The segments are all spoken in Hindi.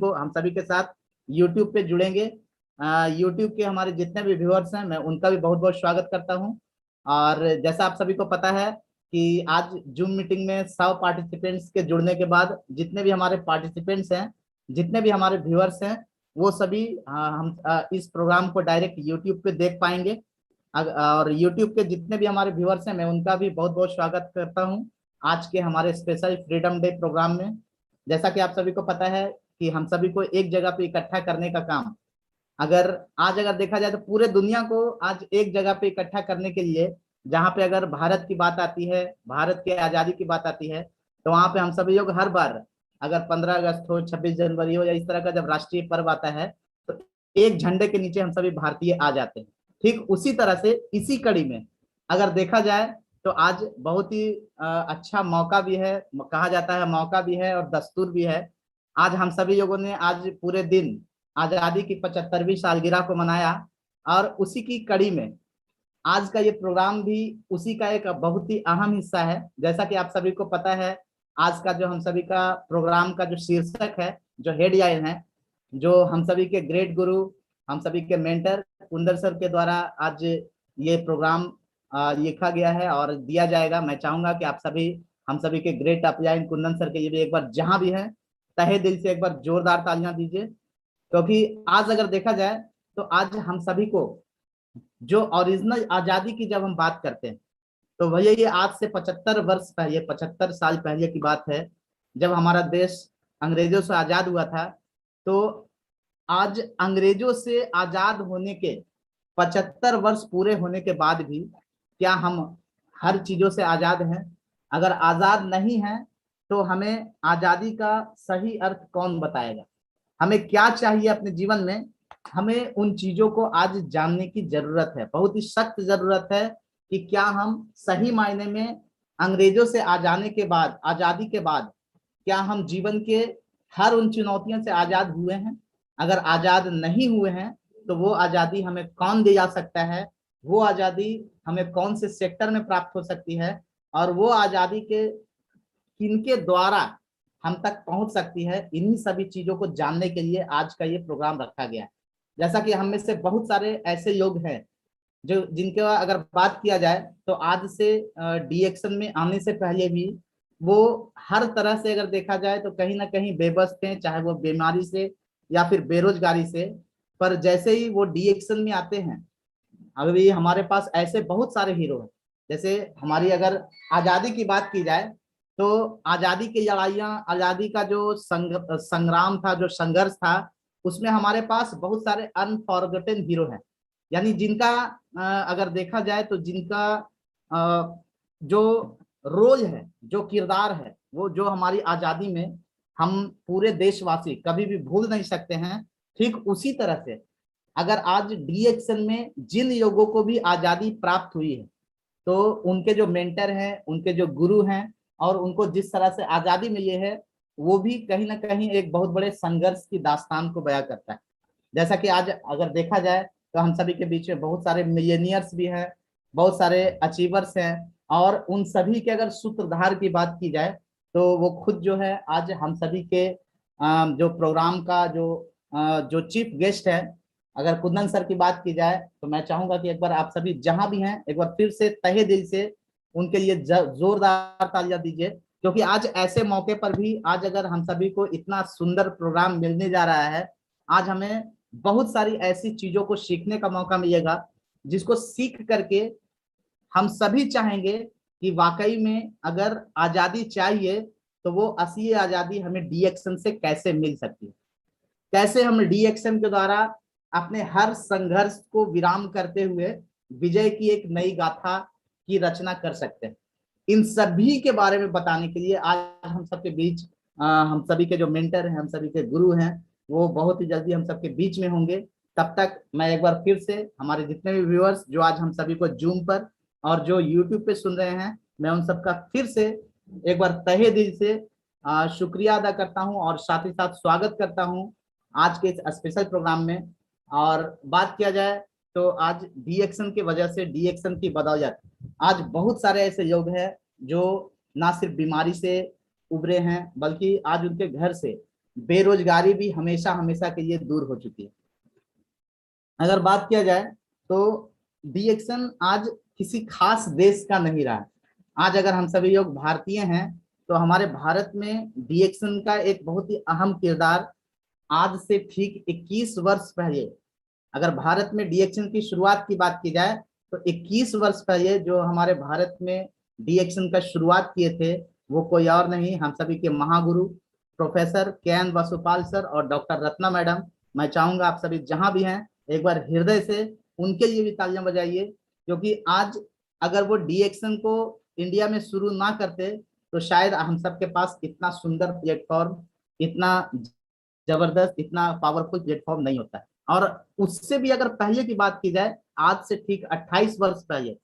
को हम सभी के साथ यूट्यूब पे जुड़ेंगे। यूट्यूब के हमारे जितने भी व्यूअर्स हैं मैं उनका भी बहुत बहुत स्वागत करता हूं। और जैसा आप सभी को पता है कि आज जूम मीटिंग में 100 पार्टिसिपेंट्स के जुड़ने के बाद जितने भी हमारे पार्टिसिपेंट्स हैं, जितने भी हमारे व्यूअर्स हैं, वो सभी हम इस प्रोग्राम को डायरेक्ट यूट्यूब पे देख पाएंगे। और यूट्यूब के जितने भी हमारे व्यूअर्स हैं मैं उनका भी बहुत बहुत स्वागत करता हूं आज के हमारे स्पेशल फ्रीडम डे प्रोग्राम में। जैसा कि आप सभी को पता है कि हम सभी को एक जगह पे इकट्ठा करने का काम, अगर देखा जाए तो पूरे दुनिया को आज एक जगह पे इकट्ठा करने के लिए, जहां पे अगर भारत की बात आती है, भारत के आजादी की बात आती है, तो वहां पे हम सभी लोग हर बार अगर 15 अगस्त हो, 26 जनवरी हो या इस तरह का जब राष्ट्रीय पर्व आता है तो एक झंडे के नीचे हम सभी भारतीय आ जाते हैं। ठीक उसी तरह से इसी कड़ी में अगर देखा जाए तो आज बहुत ही अच्छा मौका भी है, कहा जाता है मौका भी है और दस्तूर भी है। आज हम सभी लोगों ने आज पूरे दिन आजादी की 75वीं सालगिरह को मनाया और उसी की कड़ी में आज का ये प्रोग्राम भी उसी का एक बहुत ही अहम हिस्सा है। जैसा कि आप सभी को पता है आज का जो हम सभी का प्रोग्राम का जो शीर्षक है, जो हेडलाइन है, जो हम सभी के ग्रेट गुरु, हम सभी के मेंटर कुंदन सर के द्वारा आज ये प्रोग्राम लिखा गया है और दिया जाएगा। मैं चाहूंगा कि आप सभी हम सभी के ग्रेट अपलाइन कुंदन सर के लिए भी एक बार जहां भी हैं तहे दिल से एक बार जोरदार तालियां दीजिए। क्योंकि आज अगर देखा जाए तो आज हम सभी को जो ओरिजिनल आजादी की जब हम बात करते हैं तो भैया ये आज से 75 वर्ष पहले, 75 साल पहले की बात है जब हमारा देश अंग्रेजों से आजाद हुआ था। तो आज अंग्रेजों से आजाद होने के 75 वर्ष पूरे होने के बाद भी क्या हम हर चीजों से आजाद हैं? अगर आजाद नहीं है तो हमें आजादी का सही अर्थ कौन बताएगा? हमें क्या चाहिए अपने जीवन में? हमें उन चीजों को आज जानने की जरूरत है, बहुत ही सख्त जरूरत है कि क्या हम सही मायने में अंग्रेजों से आजादी के बाद क्या हम जीवन के हर उन चुनौतियों से आजाद हुए हैं? अगर आजाद नहीं हुए हैं तो वो आजादी हमें कौन दे जा सकता है? वो आजादी हमें कौन से सेक्टर में प्राप्त हो सकती है? और वो आजादी के किनके द्वारा हम तक पहुंच सकती है? इन्हीं सभी चीजों को जानने के लिए आज का ये प्रोग्राम रखा गया है। जैसा कि हम में से बहुत सारे ऐसे लोग हैं जो जिनके अगर बात किया जाए तो आज से डीएक्शन में आने से पहले भी वो हर तरह से अगर देखा जाए तो कहीं ना कहीं बेबस थे, चाहे वो बीमारी से या फिर बेरोजगारी से। पर जैसे ही वो डीएक्शन में आते हैं, अभी हमारे पास ऐसे बहुत सारे हीरो हैं। जैसे हमारी अगर आजादी की बात की जाए तो आजादी की लड़ाइयाँ, आजादी का जो संग्राम था, जो संघर्ष था, उसमें हमारे पास बहुत सारे अनफॉरगेटन हीरो हैं। यानी जिनका अगर देखा जाए तो जिनका जो रोल है, जो किरदार है, वो जो हमारी आजादी में हम पूरे देशवासी कभी भी भूल नहीं सकते हैं। ठीक उसी तरह से अगर आज डीएक्शन में जिन लोगों को भी आजादी प्राप्त हुई है तो उनके जो मेंटर हैं, उनके जो गुरु हैं और उनको जिस तरह से आजादी मिली है, वो भी कहीं ना कहीं एक बहुत बड़े संघर्ष की दास्तान को बयां करता है। जैसा कि आज अगर देखा जाए तो हम सभी के बीच में बहुत सारे मिलियनियर्स भी हैं, बहुत सारे अचीवर्स हैं, और उन सभी के अगर सूत्रधार की बात की जाए तो वो खुद जो है आज हम सभी के जो प्रोग्राम का जो चीफ गेस्ट है, अगर कुंदन सर की बात की जाए तो मैं चाहूंगा कि एक बार आप सभी जहां भी हैं एक बार फिर से तहे दिल से उनके लिए जोरदार तालियां दीजिए। क्योंकि आज ऐसे मौके पर भी आज अगर हम सभी को इतना सुंदर प्रोग्राम मिलने जा रहा है, आज हमें बहुत सारी ऐसी चीजों को सीखने का मौका मिलेगा जिसको सीख करके हम सभी चाहेंगे कि वाकई में अगर आजादी चाहिए तो वो असली आजादी हमें डीएक्शन से कैसे मिल सकती है, कैसे हम डीएक्शन के द्वारा अपने हर संघर्ष को विराम करते हुए विजय की एक नई गाथा की रचना कर सकते हैं। इन सभी के बारे में बताने के लिए आज हम सबके बीच हम सभी के जो मेंटर हैं, हम सभी के गुरु हैं, वो बहुत ही जल्दी हम सबके बीच में होंगे। तब तक मैं एक बार फिर से हमारे जितने भी व्यूअर्स जो आज हम सभी को जूम पर और जो यूट्यूब पे सुन रहे हैं, मैं उन सबका फिर से एक बार तहे दिल से शुक्रिया अदा करता हूं और साथ ही साथ स्वागत करता हूं आज के इस स्पेशल प्रोग्राम में। और बात किया जाए तो आज डीएक्शन की वजह से, डीएक्शन की बदौलत आज बहुत सारे ऐसे लोग हैं जो ना सिर्फ बीमारी से उबरे हैं बल्कि आज उनके घर से बेरोजगारी भी हमेशा हमेशा के लिए दूर हो चुकी है। अगर बात किया जाए तो डीएक्शन आज किसी खास देश का नहीं रहा। आज अगर हम सभी लोग भारतीय हैं तो हमारे भारत में डीएक्शन का एक बहुत ही अहम किरदार आज से ठीक 21 वर्ष पहले, अगर भारत में डीएक्शन की शुरुआत की बात की जाए तो 21 वर्ष पहले जो हमारे भारत में डीएक्शन का शुरुआत किए थे वो कोई और नहीं, हम सभी के महागुरु प्रोफेसर के एन वासुपाल सर और डॉक्टर रत्ना मैडम। मैं चाहूंगा आप सभी जहां भी हैं एक बार हृदय से उनके लिए भी तालियां बजाइए, क्योंकि आज अगर वो डीएक्शन को इंडिया में शुरू ना करते तो शायद हम सबके पास इतना सुंदर प्लेटफॉर्म, इतना जबरदस्त, इतना पावरफुल प्लेटफॉर्म नहीं होता है। और उससे भी अगर पहले की बात की जाए, आज से ठीक 28 वर्ष पहले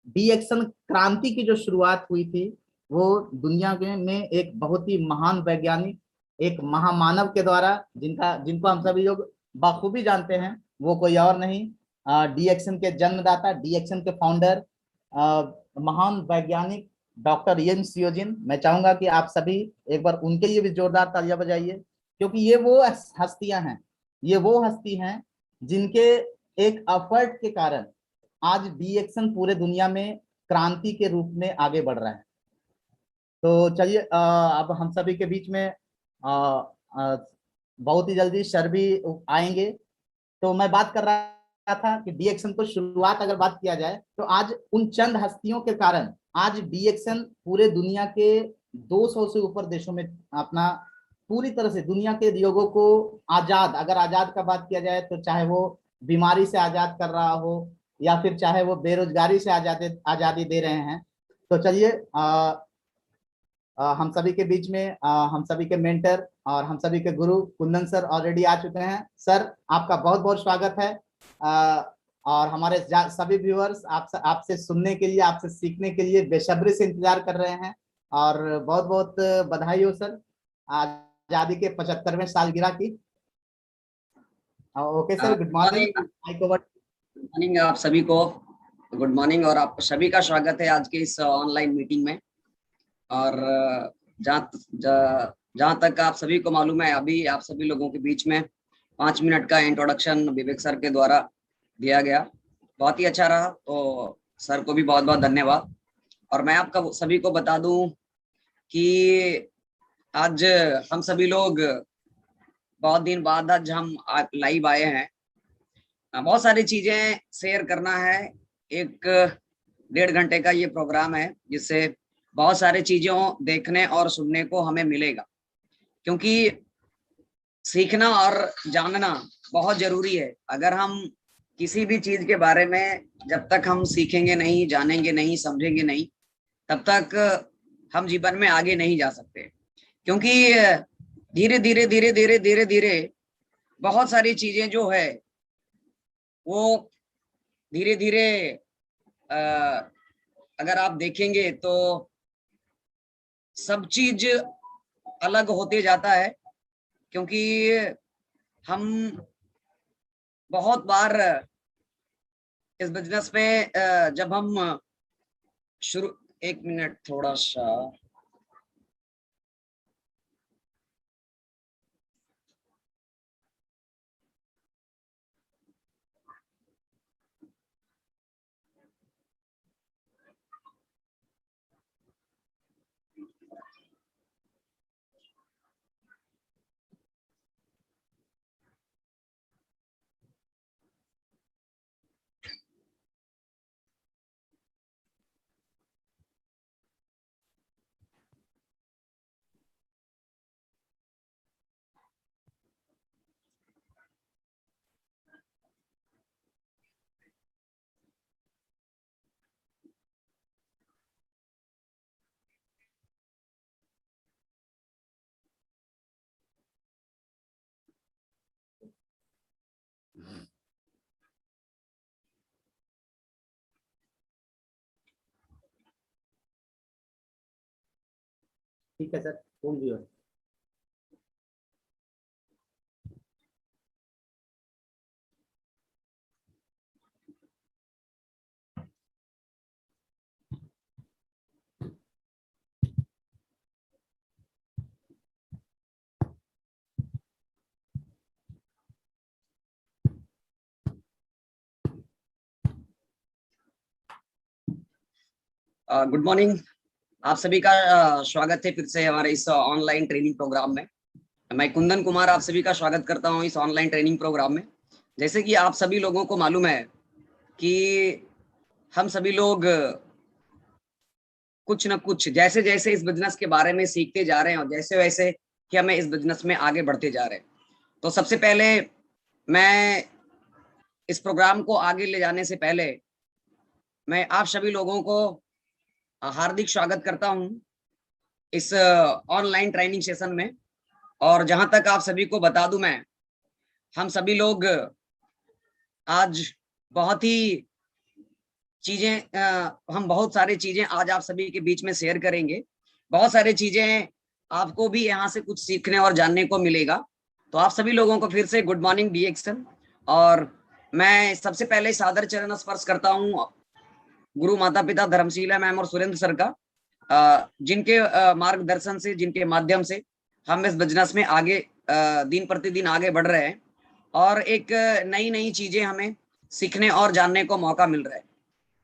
डीएक्शन क्रांति की जो शुरुआत हुई थी वो दुनिया में एक बहुत ही महान वैज्ञानिक, एक महामानव के द्वारा, जिनको हम सभी लोग बखूबी जानते हैं, वो कोई और नहीं, डीएक्शन के जन्मदाता, डीएक्शन के फाउंडर, महान वैज्ञानिक डॉक्टर येन सियोजिन। मैं चाहूंगा कि आप सभी एक बार उनके लिए भी जोरदार तालियां बजाइए, क्योंकि ये वो हस्तियां हैं, ये वो हस्ती हैं जिनके एक एफर्ट के कारण आज डीएक्शन पूरे दुनिया में क्रांति के रूप में आगे बढ़ रहा है। तो चलिए अब हम सभी के बीच में बहुत ही जल्दी सर भी आएंगे। तो मैं बात कर रहा था कि डीएक्शन को शुरुआत अगर बात किया जाए तो आज उन चंद हस्तियों के कारण आज डीएक्शन पूरे दुनिया के 200 से ऊपर देशों में अपना पूरी तरह से दुनिया के लोगों को आजाद, अगर आजाद का बात किया जाए तो चाहे वो बीमारी से आजाद कर रहा हो या फिर चाहे वो बेरोजगारी से आजादी दे रहे हैं। तो चलिए हम सभी के बीच में हम सभी के मेंटर और हम सभी के गुरु कुंदन सर ऑलरेडी आ चुके हैं। सर आपका बहुत बहुत स्वागत है और हमारे सभी व्यूअर्स आपसे सुनने के लिए, आपसे सीखने के लिए बेसब्री से इंतजार कर रहे हैं। और बहुत बहुत बधाई हो सर आजादी के 75वें सालगिरह की। Okay sir, good morning. Good morning आप सभी को, गुड मॉर्निंग और आप सभी का स्वागत है आज के इस ऑनलाइन मीटिंग में। और जहाँ तक आप सभी को मालूम है, अभी आप सभी लोगों के बीच में 5 मिनट का इंट्रोडक्शन विवेक सर के द्वारा दिया गया, बहुत ही अच्छा रहा। तो सर को भी बहुत बहुत धन्यवाद। और मैं आपका सभी को बता दूं कि आज हम सभी लोग बहुत दिन बाद आज हम लाइव आए हैं। बहुत सारी चीजें शेयर करना है। 1-1.5 घंटे का ये प्रोग्राम है जिससे बहुत सारी चीजों देखने और सुनने को हमें मिलेगा, क्योंकि सीखना और जानना बहुत जरूरी है। अगर हम किसी भी चीज के बारे में जब तक हम सीखेंगे नहीं, जानेंगे नहीं, समझेंगे नहीं, तब तक हम जीवन में आगे नहीं जा सकते। क्योंकि धीरे धीरे धीरे धीरे धीरे धीरे बहुत सारी चीजें जो है वो धीरे धीरे अगर आप देखेंगे तो सब चीज अलग होते जाता है। क्योंकि हम बहुत बार इस बिजनेस में जब हम शुरू, 1 मिनट थोड़ा सा, ठीक है सर, बोल दियो। Good morning. आप सभी का स्वागत है फिर से हमारे इस ऑनलाइन ट्रेनिंग प्रोग्राम में। मैं कुंदन कुमार आप सभी का स्वागत करता हूं इस ऑनलाइन ट्रेनिंग प्रोग्राम में। जैसे कि आप सभी लोगों को मालूम है कि हम सभी लोग कुछ न कुछ जैसे जैसे इस बिजनेस के बारे में सीखते जा रहे हैं और जैसे वैसे कि हमें इस बिजनेस में आगे बढ़ते जा रहे हैं। तो सबसे पहले मैं इस प्रोग्राम को आगे ले जाने से पहले मैं आप सभी लोगों को हार्दिक स्वागत करता हूं इस ऑनलाइन ट्रेनिंग सेशन में। और जहां तक आप सभी को बता दूं, मैं हम सभी लोग आज बहुत ही चीजें हम बहुत सारी चीजें आज आप सभी के बीच में शेयर करेंगे। बहुत सारी चीजें आपको भी यहाँ से कुछ सीखने और जानने को मिलेगा। तो आप सभी लोगों को फिर से गुड मॉर्निंग DXN। और मैं सबसे पहले सादर चरण स्पर्श करता हूँ गुरु माता पिता धर्मशीला मैम और सुरेंद्र सर का, जिनके मार्गदर्शन से, जिनके माध्यम से हम इस बिजनेस में आगे दिन प्रतिदिन आगे बढ़ रहे हैं और एक नई नई चीजें हमें सीखने और जानने को मौका मिल रहा है,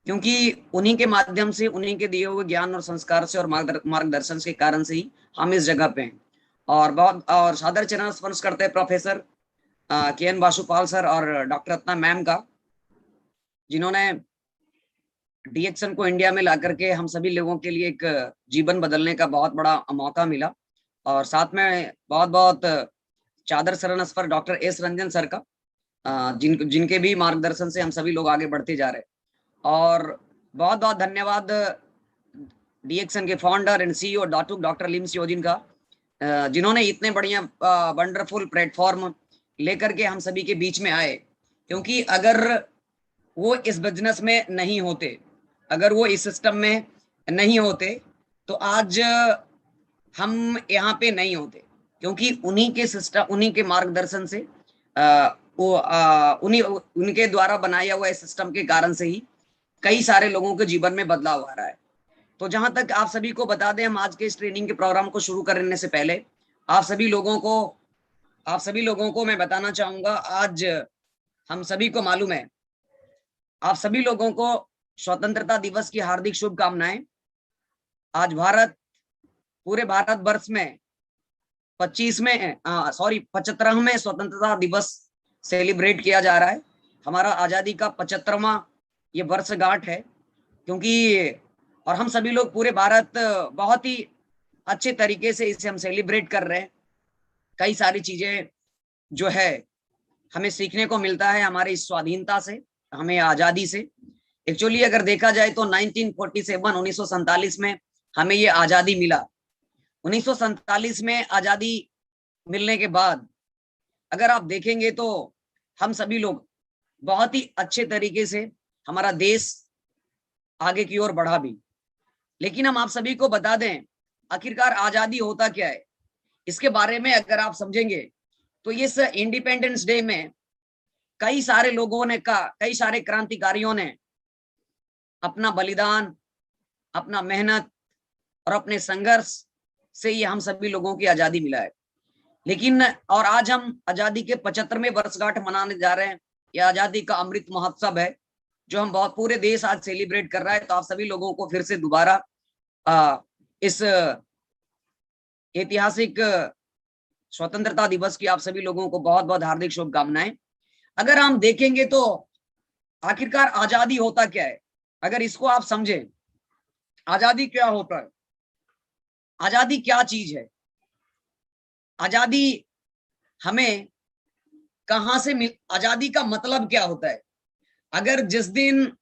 क्योंकि उन्हीं के माध्यम से, उन्हीं के दिए हुए ज्ञान और संस्कार से और मार्गदर्शन के कारण से ही हम इस जगह पे हैं। और सादर चरण स्पर्श करते हैं प्रोफेसर KN बासुपाल सर और डॉक्टर रत्ना मैम का, जिन्होंने DXN को इंडिया में ला करके हम सभी लोगों के लिए एक जीवन बदलने का बहुत बड़ा मौका मिला। और साथ में बहुत बहुत चादर शरण स्पर्श डॉक्टर S रंजन सर का, जिनके भी मार्गदर्शन से हम सभी लोग आगे बढ़ते जा रहे हैं। और बहुत बहुत धन्यवाद DXN के फाउंडर एंड CEO डॉक्टर लिम सियोजिन का, जिन्होंने इतने बढ़िया वंडरफुल प्लेटफॉर्म लेकर के हम सभी के बीच में आए। क्योंकि अगर वो इस बिजनेस में नहीं होते, अगर वो इस सिस्टम में नहीं होते, तो आज हम यहाँ पे नहीं होते, क्योंकि उन्हीं के सिस्टम, उन्हीं के मार्गदर्शन से, उनके द्वारा बनाया हुआ इस सिस्टम के कारण से ही कई सारे लोगों के जीवन में बदलाव आ रहा है। तो जहां तक आप सभी को बता दें, हम आज के इस ट्रेनिंग के प्रोग्राम को शुरू करने से पहले आप सभी लोगों को मैं बताना चाहूंगा, आज हम सभी को मालूम है, आप सभी लोगों को स्वतंत्रता दिवस की हार्दिक शुभकामनाएं। आज पूरे भारतवर्ष में 75वें स्वतंत्रता दिवस सेलिब्रेट किया जा रहा है। हमारा आजादी का 75वां ये वर्षगांठ है, क्योंकि और हम सभी लोग पूरे भारत बहुत ही अच्छे तरीके से इसे हम सेलिब्रेट कर रहे हैं। कई सारी चीजें जो है हमें सीखने को मिलता है हमारी स्वाधीनता से, हमें आजादी से। एक्चुअली अगर देखा जाए तो 1947 में हमें ये आजादी मिला। 1947 में आजादी मिलने के बाद अगर आप देखेंगे तो हम सभी लोग बहुत ही अच्छे तरीके से हमारा देश आगे की ओर बढ़ा भी। लेकिन हम आप सभी को बता दें, आखिरकार आजादी होता क्या है, इसके बारे में अगर आप समझेंगे तो इस इंडिपेंडेंस डे में कई सारे लोगों ने कई सारे क्रांतिकारियों ने अपना बलिदान, अपना मेहनत और अपने संघर्ष से ये हम सभी लोगों की आजादी मिला है। लेकिन और आज हम आजादी के 75वें वर्षगांठ मनाने जा रहे हैं। ये आजादी का अमृत महोत्सव है जो हम बहुत पूरे देश आज सेलिब्रेट कर रहा है। तो आप सभी लोगों को फिर से दोबारा इस ऐतिहासिक स्वतंत्रता दिवस की आप सभी लोगों को बहुत बहुत हार्दिक शुभकामनाएं। अगर हम देखेंगे तो आखिरकार आजादी होता क्या है, अगर इसको आप समझें, आजादी क्या होता है, आजादी क्या चीज है, आजादी हमें कहां से मिल, आजादी का मतलब क्या होता है। अगर जिस दिन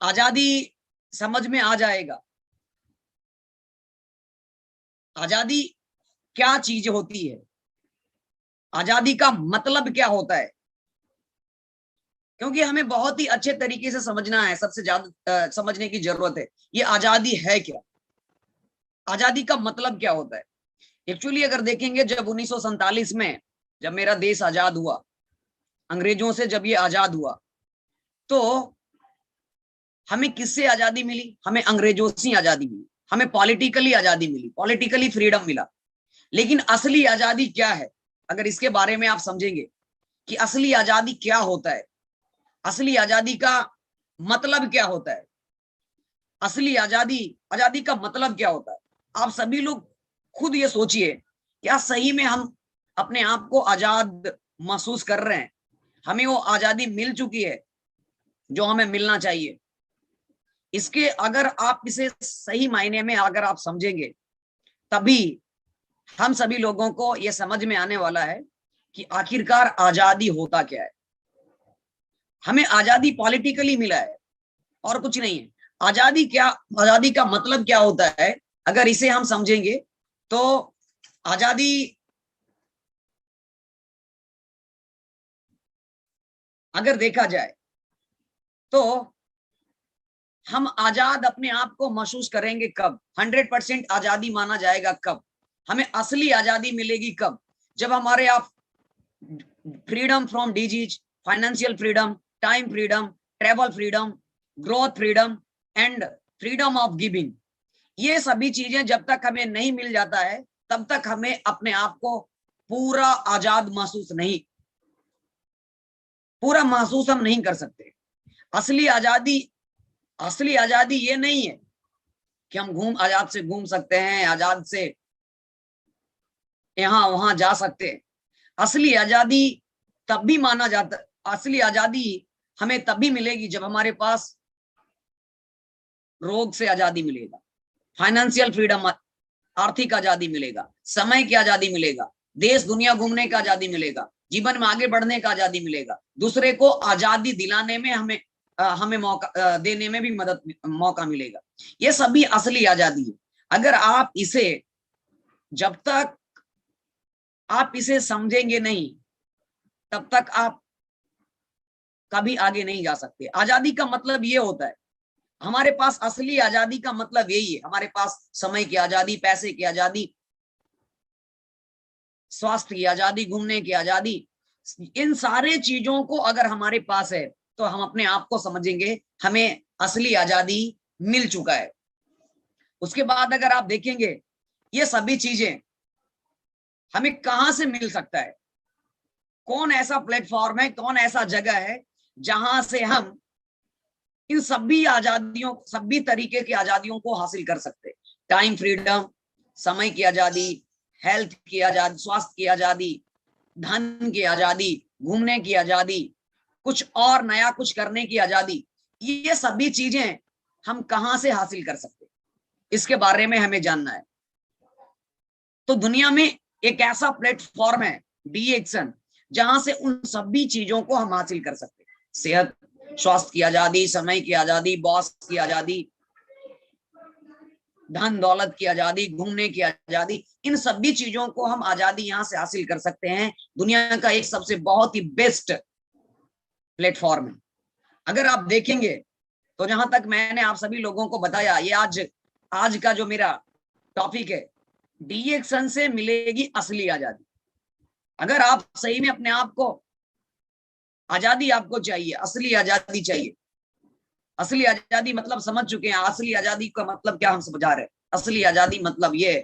आजादी समझ में आ जाएगा, आजादी क्या चीज होती है, आजादी का मतलब क्या होता है, क्योंकि हमें बहुत ही अच्छे तरीके से समझना है, सबसे ज्यादा समझने की जरूरत है ये आजादी है क्या, आजादी का मतलब क्या होता है। एक्चुअली अगर देखेंगे, जब 1947 में जब मेरा देश आजाद हुआ, अंग्रेजों से जब ये आजाद हुआ, तो हमें किससे आजादी मिली, हमें अंग्रेजों से आजादी मिली, हमें पॉलिटिकली आजादी मिली, पॉलिटिकली फ्रीडम मिला। लेकिन असली आजादी क्या है, अगर इसके बारे में आप समझेंगे कि असली आजादी क्या होता है, असली आजादी का मतलब क्या होता है, असली आजादी, आजादी का मतलब क्या होता है? आप सभी लोग खुद ये सोचिए, क्या सही में हम अपने आप को आजाद महसूस कर रहे हैं? हमें वो आजादी मिल चुकी है जो हमें मिलना चाहिए? इसके अगर आप इसे सही मायने में अगर आप समझेंगे, तभी हम सभी लोगों को यह समझ में आने वाला है कि आखिरकार आजादी होता क्या है। हमें आजादी पॉलिटिकली मिला है और कुछ नहीं है। आजादी क्या, आजादी का मतलब क्या होता है, अगर इसे हम समझेंगे तो आजादी, अगर देखा जाए तो हम आजाद अपने आप को महसूस करेंगे कब? 100% आजादी माना जाएगा कब? हमें असली आजादी मिलेगी कब? जब हमारे आप freedom from disease, financial freedom, time freedom, travel freedom, growth freedom and freedom of giving, ये सभी चीजें जब तक हमें नहीं मिल जाता है तब तक हमें अपने आप को पूरा आजाद महसूस नहीं, पूरा महसूस हम नहीं कर सकते। असली आजादी, असली आजादी ये नहीं है कि हम आजाद से घूम सकते हैं, आजाद से यहां वहां जा सकते हैं। असली आजादी तब भी माना जाता, असली आजादी हमें तब भी मिलेगी जब हमारे पास रोग से आजादी मिलेगा, फाइनेंशियल फ्रीडम, आर्थिक आजादी मिलेगा, समय की आजादी मिलेगा, देश दुनिया घूमने का आजादी मिलेगा, जीवन में आगे बढ़ने का आजादी मिलेगा, दूसरे को आजादी दिलाने में हमें मौका देने में भी मौका मिलेगा। ये सभी असली आजादी है। अगर आप इसे, जब तक आप इसे समझेंगे नहीं तब तक आप कभी आगे नहीं जा सकते। आजादी का मतलब ये होता है, हमारे पास असली आजादी का मतलब यही है, हमारे पास समय की आजादी, पैसे की आजादी, स्वास्थ्य की आजादी, घूमने की आजादी, इन सारे चीजों को अगर हमारे पास है तो हम अपने आप को समझेंगे हमें असली आजादी मिल चुका है। उसके बाद अगर आप देखेंगे ये सभी चीजें हमें कहां से मिल सकता है, कौन ऐसा प्लेटफॉर्म है, कौन ऐसा जगह है जहां से हम इन सभी आजादियों, सभी तरीके की आजादियों को हासिल कर सकते हैं। टाइम फ्रीडम, समय की आजादी, हेल्थ की आजादी, स्वास्थ्य की आजादी, धन की आजादी, घूमने की आजादी, कुछ और नया कुछ करने की आजादी, ये सभी चीजें हम कहां से हासिल कर सकते हैं, इसके बारे में हमें जानना है। तो दुनिया में एक ऐसा प्लेटफॉर्म है DXN, जहां से उन सभी चीजों को हम हासिल कर सकते हैं। सेहत, स्वास्थ्य की आजादी, समय की आजादी, बॉस की आजादी, धन दौलत की आजादी, घूमने की आजादी, इन सभी चीजों को हम आजादी यहां से हासिल कर सकते हैं। दुनिया का एक सबसे बहुत ही बेस्ट प्लेटफॉर्म है। अगर आप देखेंगे तो जहां तक मैंने आप सभी लोगों को बताया, ये आज का जो मेरा टॉपिक है, DXN से मिलेगी असली आजादी। अगर आप सही में अपने आप को, आजादी आपको चाहिए, असली आजादी चाहिए। असली आजादी मतलब समझ चुके हैं, असली आजादी का मतलब क्या हम समझा रहे हैं। असली आजादी मतलब ये है,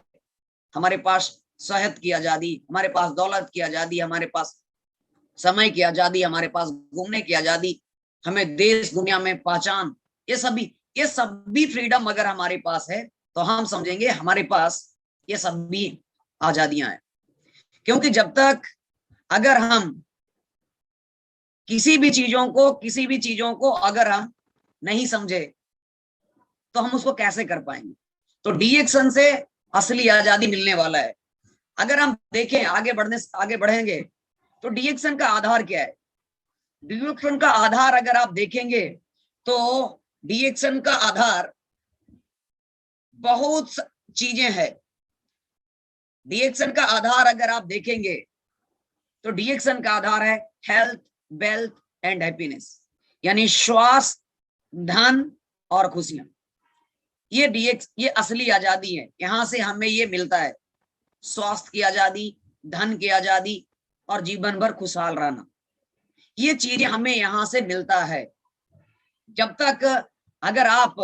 हमारे पास सेहत की आजादी, हमारे पास दौलत की आजादी, हमारे पास समय की आजादी, हमारे पास घूमने की आजादी, हमें देश दुनिया में पहचान, ये सभी फ्रीडम अगर हमारे पास है तो हम समझेंगे हमारे पास ये सभी आजादियां हैं। क्योंकि जब तक अगर हम किसी भी चीजों को अगर हम नहीं समझे तो हम उसको कैसे कर पाएंगे। तो DXN से असली आजादी मिलने वाला है। अगर हम देखें, आगे बढ़ेंगे तो DXN का आधार क्या है? DXN का आधार अगर आप देखेंगे तो DXN का आधार बहुत चीजें हैं। DXN का आधार अगर आप देखेंगे तो DXN का आधार है हेल्थ, वेल्थ एंड हैप्पीनेस, यानी स्वास्थ्य, धन और खुशियां। ये असली आजादी है। यहां से हमें ये मिलता है, स्वास्थ्य की आजादी, धन की आजादी और जीवन भर खुशहाल रहना। ये चीजें हमें यहां से मिलता है। जब तक अगर आप,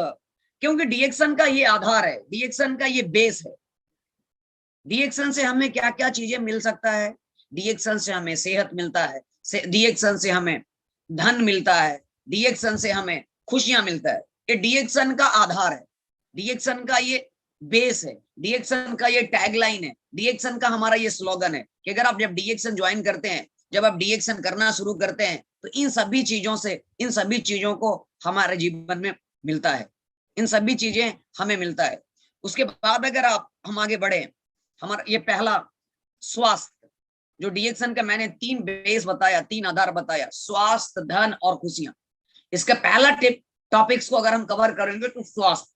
क्योंकि DXN का ये आधार है, DXN का ये बेस है। DXN से हमें क्या क्या चीजें मिल सकता है? DXN से हमें सेहत मिलता है, DXN से हमें धन मिलता है, DXN से हमें खुशियां मिलता है, ये डीएक्सन का आधार है, डीएक्सन का ये बेस है, डीएक्सन का ये टैगलाइन है, डीएक्सन का हमारा ये स्लोगन है कि अगर आप जब डीएक्सन ज्वाइन करते हैं, जब आप डीएक्सन करना शुरू करते हैं, तो इन सभी चीजों से, इन सभी चीजों को हमारे जीवन में मिलता है, इन सभी चीजें हमें मिलता है। उसके बाद अगर हम आगे बढ़े, हमारा ये पहला स्वास्थ्य, जो डीएक्सन का मैंने 3 बेस बताया, 3 आधार बताया, स्वास्थ्य, धन और खुशियां। इसका पहला टॉपिक्स को अगर हम कवर करेंगे तो स्वास्थ्य।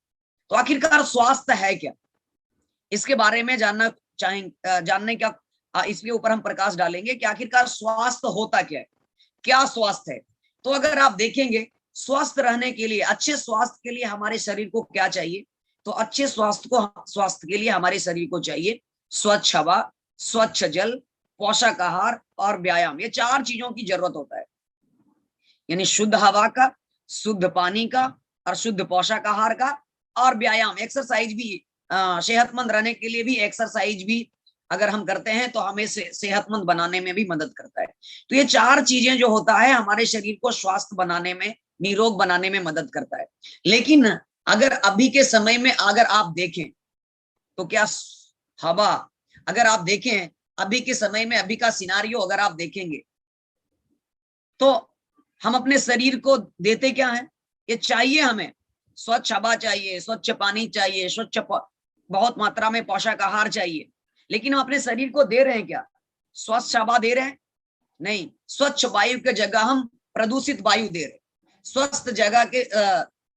तो आखिरकार स्वास्थ्य है क्या, इसके बारे में जानने का इसके ऊपर हम प्रकाश डालेंगे कि आखिरकार स्वास्थ्य होता क्या है, क्या स्वास्थ्य है। तो अगर आप देखेंगे, स्वस्थ रहने के लिए, अच्छे स्वास्थ्य के लिए हमारे शरीर को क्या चाहिए, तो अच्छे स्वास्थ्य के लिए हमारे शरीर को चाहिए स्वच्छ हवा, स्वच्छ जल, पोषक आहार और व्यायाम। ये 4 चीजों की जरूरत होता है, यानी शुद्ध हवा का, शुद्ध पानी का और शुद्ध पोषक आहार का और व्यायाम, एक्सरसाइज भी। सेहतमंद रहने के लिए भी एक्सरसाइज भी अगर हम करते हैं तो हमें सेहतमंद बनाने में भी मदद करता है। तो ये 4 चीजें जो होता है हमारे शरीर को स्वस्थ बनाने में, निरोग बनाने में मदद करता है। लेकिन अगर अभी के समय में अगर आप देखें तो क्या हवा, अगर आप देखें अभी के समय में, अभी का सिनारियो अगर आप देखेंगे तो हम अपने शरीर को देते क्या है, ये चाहिए हमें स्वच्छ हवा चाहिए, स्वच्छ पानी चाहिए, स्वच्छ बहुत मात्रा में पोषक आहार चाहिए, लेकिन हम अपने शरीर को दे रहे हैं क्या? स्वच्छ हवा दे रहे हैं? नहीं, स्वच्छ वायु के जगह हम प्रदूषित वायु दे रहे हैं। स्वस्थ जगह के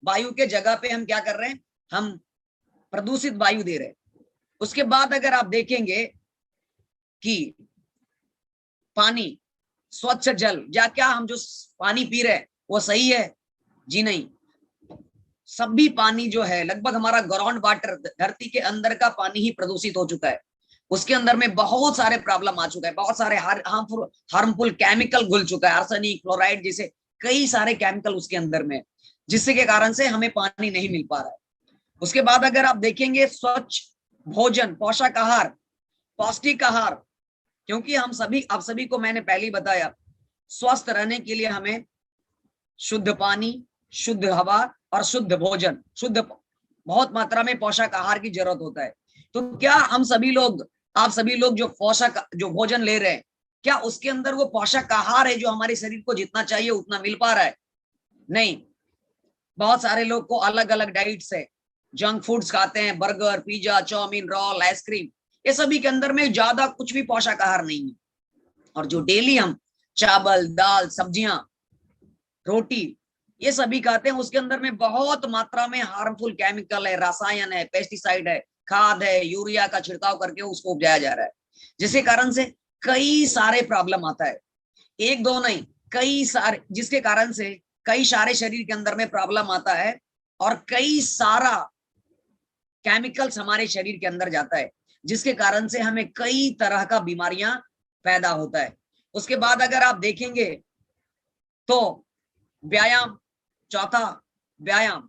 वायु के जगह पे हम क्या कर रहे हैं, हम प्रदूषित वायु दे रहे हैं। उसके बाद अगर आप देखेंगे कि पानी, स्वच्छ जल, या क्या हम जो पानी पी रहे हैं वो सही है? जी नहीं, सभी पानी जो है, लगभग हमारा ग्राउंड वाटर, धरती के अंदर का पानी ही प्रदूषित हो चुका है। उसके अंदर में बहुत सारे प्रॉब्लम आ चुका है, बहुत सारे हार्मफुल केमिकल घुल चुका है, आर्सेनिक, क्लोराइड जैसे कई सारे केमिकल उसके अंदर में, जिससे के कारण से हमें पानी नहीं मिल पा रहा है। उसके बाद अगर आप देखेंगे स्वच्छ भोजन, पोषक आहार, पौष्टिक आहार, क्योंकि हम सभी, आप सभी को मैंने पहले ही बताया, स्वस्थ रहने के लिए हमें शुद्ध पानी, शुद्ध हवा और शुद्ध भोजन, शुद्ध बहुत मात्रा में पोषक आहार की जरूरत होता है। तो क्या हम सभी लोग, आप सभी लोग जो भोजन ले रहे हैं, क्या उसके अंदर वो पोषक आहार है जो हमारे शरीर को जितना चाहिए उतना मिल पा रहा है? नहीं, बहुत सारे लोग को अलग अलग डाइट्स है, जंक फूड्स खाते हैं, burger, pizza, chow mein, roll, ice cream, ये सभी के अंदर में ज्यादा कुछ भी पोषक आहार नहीं है। और जो डेली हम चावल, दाल, सब्जियां, रोटी ये सभी खाते हैं, उसके अंदर में बहुत मात्रा में हार्मफुल केमिकल है, रसायन है, पेस्टिसाइड है, खाद है, यूरिया का छिड़काव करके उसको उपजाया जा रहा है, जिसके कारण से कई सारे प्रॉब्लम आता है, एक दो नहीं, कई सारे, जिसके कारण से कई सारे शरीर के अंदर में प्रॉब्लम आता है और कई सारा केमिकल्स हमारे शरीर के अंदर जाता है, जिसके कारण से हमें कई तरह का बीमारियां पैदा होता है। उसके बाद अगर आप देखेंगे तो व्यायाम, चौथा व्यायाम।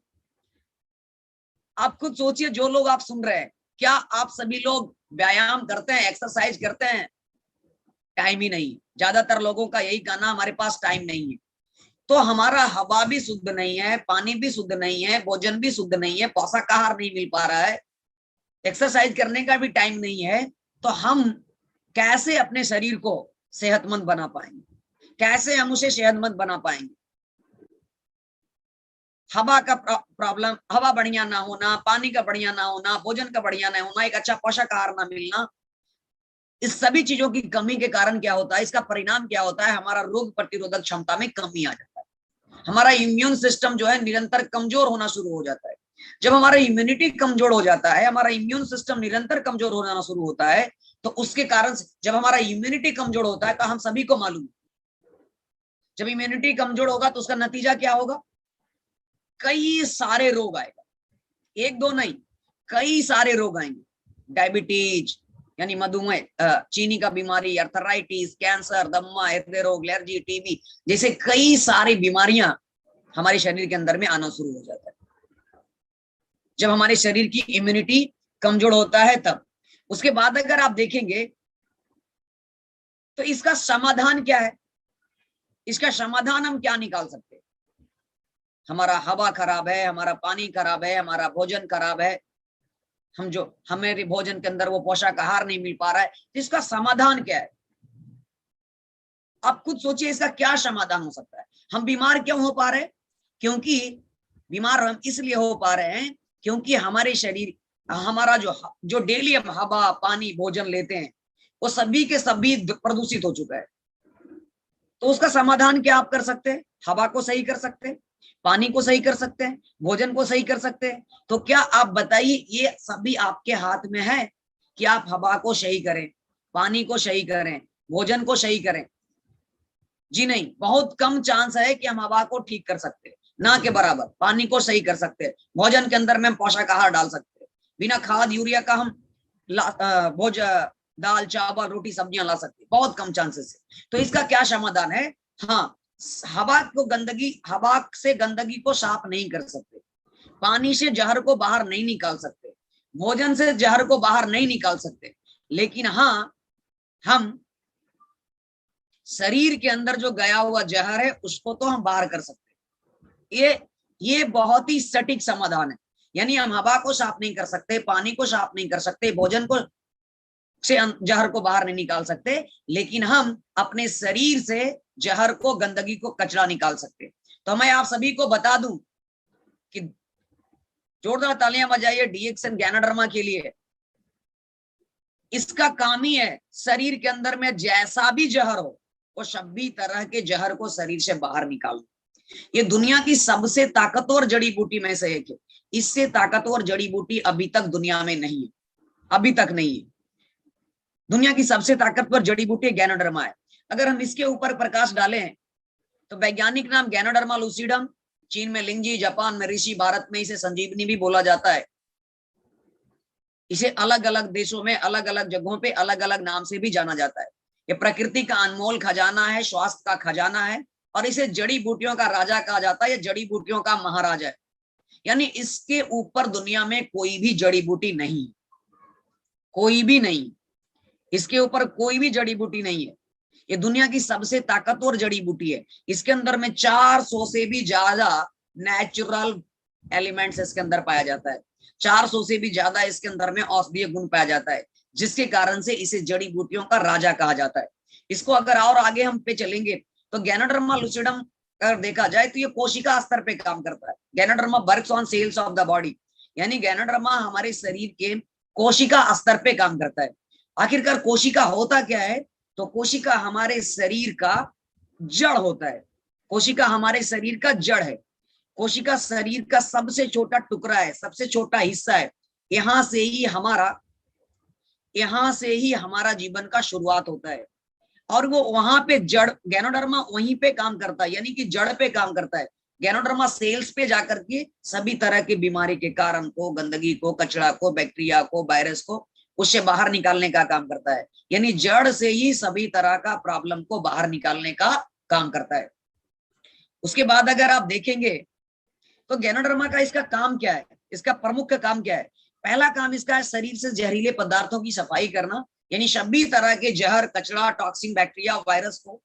आप खुद सोचिए, जो लोग आप सुन रहे हैं, क्या आप सभी लोग व्यायाम करते हैं, एक्सरसाइज करते हैं? टाइम ही नहीं, ज्यादातर लोगों का यही कहना, हमारे पास टाइम नहीं है। तो हमारा हवा भी शुद्ध नहीं है, पानी भी शुद्ध नहीं है, भोजन भी शुद्ध नहीं है, पोषक आहार नहीं मिल पा रहा है, एक्सरसाइज करने का भी टाइम नहीं है, तो हम कैसे अपने शरीर को सेहतमंद बना पाएंगे? कैसे हम उसे सेहतमंद बना पाएंगे? हवा का प्रॉब्लम, हवा बढ़िया ना होना, पानी का बढ़िया ना होना, भोजन का बढ़िया ना होना, एक अच्छा पोषक आहार ना मिलना, इस सभी चीजों की कमी के कारण क्या होता है, इसका परिणाम क्या होता है? हमारा रोग प्रतिरोधक क्षमता में कमी आ जाता है, हमारा इम्यून सिस्टम जो है निरंतर कमजोर होना शुरू हो जाता है। जब हमारा इम्यूनिटी कमजोर हो जाता है, हमारा इम्यून सिस्टम निरंतर कमजोर होना शुरू होता है, तो उसके कारण से जब हमारा इम्यूनिटी कमजोर होता है, तो हम सभी को मालूम, जब इम्यूनिटी कमजोर होगा तो उसका नतीजा क्या होगा? कई सारे रोग आएगा, एक दो नहीं, कई सारे रोग आएंगे, डायबिटीज यानी मधुमेह, चीनी का बीमारी, अर्थराइटिस, कैंसर, दम्मा, हृदय रोग, एलर्जी, टीबी जैसे कई सारी बीमारियां हमारे शरीर के अंदर में आना शुरू हो जाता है, जब हमारे शरीर की इम्यूनिटी कमजोर होता है तब। उसके बाद अगर आप देखेंगे तो इसका समाधान क्या है? इसका समाधान हम क्या निकाल सकते हैं? हमारा हवा खराब है, हमारा पानी खराब है, हमारा भोजन खराब है, हमारे भोजन के अंदर वो पोषक आहार नहीं मिल पा रहा है, इसका समाधान क्या है? आप खुद सोचिए इसका क्या समाधान हो सकता है। हम बीमार क्यों हो पा रहे हैं? क्योंकि बीमार हम इसलिए हो पा रहे हैं क्योंकि हमारे शरीर, हमारा जो डेली हम हवा पानी भोजन लेते हैं वो सभी के सभी प्रदूषित हो चुका है। तो उसका समाधान क्या आप कर सकते हैं? हवा को सही कर सकते हैं, पानी को सही कर सकते हैं, भोजन को सही कर सकते हैं। तो क्या आप बताइए ये सभी आपके हाथ में है कि आप हवा को सही करें, पानी को सही करें, भोजन को सही करें? जी नहीं, बहुत कम चांस है कि हम हवा को ठीक कर सकते हैं, ना के बराबर पानी को सही कर सकते हैं, भोजन के अंदर में हम पोषक आहार डाल सकते हैं, बिना खाद यूरिया का हम भोजन दाल चावल रोटी सब्जियां ला सकते हैं, बहुत कम चांसेस है। तो इसका क्या समाधान है? हाँ, हवा से गंदगी को साफ नहीं कर सकते, पानी से जहर को बाहर नहीं निकाल सकते, भोजन से जहर को बाहर नहीं निकाल सकते, लेकिन हाँ, हम शरीर के अंदर जो गया हुआ जहर है उसको तो हम बाहर कर सकते हैं। ये बहुत ही सटीक समाधान है। यानी हम हवा को साफ नहीं कर सकते, पानी को साफ नहीं कर सकते, भोजन को से जहर को बाहर नहीं निकाल सकते, लेकिन हम अपने शरीर से जहर को, गंदगी को, कचरा निकाल सकते। तो मैं आप सभी को बता दूं कि जोरदार तालियां बजाइए डीएक्सन ज्ञानडर्मा के लिए। इसका काम ही है शरीर के अंदर में जैसा भी जहर हो वो सभी तरह के जहर को शरीर से बाहर निकालना। ये दुनिया की सबसे ताकतवर जड़ी बूटी में से एक है। इससे ताकतवर जड़ी बूटी अभी तक दुनिया में नहीं है, अभी तक नहीं है। दुनिया की सबसे ताकतवर जड़ी बूटी ज्ञानडर्मा है। अगर हम इसके ऊपर प्रकाश डालें तो वैज्ञानिक नाम ज्ञानडर्मा लूसिडम, चीन में लिंगजी, जापान में ऋषि, भारत में इसे संजीवनी भी बोला जाता है। इसे अलग अलग देशों में अलग अलग जगहों पे अलग अलग नाम से भी जाना जाता है। ये प्रकृति का अनमोल खजाना है, स्वास्थ्य का खजाना है, और इसे जड़ी बूटियों का राजा कहा जाता है। ये जड़ी बूटियों का महाराजा है। यानी इसके ऊपर दुनिया में कोई भी जड़ी बूटी नहीं, कोई भी नहीं, इसके ऊपर कोई भी जड़ी बूटी नहीं है। ये दुनिया की सबसे ताकतवर जड़ी बूटी है। इसके अंदर में 400 से भी ज्यादा नेचुरल एलिमेंट्स इसके अंदर पाया जाता है। 400 से भी ज्यादा इसके अंदर में औषधीय गुण पाया जाता है, जिसके कारण से इसे जड़ी बूटियों का राजा कहा जाता है। इसको अगर और आगे हम पे चलेंगे तो ज्ञानडर्मा लूसिडम अगर देखा जाए तो ये कोशिका स्तर पे काम करता है। Gyanderma works on cells of the body, यानी ज्ञानडर्मा हमारे शरीर के कोशिका स्तर पे काम करता है। आखिरकार कोशिका होता क्या है? तो कोशिका हमारे शरीर का जड़ होता है। कोशिका हमारे शरीर का जड़ है। कोशिका शरीर का सबसे छोटा टुकड़ा है, सबसे छोटा हिस्सा है। यहां से ही हमारा जीवन का शुरुआत होता है, और वो वहां पे जड़, ज्ञानडर्मा वहीं पे काम करता है, यानी कि जड़ पे काम करता है। ज्ञानडर्मा सेल्स पे जाकर के सभी तरह की बीमारी के कारण को, गंदगी को, कचरा को, बैक्टीरिया को, वायरस को उससे बाहर निकालने का काम करता है। यानी जड़ से ही सभी तरह का प्रॉब्लम को बाहर निकालने का काम करता है। उसके बाद अगर आप देखेंगे तो ज्ञानडर्मा का इसका काम क्या है? इसका प्रमुख काम क्या है? पहला काम इसका है शरीर से जहरीले पदार्थों की सफाई करना, यानी सभी तरह के जहर, कचरा, टॉक्सिन, बैक्टीरिया, वायरस को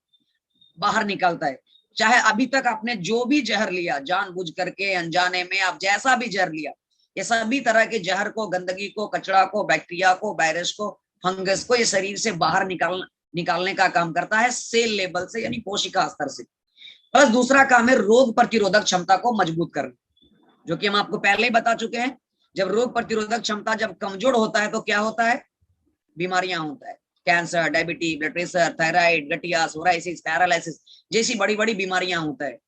बाहर निकालता है। चाहे अभी तक आपने जो भी जहर लिया, जानबूझ करके, अनजाने में, आप जैसा भी जहर लिया, ये सभी तरह के जहर को, गंदगी को, कचरा को, बैक्टीरिया को, वायरस को, फंगस को ये शरीर से बाहर निकालने का काम करता है, सेल लेवल से, यानी कोशिका स्तर से। प्लस दूसरा काम है रोग प्रतिरोधक क्षमता को मजबूत करना, जो कि हम आपको पहले ही बता चुके हैं। जब रोग प्रतिरोधक क्षमता जब कमजोर होता है तो क्या होता है? बीमारियां होता है। Cancer, diabetes, blood pressure, thyroid, गठिया, सोराइसिस, पैरालिसिस जैसी बड़ी बड़ी बीमारियां होता है।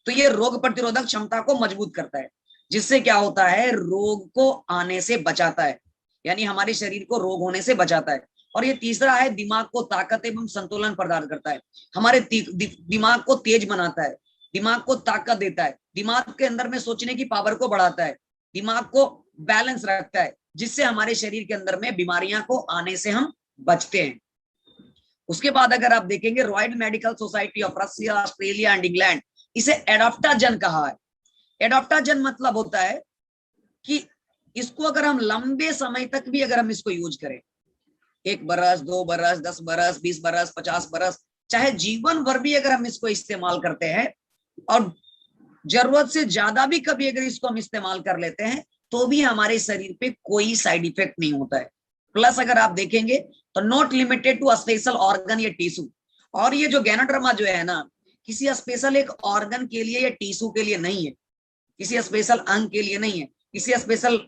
तो ये रोग प्रतिरोधक क्षमता को मजबूत करता है, जिससे क्या होता है? रोग को आने से बचाता है, यानी हमारे शरीर को रोग होने से बचाता है। और ये तीसरा है दिमाग को ताकत एवं संतुलन प्रदान करता है। हमारे दिमाग को तेज बनाता है, दिमाग को ताकत देता है, दिमाग के अंदर में सोचने की पावर को बढ़ाता है, दिमाग को बैलेंस रखता है, जिससे हमारे शरीर के अंदर में बीमारियां को आने से हम बचते हैं। उसके बाद अगर आप देखेंगे royal medical society of Russia, Australia and England इसे एडाप्टाजन कहा है। एडाप्टाजन मतलब होता है कि इसको अगर हम लंबे समय तक भी अगर हम इसको यूज करें, 1 बरस, 2 बरस, 10 बरस, 20 बरस, 50 बरस, चाहे जीवन भर भी अगर हम इसको इस्तेमाल करते हैं और जरूरत से ज्यादा भी कभी अगर इसको हम इस्तेमाल कर लेते हैं तो भी हमारे शरीर पे कोई साइड इफेक्ट नहीं होता है। प्लस अगर आप देखेंगे तो not limited to special organ या टिश्यू। और ये जो गैनोडर्मा जो है ना, किसी स्पेशल एक ऑर्गन के लिए या टिश्यू के लिए नहीं है, किसी स्पेशल अंग के लिए नहीं है, किसी स्पेशल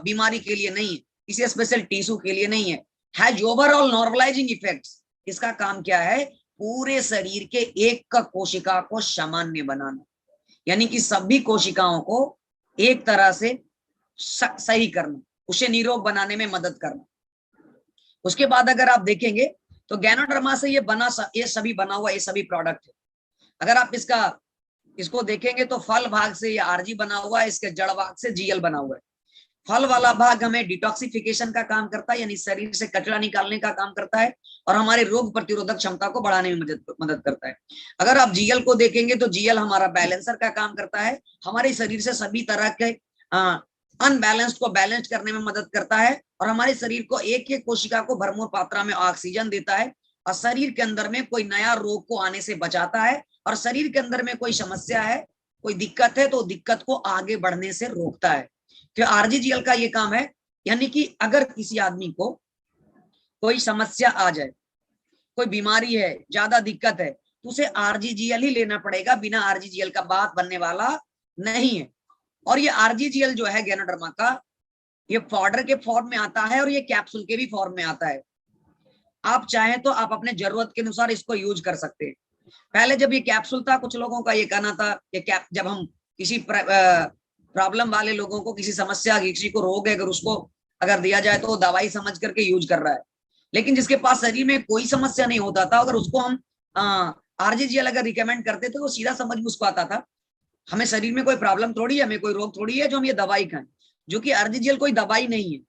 बीमारी के लिए नहीं है, किसी स्पेशल टिश्यू के लिए नहीं है। Has overall normalising effects. इसका काम क्या है? पूरे शरीर के एक का कोशिका को सामान्य बनाना, यानी कि सभी कोशिकाओं को एक तरह से सही करना, उसे निरोग बनाने में मदद करना। उसके बाद अगर आप देखेंगे तो गैनोडर्मा से ये सभी बना हुआ ये सभी प्रोडक्ट है। अगर आप इसको देखेंगे तो फल भाग से ये आरजी बना हुआ है, इसके जड़ भाग से जीएल बना हुआ है। फल वाला भाग हमें डिटॉक्सिफिकेशन का काम करता है, यानी शरीर से कचरा निकालने का काम करता है और हमारे रोग प्रतिरोधक क्षमता को बढ़ाने में मदद करता है। अगर आप जीएल को देखेंगे तो जीएल हमारा बैलेंसर का काम करता है, हमारे शरीर से सभी तरह के अनबैलेंस्ड को बैलेंस करने में मदद करता है और हमारे शरीर को एक एक कोशिका को भरपूर मात्रा में ऑक्सीजन देता है और शरीर के अंदर में कोई नया रोग को आने से बचाता है और शरीर के अंदर में कोई समस्या है, कोई दिक्कत है तो दिक्कत को आगे बढ़ने से रोकता है। तो आरजीजीएल का ये काम है, यानी कि अगर किसी आदमी को कोई समस्या आ जाए, कोई बीमारी है, ज्यादा दिक्कत है, तो उसे आरजीजीएल ही लेना पड़ेगा, बिना आरजीजीएल का बात बनने वाला नहीं है। और ये आरजीजीएल जो है गैनोडर्मा का, ये पाउडर के फॉर्म में आता है और ये कैप्सूल के भी फॉर्म में आता है। आप चाहें तो आप अपने जरूरत के अनुसार इसको यूज कर सकते हैं। पहले जब ये कैप्सूल था, कुछ लोगों का ये कहना था कि जब हम किसी प्रॉब्लम वाले लोगों को, किसी समस्या, किसी को रोग है, अगर उसको अगर दिया जाए तो दवाई समझ करके यूज कर रहा है। लेकिन जिसके पास शरीर में कोई समस्या नहीं होता था, अगर उसको हम आरजीजीएल अगर रिकमेंड करते थे, वो सीधा समझ में उसको आता था हमें शरीर में कोई प्रॉब्लम थोड़ी है, हमें कोई रोग थोड़ी है जो हम ये दवाई खाएं। जो कि आरजीजीएल कोई दवाई नहीं है,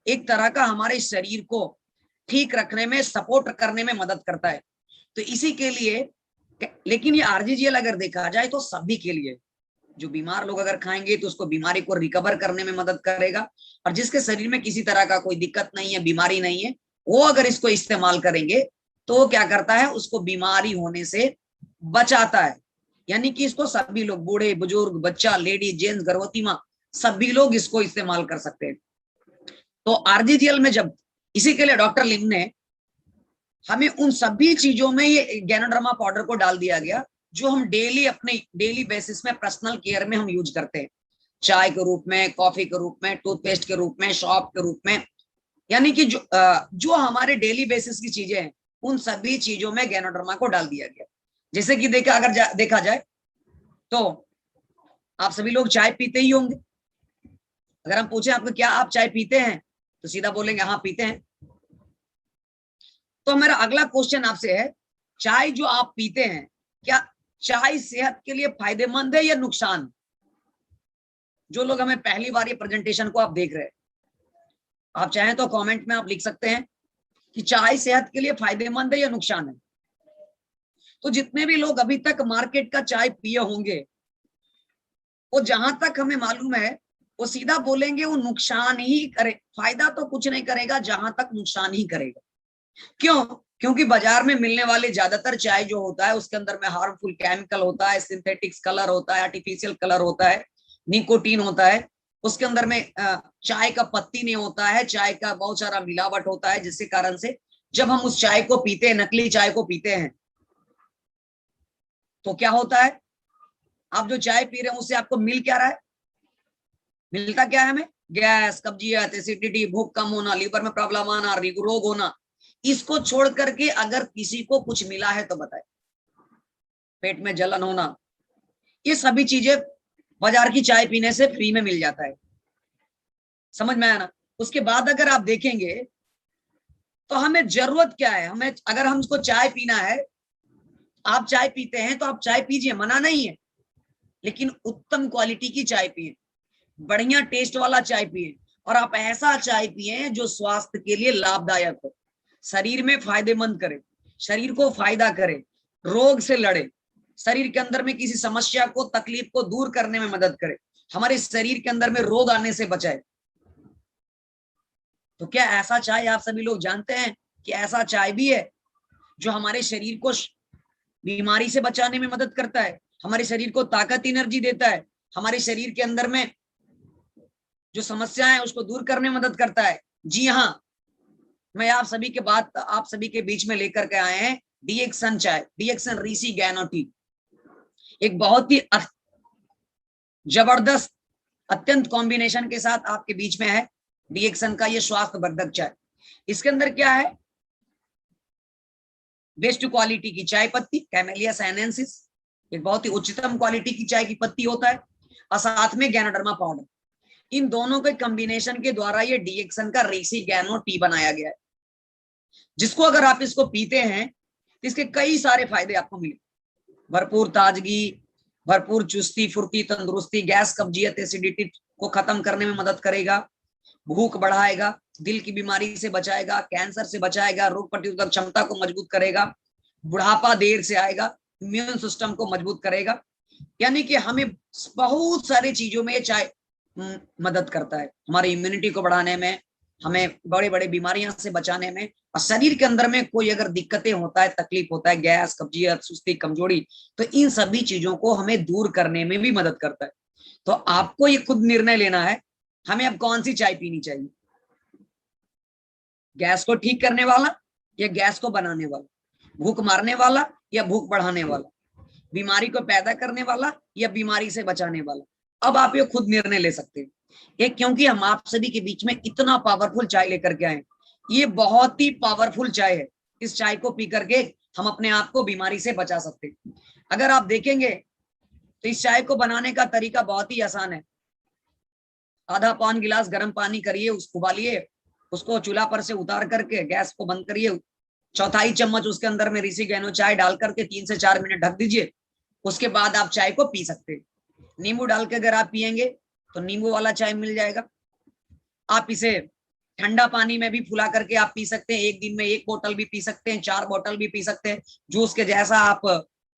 एक तरह का हमारे शरीर को ठीक रखने में, सपोर्ट करने में मदद करता है। तो इसी के लिए, लेकिन ये आरजीजीएल अगर देखा जाए तो सभी के लिए, जो बीमार लोग अगर खाएंगे तो उसको बीमारी को रिकवर करने में मदद करेगा, और जिसके शरीर में किसी तरह का कोई दिक्कत नहीं है, बीमारी नहीं है, वो अगर इसको इस्तेमाल करेंगे तो वो क्या करता है, उसको बीमारी होने से बचाता है। यानी कि इसको सभी लोग, बूढ़े, बुजुर्ग, बच्चा, लेडी, जेंट्स, गर्भवती माँ, सभी लोग इसको इस्तेमाल कर सकते हैं। तो आरजीजीएल में जब, इसी के लिए डॉक्टर लिम ने हमें उन सभी चीजों में ये गैनोडर्मा पाउडर को डाल दिया गया जो हम अपने डेली बेसिस में पर्सनल केयर में हम यूज करते हैं, चाय के रूप में, कॉफी के रूप में, टूथपेस्ट के रूप में, शॉप के रूप में। यानी कि जो हमारे डेली बेसिस की चीजें हैं, उन सभी चीजों में गैनोडर्मा को डाल दिया गया। जैसे कि देखा जाए तो आप सभी लोग चाय पीते ही होंगे। अगर हम पूछें आपको क्या आप चाय पीते हैं, तो सीधा बोलेंगे हाँ पीते हैं। तो मेरा अगला क्वेश्चन आपसे है, चाय जो आप पीते हैं, क्या चाय सेहत के लिए फायदेमंद है या नुकसान? जो लोग हमें पहली बार ये प्रेजेंटेशन को आप देख रहे हैं, आप चाहें तो कमेंट में आप लिख सकते हैं कि चाय सेहत के लिए फायदेमंद है या नुकसान है। तो जितने भी लोग अभी तक मार्केट का चाय पिए होंगे, वो जहां तक हमें मालूम है वो सीधा बोलेंगे वो नुकसान ही करे, फायदा तो कुछ नहीं करेगा, जहां तक नुकसान ही करेगा। क्यों? क्योंकि बाजार में मिलने वाले ज्यादातर चाय जो होता है उसके अंदर में हार्मफुल केमिकल होता है, सिंथेटिक्स कलर होता है, आर्टिफिशियल कलर होता है, निकोटीन होता है, उसके अंदर में चाय का पत्ती नहीं होता है, चाय का बहुत सारा मिलावट होता है, जिसके कारण से जब हम उस चाय को पीते हैं, नकली चाय को पीते हैं, तो क्या होता है, आप जो चाय पी रहे हैं उससे आपको मिल क्या रहा है? मिलता क्या है हमें? गैस, कब्जियत, एसिडिटी, भूख कम होना, लीवर में प्रॉब्लम आना, रोग होना। इसको छोड़ करके अगर किसी को कुछ मिला है तो बताए, पेट में जलन होना, ये सभी चीजें बाजार की चाय पीने से फ्री में मिल जाता है। समझ में आया ना? उसके बाद अगर आप देखेंगे तो हमें जरूरत क्या है, हमें अगर हमको चाय पीना है, आप चाय पीते हैं तो आप चाय पीजिए, मना नहीं है, लेकिन उत्तम क्वालिटी की चाय पिए, बढ़िया टेस्ट वाला चाय पिए, और आप ऐसा चाय पिए जो स्वास्थ्य के लिए लाभदायक हो, शरीर में फायदेमंद करे, शरीर को फायदा करे, रोग से लड़े, शरीर के अंदर में किसी समस्या को, तकलीफ को दूर करने में मदद करे, हमारे शरीर के अंदर में रोग आने से बचाए। तो क्या ऐसा चाय आप सभी लोग जानते हैं कि ऐसा चाय भी है जो हमारे शरीर को बीमारी से बचाने में मदद करता है? हमारे शरीर को ताकत एनर्जी देता है, हमारे शरीर के अंदर में जो समस्याएं है उसको दूर करने में मदद करता है। जी हाँ, मैं आप सभी के बीच में लेकर के आए हैं डीएक्सन चाय, डीएक्सन ऋषि गैनो टी। एक बहुत ही जबरदस्त अत्यंत कॉम्बिनेशन के साथ आपके बीच में है डीएक्सन का ये स्वास्थ्य वर्धक चाय। इसके अंदर क्या है, बेस्ट क्वालिटी की चाय पत्ती कैमेलिया साइनेंसिस, एक बहुत ही उच्चतम क्वालिटी की चाय की पत्ती होता है, और साथ में गैनोडर्मा पाउडर। इन दोनों के कॉम्बिनेशन के द्वारा ये डीएक्सन का ऋषि गैनो टी बनाया गया है, जिसको अगर आप इसको पीते हैं तो इसके कई सारे फायदे आपको मिले। भरपूर ताजगी, भरपूर चुस्ती, फुर्ती, तंदुरुस्ती, गैस, कब्जियत, एसिडिटी को खत्म करने में मदद करेगा, भूख बढ़ाएगा, दिल की बीमारी से बचाएगा, कैंसर से बचाएगा, रोग प्रतिरोधक क्षमता को मजबूत करेगा, बुढ़ापा देर से आएगा, इम्यून सिस्टम को मजबूत करेगा। यानी कि हमें बहुत सारी चीजों में ये चाय मदद करता है, हमारी इम्यूनिटी को बढ़ाने में, हमें बड़े बड़े बीमारियों से बचाने में, और शरीर के अंदर में कोई अगर दिक्कतें होता है, तकलीफ होता है, गैस, कब्जियत, सुस्ती, कमजोरी, तो इन सभी चीजों को हमें दूर करने में भी मदद करता है। तो आपको ये खुद निर्णय लेना है हमें अब कौन सी चाय पीनी चाहिए, गैस को ठीक करने वाला या गैस को बनाने वाला, भूख मारने वाला या भूख बढ़ाने वाला, बीमारी को पैदा करने वाला या बीमारी से बचाने वाला। अब आप ये खुद निर्णय ले सकते हैं। एक, क्योंकि हम आप सभी के बीच में इतना पावरफुल चाय लेकर के आए, ये बहुत ही पावरफुल चाय है। इस चाय को पी करके हम अपने आप को बीमारी से बचा सकते हैं। अगर आप देखेंगे तो इस चाय को बनाने का तरीका बहुत ही आसान है। आधा पौन गिलास गर्म पानी करिए, उसको उबालिए, उसको चूल्हा पर से उतार करके गैस को बंद करिए, चौथाई चम्मच उसके अंदर में ऋषि गैनो चाय डाल करके 3 से 4 मिनट ढक दीजिए। उसके बाद आप चाय को पी सकते हैं। नींबू डाल के अगर आप पियेंगे तो नींबू वाला चाय मिल जाएगा। आप इसे ठंडा पानी में भी फुला करके आप पी सकते हैं, एक दिन में 1 बोतल भी पी सकते हैं, 4 बोतल भी पी सकते हैं, जूस के जैसा आप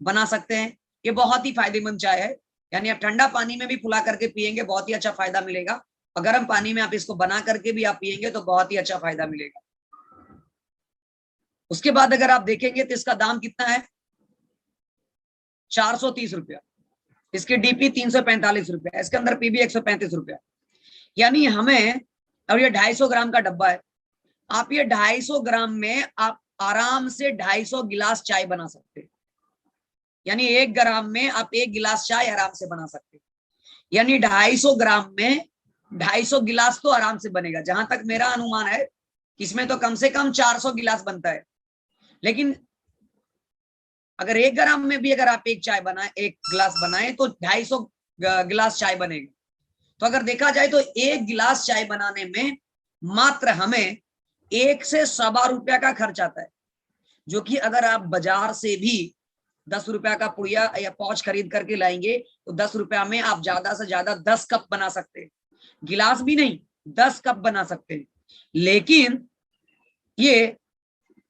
बना सकते हैं। ये बहुत ही फायदेमंद चाय है, यानी आप ठंडा पानी में भी फुला करके पियेंगे बहुत ही अच्छा फायदा मिलेगा, और गर्म पानी में आप इसको बना करके भी आप पियेंगे तो बहुत ही अच्छा फायदा मिलेगा। उसके बाद अगर आप देखेंगे तो इसका दाम कितना है, 430 रुपया। इसके डीपी 345 रुपया, इसके अंदर पीबी 135 रुपया। यानी हमें, और ये 250 ग्राम का डब्बा है, आप ये 250 ग्राम में आप आराम से 250 गिलास चाय बना सकते हैं। यानी 1 ग्राम में आप 1 गिलास चाय आराम से बना सकते हैं। यानी 250 ग्राम में 250 गिलास तो आराम से बनेगा। जहां तक मेरा अनुमान है, इसमें तो कम से कम 400 गिलास बनता है। लेकिन अगर 1 ग्राम में भी अगर आप एक गिलास बनाए तो 250 गिलास चाय बनेगी। तो अगर देखा जाए तो 1 गिलास चाय बनाने में मात्र हमें 1 से सवा रुपया का खर्च आता है, जो कि अगर आप बाजार से भी 10 रुपया का पुड़िया या पाउच खरीद करके लाएंगे तो 10 रुपया में आप ज्यादा से ज्यादा 10 कप बना सकते हैं। गिलास भी नहीं, 10 कप बना सकते हैं। लेकिन ये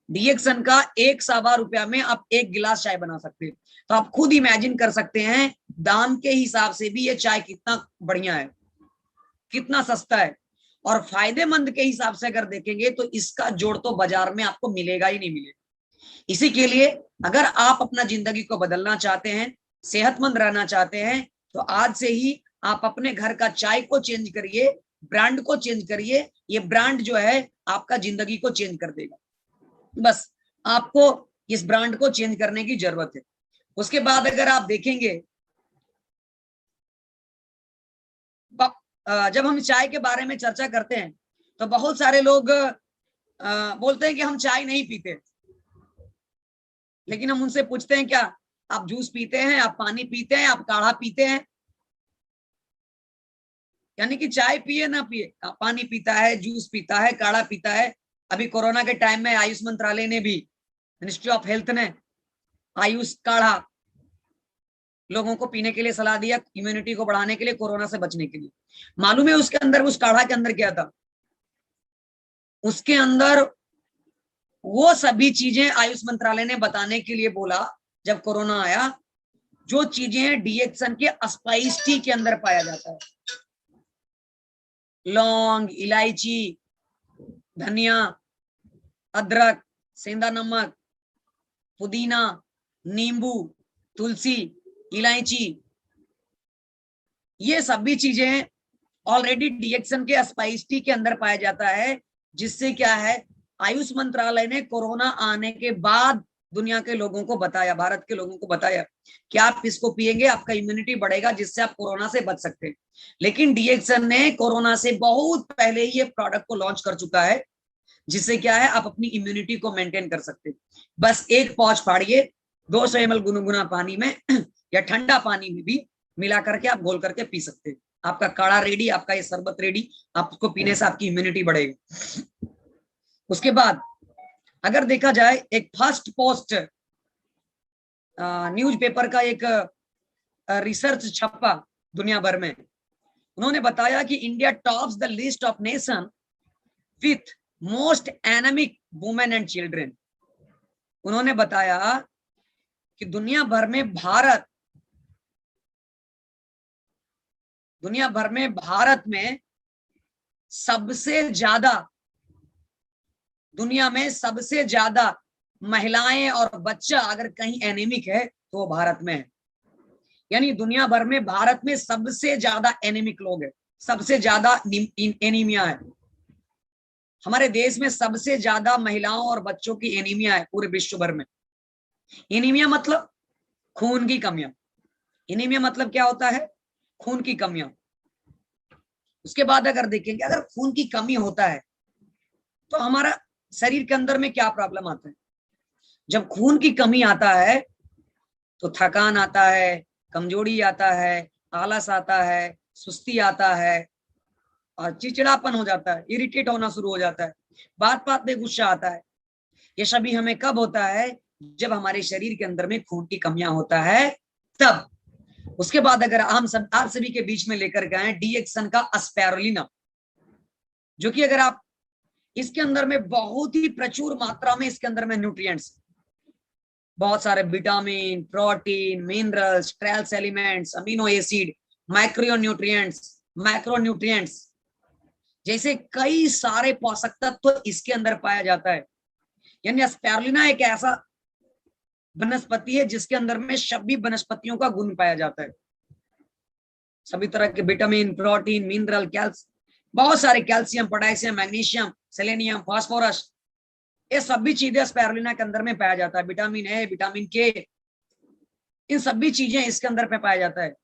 डीएक्सन का 1 सवा रुपया में आप 1 गिलास चाय बना सकते हैं। तो आप खुद इमेजिन कर सकते हैं दाम के हिसाब से भी ये चाय कितना बढ़िया है, कितना सस्ता है, और फायदेमंद के हिसाब से अगर देखेंगे तो इसका जोड़ तो बाजार में आपको मिलेगा ही नहीं मिलेगा। इसी के लिए अगर आप अपना जिंदगी को बदलना चाहते हैं, सेहतमंद रहना चाहते हैं, तो आज से ही आप अपने घर का चाय को चेंज करिए, ब्रांड को चेंज करिए। ये ब्रांड जो है आपका जिंदगी को चेंज कर देगा। बस आपको इस ब्रांड को चेंज करने की जरूरत है। उसके बाद अगर आप देखेंगे, जब हम चाय के बारे में चर्चा करते हैं तो बहुत सारे लोग बोलते हैं कि हम चाय नहीं पीते। लेकिन हम उनसे पूछते हैं, क्या आप जूस पीते हैं, आप पानी पीते हैं, आप काढ़ा पीते हैं? यानी कि चाय पिए ना पिए, पानी पीता है, जूस पीता है, काढ़ा पीता है। अभी कोरोना के टाइम में आयुष मंत्रालय ने भी, मिनिस्ट्री ऑफ हेल्थ ने आयुष काढ़ा लोगों को पीने के लिए सलाह दिया, इम्यूनिटी को बढ़ाने के लिए, कोरोना से बचने के लिए। मालूम है उसके अंदर, उस काढ़ा के अंदर क्या था? उसके अंदर वो सभी चीजें आयुष मंत्रालय ने बताने के लिए बोला जब कोरोना आया, जो चीजें डीएक्सन के स्पाइस टी के अंदर पाया जाता है। लौंग, इलायची, धनिया, अदरक, सेंधा नमक, पुदीना, नींबू, तुलसी, इलायची, ये सभी चीजें ऑलरेडी डीएक्सन के स्पाइस टी के अंदर पाया जाता है, जिससे क्या है, आयुष मंत्रालय ने कोरोना आने के बाद दुनिया के लोगों को बताया, भारत के लोगों को बताया कि आप इसको पिएंगे आपका इम्यूनिटी बढ़ेगा, जिससे आप कोरोना से बच सकते हैं। लेकिन डीएक्सन ने कोरोना से बहुत पहले ही ये प्रोडक्ट को लॉन्च कर चुका है, जिससे क्या है, आप अपनी इम्यूनिटी को मेंटेन कर सकते हैं। बस एक पाउच फाड़िए, 200 ml गुनगुना पानी में या ठंडा पानी में भी मिला करके आप घोल करके पी सकते हैं। आपका काढ़ा रेडी, आपका ये शरबत रेडी, आपको पीने से आपकी इम्यूनिटी बढ़ेगी। उसके बाद अगर देखा जाए, एक फर्स्ट पोस्ट न्यूज़पेपर का एक रिसर्च छपा दुनिया भर में, उन्होंने बताया कि India tops the list of nation with most anaemic women and children. उन्होंने बताया कि दुनिया भर में भारत में सबसे ज्यादा, दुनिया में सबसे ज्यादा महिलाएं और बच्चा अगर कहीं एनीमिक है तो वो भारत में है। यानी दुनिया भर में भारत में सबसे ज्यादा एनीमिक लोग हैं, सबसे ज्यादा एनीमिया है। हमारे देश में सबसे ज्यादा महिलाओं और बच्चों की एनीमिया है पूरे विश्व भर में। एनीमिया मतलब खून की कमियां। एनीमिया मतलब क्या होता है? खून की कमियां। उसके बाद अगर देखेंगे, अगर खून की कमी होता है तो हमारा शरीर के अंदर में क्या प्रॉब्लम आता है? जब खून की कमी आता है तो थकान आता है, कमजोरी आता है, आलस आता है, सुस्ती आता है और चिड़चिड़ापन हो जाता है, इरिटेट होना शुरू हो जाता है, बात बात में गुस्सा आता है। ये सभी हमें कब होता है? जब हमारे शरीर के अंदर में खून की कमियां होता है तब। उसके बाद अगर हम सब आप सभी के बीच में लेकर गए डीएक्सन का स्पाइरुलिना, जो कि अगर आप इसके अंदर में बहुत ही प्रचुर मात्रा में इसके अंदर में न्यूट्रिएंट्स, बहुत सारे vitamin, protein, minerals, trace elements, amino acid, macronutrients जैसे कई सारे पोषक तत्व तो इसके अंदर पाया जाता है। यानी स्पाइरुलिना एक ऐसा वनस्पति है जिसके अंदर में सभी वनस्पतियों का गुण पाया जाता है। सभी तरह के विटामिन, प्रोटीन, मिनरल, बहुत सारे calcium, potassium, magnesium, selenium, phosphorus, ये सभी चीजें स्पाइरुलिना के अंदर में पाया जाता है। विटामिन ए, विटामिन के, इन सभी चीजें इसके अंदर पे पाया जाता है।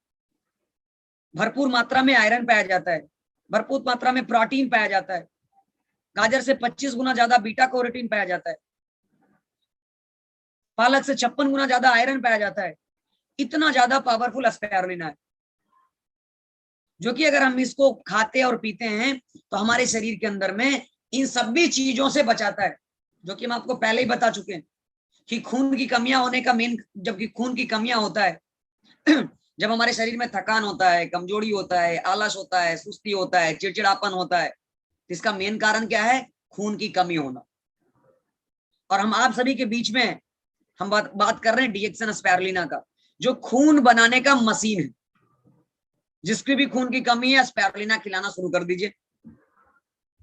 भरपूर मात्रा में आयरन पाया जाता है, भरपूर मात्रा में प्रोटीन पाया जाता है। गाजर से 25 गुना ज्यादा बीटा कैरोटीन पाया जाता है, पालक से 56 गुना ज्यादा आयरन पाया जाता है। इतना ज्यादा पावरफुल स्पाइरुलिना है, जो कि अगर हम इसको खाते और पीते हैं तो हमारे शरीर के अंदर में इन सभी चीजों से बचाता है, जो कि हम आपको पहले ही बता चुके हैं कि खून की कमियां होने का मेन, जबकि खून की कमियां होता है जब हमारे शरीर में थकान होता है, कमजोरी होता है, आलस होता है, सुस्ती होता है, चिड़चिड़ापन होता है, इसका मेन कारण क्या है? खून की कमी होना। और हम आप सभी के बीच में हम बात कर रहे हैं डीएक्सन स्पाइरुलिना का, जो खून बनाने का मशीन है। जिसकी भी खून की कमी है, स्पाइरुलिना खिलाना शुरू कर दीजिए,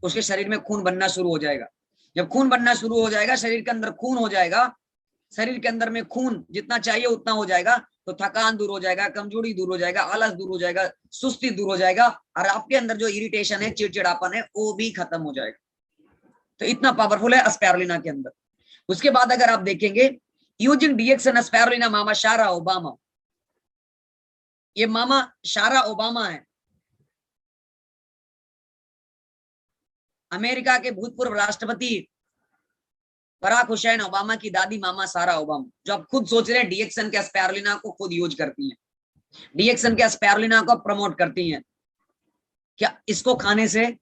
उसके शरीर में खून बनना शुरू हो जाएगा। जब खून बनना शुरू हो जाएगा, शरीर के अंदर खून हो जाएगा, शरीर के अंदर में खून जितना चाहिए उतना हो जाएगा, तो थकान दूर हो जाएगा, कमजोरी दूर हो जाएगा, आलस दूर हो जाएगा, सुस्ती दूर हो जाएगा, और आपके अंदर जो इरिटेशन है, चिड़चिड़ापन है, वो भी खत्म हो जाएगा। तो इतना पावरफुल है स्पाइरुलिना के अंदर। उसके बाद अगर आप देखेंगे, यूजिंग डीएक्सन स्पाइरुलिना मामा शारा ओबामा, ये मामा शारा ओबामा है, अमेरिका के भूतपूर्व राष्ट्रपति बराक हुसैन ओबामा की दादी मामा सारा ओबामा, जो आप खुद सोच रहे हैं डीएक्सन के स्पाइरुलिना को खुद यूज करती हैं, डीएक्सन के स्पाइरुलिना को प्रमोट करती हैं। क्या इसको खाने से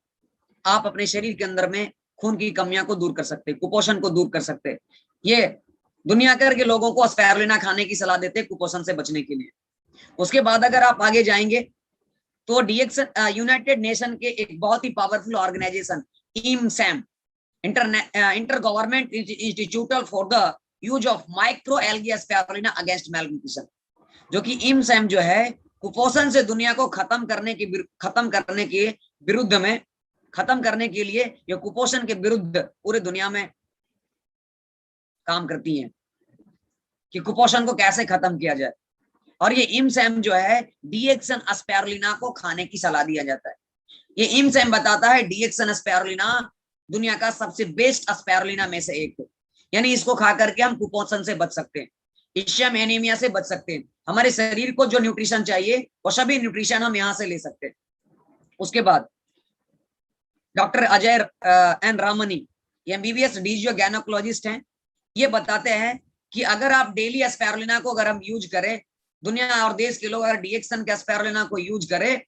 आप अपने शरीर के अंदर में खून की कमियां को दूर कर सकते हैं, कुपोषण को दूर कर सकते हैं। ये दुनिया भर के लोगों को स्पाइरुलिना खाने की सलाह देते हैं कुपोषण से बचने के लिए। उसके बाद अगर आप आगे जाएंगे तो डीएक्सन यूनाइटेड नेशन के एक बहुत ही powerful organization IMSAM, inter government institute for the use of micro algae spirulina against malnutrition, जो कि IMSAM जो है कुपोषण से दुनिया को खत्म करने के लिए ये कुपोषण के विरुद्ध पूरे दुनिया में काम करती हैं कि कुपोषण को कैसे खत्म किया जाए। और ये इमसैम जो है डीएक्सन एस्पेरुलिना को खाने की सलाह दिया जाता है। ये इमसैम बताता है डीएक्सन एस्पेरुलिना दुनिया का सबसे बेस्ट एस्पेरुलिना में से एक है, यानी इसको खा करके हम कुपोषण से बच सकते हैं, इश्यम एनीमिया से बच सकते हैं, हमारे शरीर को जो न्यूट्रिशन चाहिए वो सभी न्यूट्रिशन हम यहाँ से ले सकते हैं। उसके बाद doctor Ajay N Ramani MBBS DGO gynaecologist हैं, ये बताते हैं कि अगर आप डेली एस्पेरुलिना को अगर हम यूज करें, दुनिया और देश के लोग अगर डीएक्सन के एस्पेरुलिना को यूज करें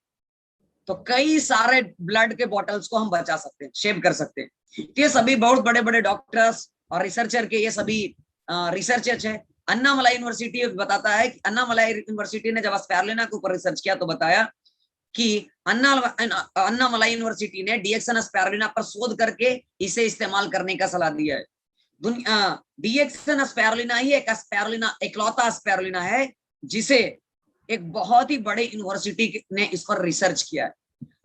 तो कई सारे ब्लड के बॉटल्स को हम बचा सकते हैं, सेव कर सकते हैं। ये सभी बहुत बड़े बड़े डॉक्टर्स और रिसर्चर के ये सभी रिसर्चर्स है। अन्नामलाई यूनिवर्सिटी बताता है कि अन्नामलाई यूनिवर्सिटी ने जब एस्पेरुलिना के ऊपर रिसर्च किया तो बताया कि अन्नामलाई यूनिवर्सिटी ने डीएक्सन एस्पेरुलिना पर शोध करके इसे इस्तेमाल करने का सलाह दिया है। डीएक्सन एस्पेरुलिना ही एक एस्पेरुलिना, इकलौता एस्पेरुलिना है जिसे एक बहुत ही बड़े यूनिवर्सिटी ने इस पर रिसर्च किया है।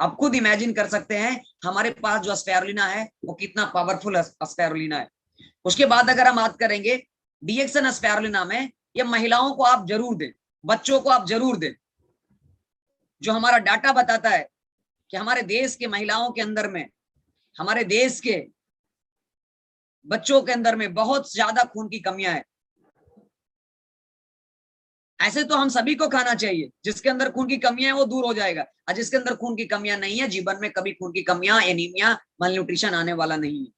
आप खुद इमेजिन कर सकते हैं हमारे पास जो एस्पेरुलिना है वो कितना पावरफुल एस्पेरुलिना है। उसके बाद अगर हम बात करेंगे डीएक्सन एस्पेरुलिना में, ये महिलाओं को आप जरूर दें, बच्चों को आप जरूर दें। जो हमारा डाटा बताता है कि हमारे देश के महिलाओं के अंदर में, हमारे देश के बच्चों के अंदर में बहुत ज्यादा खून की कमियां है। ऐसे तो हम सभी को खाना चाहिए, जिसके अंदर खून की कमियां है वो दूर हो जाएगा, और जिसके अंदर खून की कमियां नहीं है जीवन में कभी खून की कमियां, एनीमिया, malnutrition आने वाला नहीं है।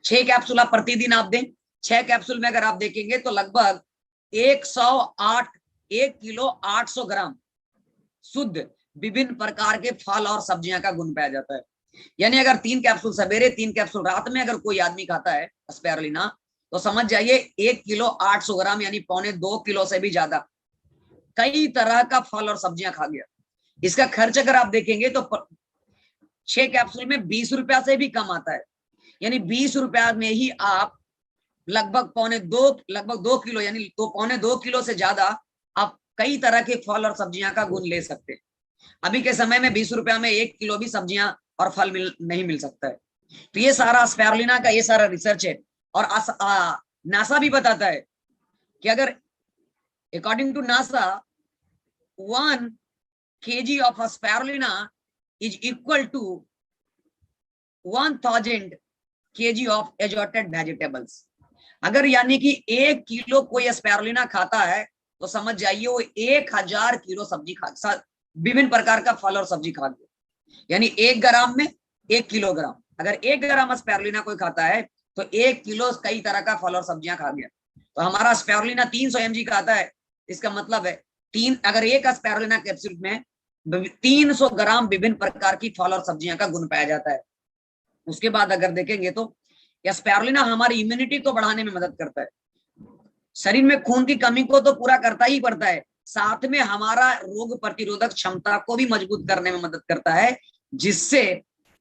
6 कैप्सूल आप प्रतिदिन आप दें। 6 कैप्सूल में अगर आप देखेंगे तो लगभग 1 किलो 800 ग्राम शुद्ध विभिन्न प्रकार के फल और सब्जियां का गुण पाया जाता है। यानी अगर 3 कैप्सूल सवेरे 3 कैप्सूल रात में अगर कोई आदमी खाता है एस्पेरुलिना तो समझ जाइए 1 किलो 800 ग्राम यानी 1.25 किलो से भी ज्यादा कई तरह का फल और सब्जियां खा गया। इसका खर्च अगर आप देखेंगे तो 6 कैप्सूल में 20 रुपया से भी कम आता है, यानी 20 रुपया में ही आप लगभग 2 किलो यानी 2.25 किलो से ज्यादा आप कई तरह के फल और सब्जियां का गुण ले सकते हैं। अभी के समय में 20 रुपया में 1 किलो भी सब्जियां और फल नहीं मिल सकता है। तो ये सारा एस्पेरुलिना का ये सारा रिसर्च है। और नासा भी बताता है कि अगर according to NASA 1 kg of spirulina is equal to 1000 kg of assorted vegetables। अगर यानी कि 1 किलो कोई स्पेरुलिना खाता है तो समझ जाइए वो 1000 किलो सब्जी खा, विभिन्न प्रकार का फल और सब्जी खा गया। यानी 1 ग्राम में 1 किलोग्राम, अगर 1 ग्राम स्पेरुलिना कोई खाता है तो 1 किलो कई तरह का फल और सब्जियां खा गया। तो हमारा स्पेरुलिना 300 mg का आता है, इसका मतलब है अगर एक एस्पेरुलिना कैप्सूल में 300 ग्राम विभिन्न प्रकार की फल और सब्जियां का गुण पाया जाता है। उसके बाद अगर देखेंगे तो एस्पेरुलिना हमारी इम्यूनिटी को बढ़ाने में मदद करता है, शरीर में खून की कमी को तो पूरा करता ही पड़ता है, साथ में हमारा रोग प्रतिरोधक क्षमता को भी मजबूत करने में मदद करता है, जिससे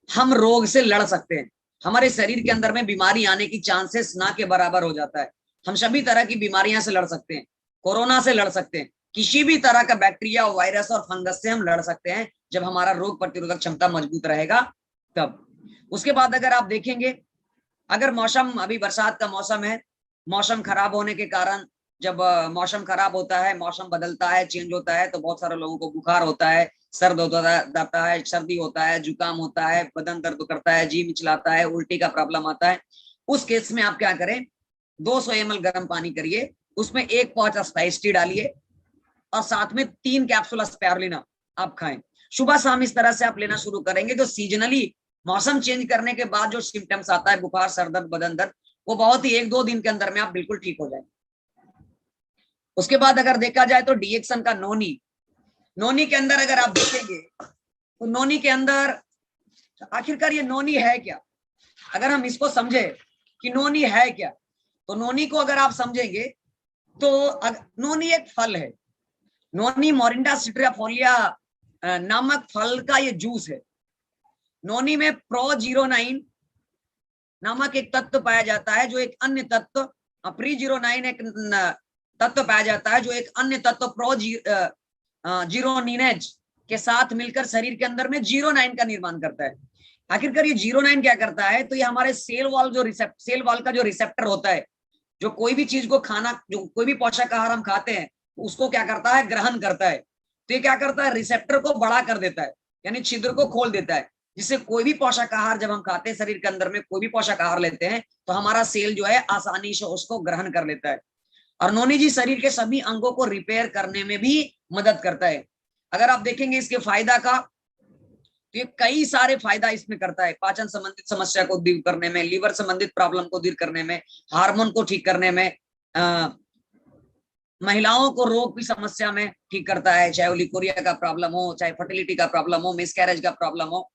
हम रोग से लड़ सकते हैं। हमारे शरीर के अंदर में बीमारी आने की चांसेस ना के बराबर हो जाता है। हम सभी तरह की बीमारियां से लड़ सकते हैं, कोरोना से लड़ सकते हैं, किसी भी तरह का बैक्टीरिया, वायरस और फंगस से हम लड़ सकते हैं जब हमारा रोग प्रतिरोधक क्षमता मजबूत रहेगा तब। उसके बाद अगर आप देखेंगे, अगर मौसम, अभी बरसात का मौसम है, मौसम खराब होने के कारण जब मौसम खराब होता है, मौसम बदलता है, चेंज होता है, तो बहुत सारे लोगों को बुखार होता है, सर्द होता है, सर्दी होता है, जुकाम होता है, बदन दर्द करता है, जी मिचलाता है, उल्टी का प्रॉब्लम आता है। उस केस में आप क्या करें, 200 ml गर्म पानी करिए, उसमें 1 पाउच स्पाइस टी डालिए और साथ में 3 कैप्सूल स्पेरुलिना आप खाएं। सुबह शाम इस तरह से आप लेना शुरू करेंगे तो सीजनली मौसम चेंज करने के बाद जो सिम्टम्स आता है, बुखार, सर दर्द, बदन दर्द, वो बहुत ही 1-2 दिन के अंदर में आप बिल्कुल ठीक हो जाएंगे। उसके बाद अगर देखा जाए तो डीएक्सन का नोनी के अंदर अगर आप देखेंगे तो नोनी के अंदर आखिरकार ये नोनी है क्या, अगर हम इसको समझे कि नोनी है क्या, तो नोनी को अगर आप समझेंगे तो नोनी एक फल है। नोनी मोरिंडा सिट्राफोलिया नामक फल का ये जूस है। नोनी में प्रो-09 नामक एक तत्व पाया जाता है, जो एक अन्य तत्व प्री-09 एक तत्व पाया जाता है, जो एक अन्य तत्व प्रो-जीरोनिनेज के साथ मिलकर शरीर के अंदर में 09 का निर्माण करता है। आखिरकार ये 09 क्या करता है, तो ये हमारे सेल वॉल का जो रिसेप्टर होता है, जो कोई भी चीज को खाना, जो कोई भी पोषक आहार हम खाते हैं उसको क्या करता है, ग्रहण करता है। तो ये क्या करता है, रिसेप्टर को बड़ा कर देता है, यानी छिद्र को खोल देता है, जिससे कोई भी पोषक आहार जब हम खाते हैं, शरीर के अंदर में कोई भी पोषक आहार लेते हैं, तो हमारा सेल जो है आसानी से उसको ग्रहण कर लेता है। और नोनी जी शरीर के सभी अंगों को रिपेयर करने में भी मदद करता है। अगर आप देखेंगे इसके फायदा का, तो ये कई सारे फायदा इसमें करता है। पाचन संबंधित समस्या को दूर करने में, लीवर संबंधित प्रॉब्लम को दूर करने में, हार्मोन को ठीक करने में, महिलाओं को रोग की समस्या में ठीक करता है, चाहे वो लिकोरिया का प्रॉब्लम हो, चाहे फर्टिलिटी का प्रॉब्लम हो, मिसकैरेज का प्रॉब्लम हो,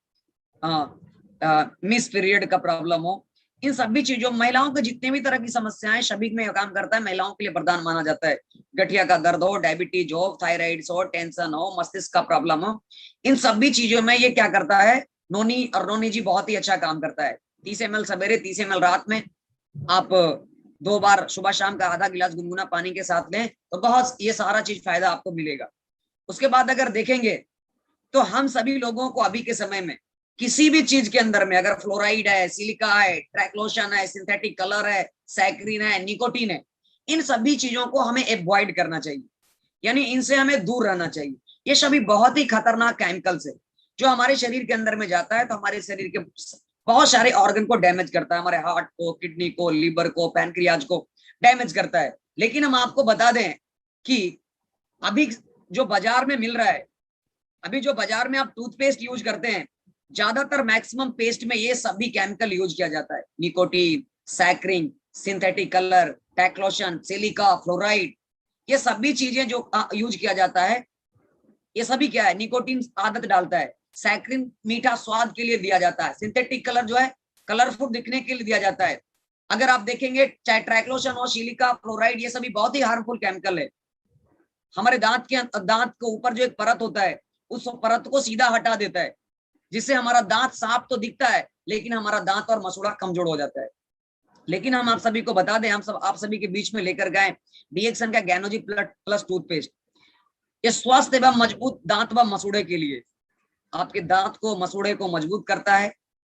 मिस पीरियड का प्रॉब्लम हो, इन सभी चीजों, महिलाओं के जितने भी तरह की समस्याएं सभी में काम करता है। महिलाओं के लिए वरदान माना जाता है। गठिया का दर्द हो, डायबिटीज हो, थायराइड हो, टेंशन हो, मस्तिष्क का प्रॉब्लम हो, इन सभी चीजों में ये क्या करता है, नोनी और नोनी जी बहुत ही अच्छा काम करता है। 30 ml सवेरे, 30 ml रात में, आप 2 बार सुबह शाम का आधा गिलास गुनगुना पानी के साथ लें तो बहुत ये सारा चीज फायदा आपको मिलेगा। उसके बाद अगर देखेंगे तो हम सभी लोगों को अभी के समय में किसी भी चीज के अंदर में अगर फ्लोराइड है, सिलिका है, ट्राइक्लोशन है, सिंथेटिक कलर है, सैक्रिन है, निकोटीन है, इन सभी चीजों को हमें अवॉइड करना चाहिए, यानी इनसे हमें दूर रहना चाहिए। ये सभी बहुत ही खतरनाक केमिकल्स है जो हमारे शरीर के अंदर में जाता है तो हमारे शरीर के बहुत सारे ऑर्गन को डैमेज करता है, हमारे हार्ट को, किडनी को, लीवर को, पैनक्रियाज को डैमेज करता है। लेकिन हम आपको बता दें कि अभी जो बाजार में मिल रहा है, अभी जो बाजार में आप टूथपेस्ट यूज करते हैं, ज्यादातर मैक्सिमम पेस्ट में ये सभी केमिकल यूज किया जाता है। Nicotine, saccharin, synthetic colour, triclosan, silica, fluoride, ये सभी चीजें जो यूज किया जाता है, ये सभी क्या है, निकोटीन आदत डालता है, सैक्रिन मीठा स्वाद के लिए दिया जाता है, सिंथेटिक कलर जो है कलरफुल दिखने के लिए दिया जाता है। अगर आप देखेंगे चाहे ट्राइक्लोशन और सिलिका, फ्लोराइड, ये सभी बहुत ही हार्मफुल केमिकल है। हमारे दांत के ऊपर जो एक परत होता है, उस परत को सीधा हटा देता है, जिससे हमारा दांत साफ तो दिखता है लेकिन हमारा दांत और मसूड़ा कमजोर हो जाता है। लेकिन हम आप सभी को बता दें, आप सभी के बीच में लेकर गए डीएक्सन का गैनोजी प्लस टूथपेस्ट। ये स्वस्थ एवं मजबूत दांत व मसूड़े के लिए, आपके दांत को, मसूड़े को मजबूत करता है।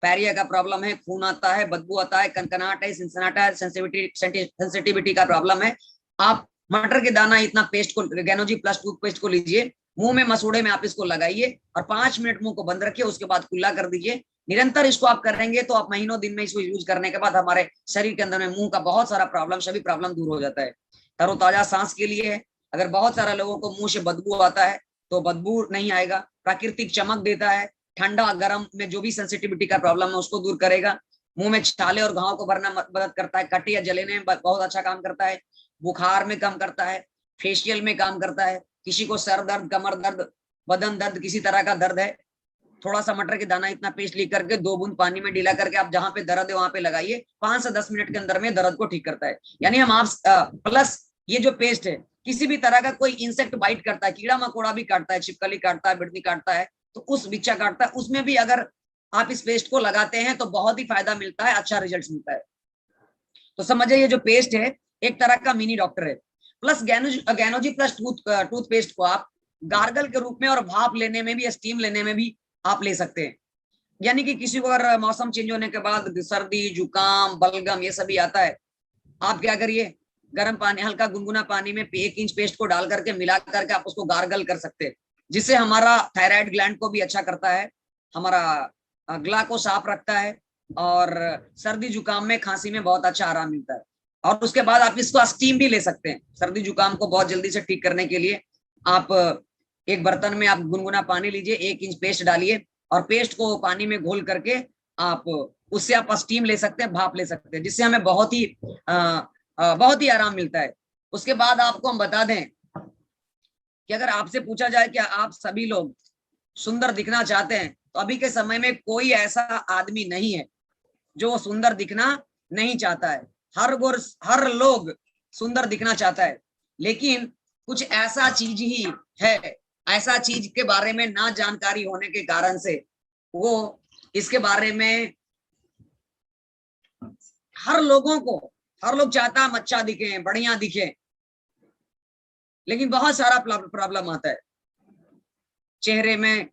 पैरिया का प्रॉब्लम है, खून आता है, बदबू आता है, कनकनाहट है, सिनसनाहट है, सेंसिटिविटी का प्रॉब्लम है, आप मटर के दाना इतना पेस्ट को, गैनोजी प्लस टूथपेस्ट को लीजिए, मुंह में, मसूड़े में आप इसको लगाइए और 5 मिनट मुंह को बंद रखिए, उसके बाद कुल्ला कर दीजिए। निरंतर इसको आप करेंगे तो आप महीनों दिन में इसको यूज करने के बाद हमारे शरीर के अंदर में मुंह का बहुत सारा प्रॉब्लम, सभी प्रॉब्लम दूर हो जाता है। तरोताजा सांस के लिए है, अगर बहुत सारे लोगों को मुंह से बदबू आता है तो बदबू नहीं आएगा। प्राकृतिक चमक देता है, ठंडा गर्म में जो भी सेंसिटिविटी का प्रॉब्लम है उसको दूर करेगा। मुंह में छाले और घाव को भरना मदद करता है, कटी या जलेने में बहुत अच्छा काम करता है, बुखार में कम करता है, फेशियल में काम करता है। किसी को सर दर्द, कमर दर्द, बदन दर्द, किसी तरह का दर्द है, थोड़ा सा मटर के दाना इतना पेस्ट ली करके 2 बूंद पानी में डिला करके आप जहां पे दर्द है वहां पे लगाइए, 5 से 10 मिनट के अंदर में दर्द को ठीक करता है। यानी हम आप प्लस ये जो पेस्ट है, किसी भी तरह का कोई इंसेक्ट बाइट करता है, कीड़ा मकोड़ा भी काटता है, छिपकली काटता है, बिड़नी काटता है, तो उस बिच्छा काटता है, उसमें भी अगर आप इस पेस्ट को लगाते हैं तो बहुत ही फायदा मिलता है, अच्छा रिजल्ट मिलता है। तो समझिए ये जो पेस्ट है एक तरह का मिनी डॉक्टर है। प्लस गैनोजी प्लस टूथपेस्ट को आप गार्गल के रूप में और भाप लेने में भी, स्टीम लेने में भी आप ले सकते हैं। यानी कि किसी को अगर मौसम चेंज होने के बाद सर्दी, जुकाम, बलगम ये सभी आता है, आप क्या करिए, गर्म पानी, हल्का गुनगुना पानी में 1 इंच पेस्ट को डाल करके मिला करके आप उसको गार्गल कर सकते हैं, जिससे हमारा थायराइड ग्लैंड को भी अच्छा करता है, हमारा गला को साफ रखता है और सर्दी जुकाम में, खांसी में बहुत अच्छा आराम मिलता है। और उसके बाद आप इसको स्टीम भी ले सकते हैं। सर्दी जुकाम को बहुत जल्दी से ठीक करने के लिए आप एक बर्तन में आप गुनगुना पानी लीजिए, 1 इंच पेस्ट डालिए और पेस्ट को पानी में घोल करके आप उससे आप स्टीम ले सकते हैं, भाप ले सकते हैं, जिससे हमें बहुत ही आराम मिलता है। उसके बाद आपको हम बता दें कि अगर आपसे पूछा जाए कि आप सभी लोग सुंदर दिखना चाहते हैं, तो अभी के समय में कोई ऐसा आदमी नहीं है जो सुंदर दिखना नहीं चाहता है। हर लोग सुंदर दिखना चाहता है, लेकिन कुछ ऐसा चीज ही है, ऐसा चीज के बारे में ना जानकारी होने के कारण से वो इसके बारे में हर लोग चाहता है अच्छा दिखे, बढ़िया दिखे, लेकिन बहुत सारा प्रॉब्लम आता है चेहरे में,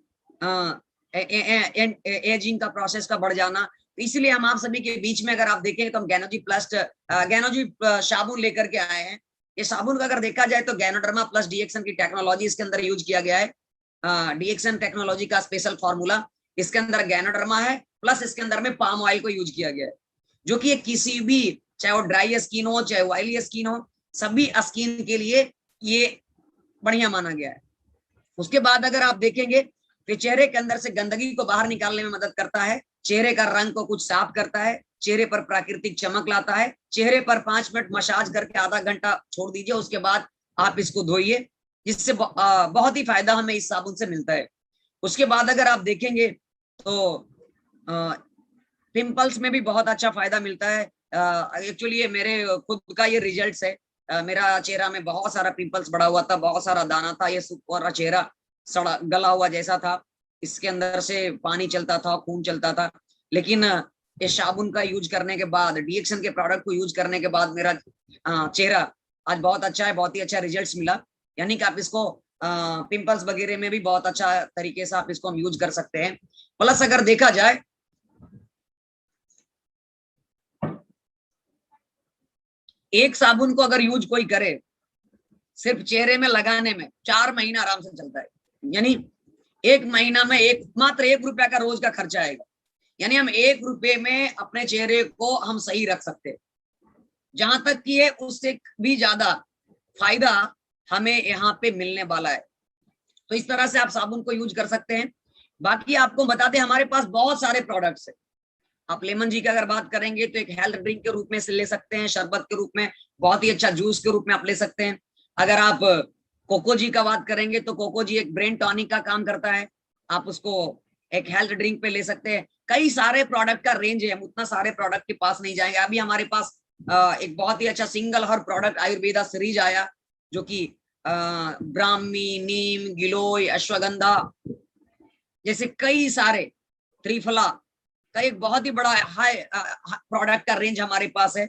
एजिंग का प्रोसेस का बढ़ जाना। तो इसलिए हम आप सभी के बीच में अगर आप देखें तो हम गैनोजी साबुन लेकर के आए हैं, ये साबुन का अगर देखा जाए तो गैनोडर्मा प्लस डीएक्सन की टेक्नोलॉजी इसके अंदर यूज किया गया है। डीएक्सन टेक्नोलॉजी का स्पेशल फॉर्मूला, इसके अंदर गैनोडर्मा है प्लस इसके अंदर में पाम ऑयल को यूज किया गया है, जो कि किसी भी, चाहे वो ड्राई स्किन हो चाहे ऑयली स्किन हो, सभी स्किन के लिए ये बढ़िया माना गया है। उसके बाद अगर आप देखेंगे तो चेहरे के अंदर से गंदगी को बाहर निकालने में मदद करता है, चेहरे का रंग को कुछ साफ करता है, चेहरे पर प्राकृतिक चमक लाता है। चेहरे पर 5 मिनट मसाज करके आधा घंटा छोड़ दीजिए, उसके बाद आप इसको धोइए, जिससे बहुत ही फायदा हमें इस साबुन से मिलता है। उसके बाद अगर आप देखेंगे तो पिंपल्स में भी बहुत अच्छा फायदा मिलता है। एक्चुअली ये मेरे खुद का ये रिजल्ट्स है। मेरा चेहरा में बहुत सारा पिंपल्स बढ़ा हुआ था, बहुत सारा दाना था, ये पूरा चेहरा सड़ा गला हुआ जैसा था, इसके अंदर से पानी चलता था, खून चलता था। लेकिन इस साबुन का यूज करने के बाद, डीएक्सन के प्रोडक्ट को यूज करने के बाद मेरा चेहरा आज बहुत अच्छा है, बहुत ही अच्छा रिजल्ट्स मिला। यानी कि आप इसको पिंपल्स वगैरह में भी बहुत अच्छा तरीके से आप इसको हम यूज कर सकते हैं। प्लस अगर देखा जाए एक साबुन को अगर यूज कोई करे सिर्फ चेहरे में लगाने में 4 महीना आराम से चलता है। यानी 1 महीना में मात्र 1 रुपया का रोज का खर्चा आएगा। यानी हम 1 रुपये में अपने चेहरे को हम सही रख सकते हैं। जहां तक कि ये उससे भी ज्यादा फायदा हमें यहाँ पे मिलने वाला है। तो इस तरह से आप साबुन को यूज कर सकते हैं। बाकी आपको बता दें हमारे पास बहुत सारे प्रोडक्ट्स है। आप लेमन जी की अगर बात करेंगे तो एक हेल्थ ड्रिंक के रूप में से ले सकते हैं, शरबत के रूप में, बहुत ही अच्छा जूस के रूप में आप ले सकते हैं। अगर आप कोको जी का बात करेंगे तो कोको जी एक ब्रेन टॉनिक का काम करता है, आप उसको एक हेल्थ ड्रिंक पे ले सकते हैं। कई सारे प्रोडक्ट का रेंज है, हम उतना सारे प्रोडक्ट के पास नहीं जाएंगे। अभी हमारे पास एक बहुत ही अच्छा सिंगल हर प्रोडक्ट आयुर्वेदा सीरीज आया, जो कि ब्राह्मी, नीम, गिलोय, अश्वगंधा जैसे कई सारे, त्रिफला का एक बहुत ही बड़ा हाई प्रोडक्ट का रेंज हमारे पास है।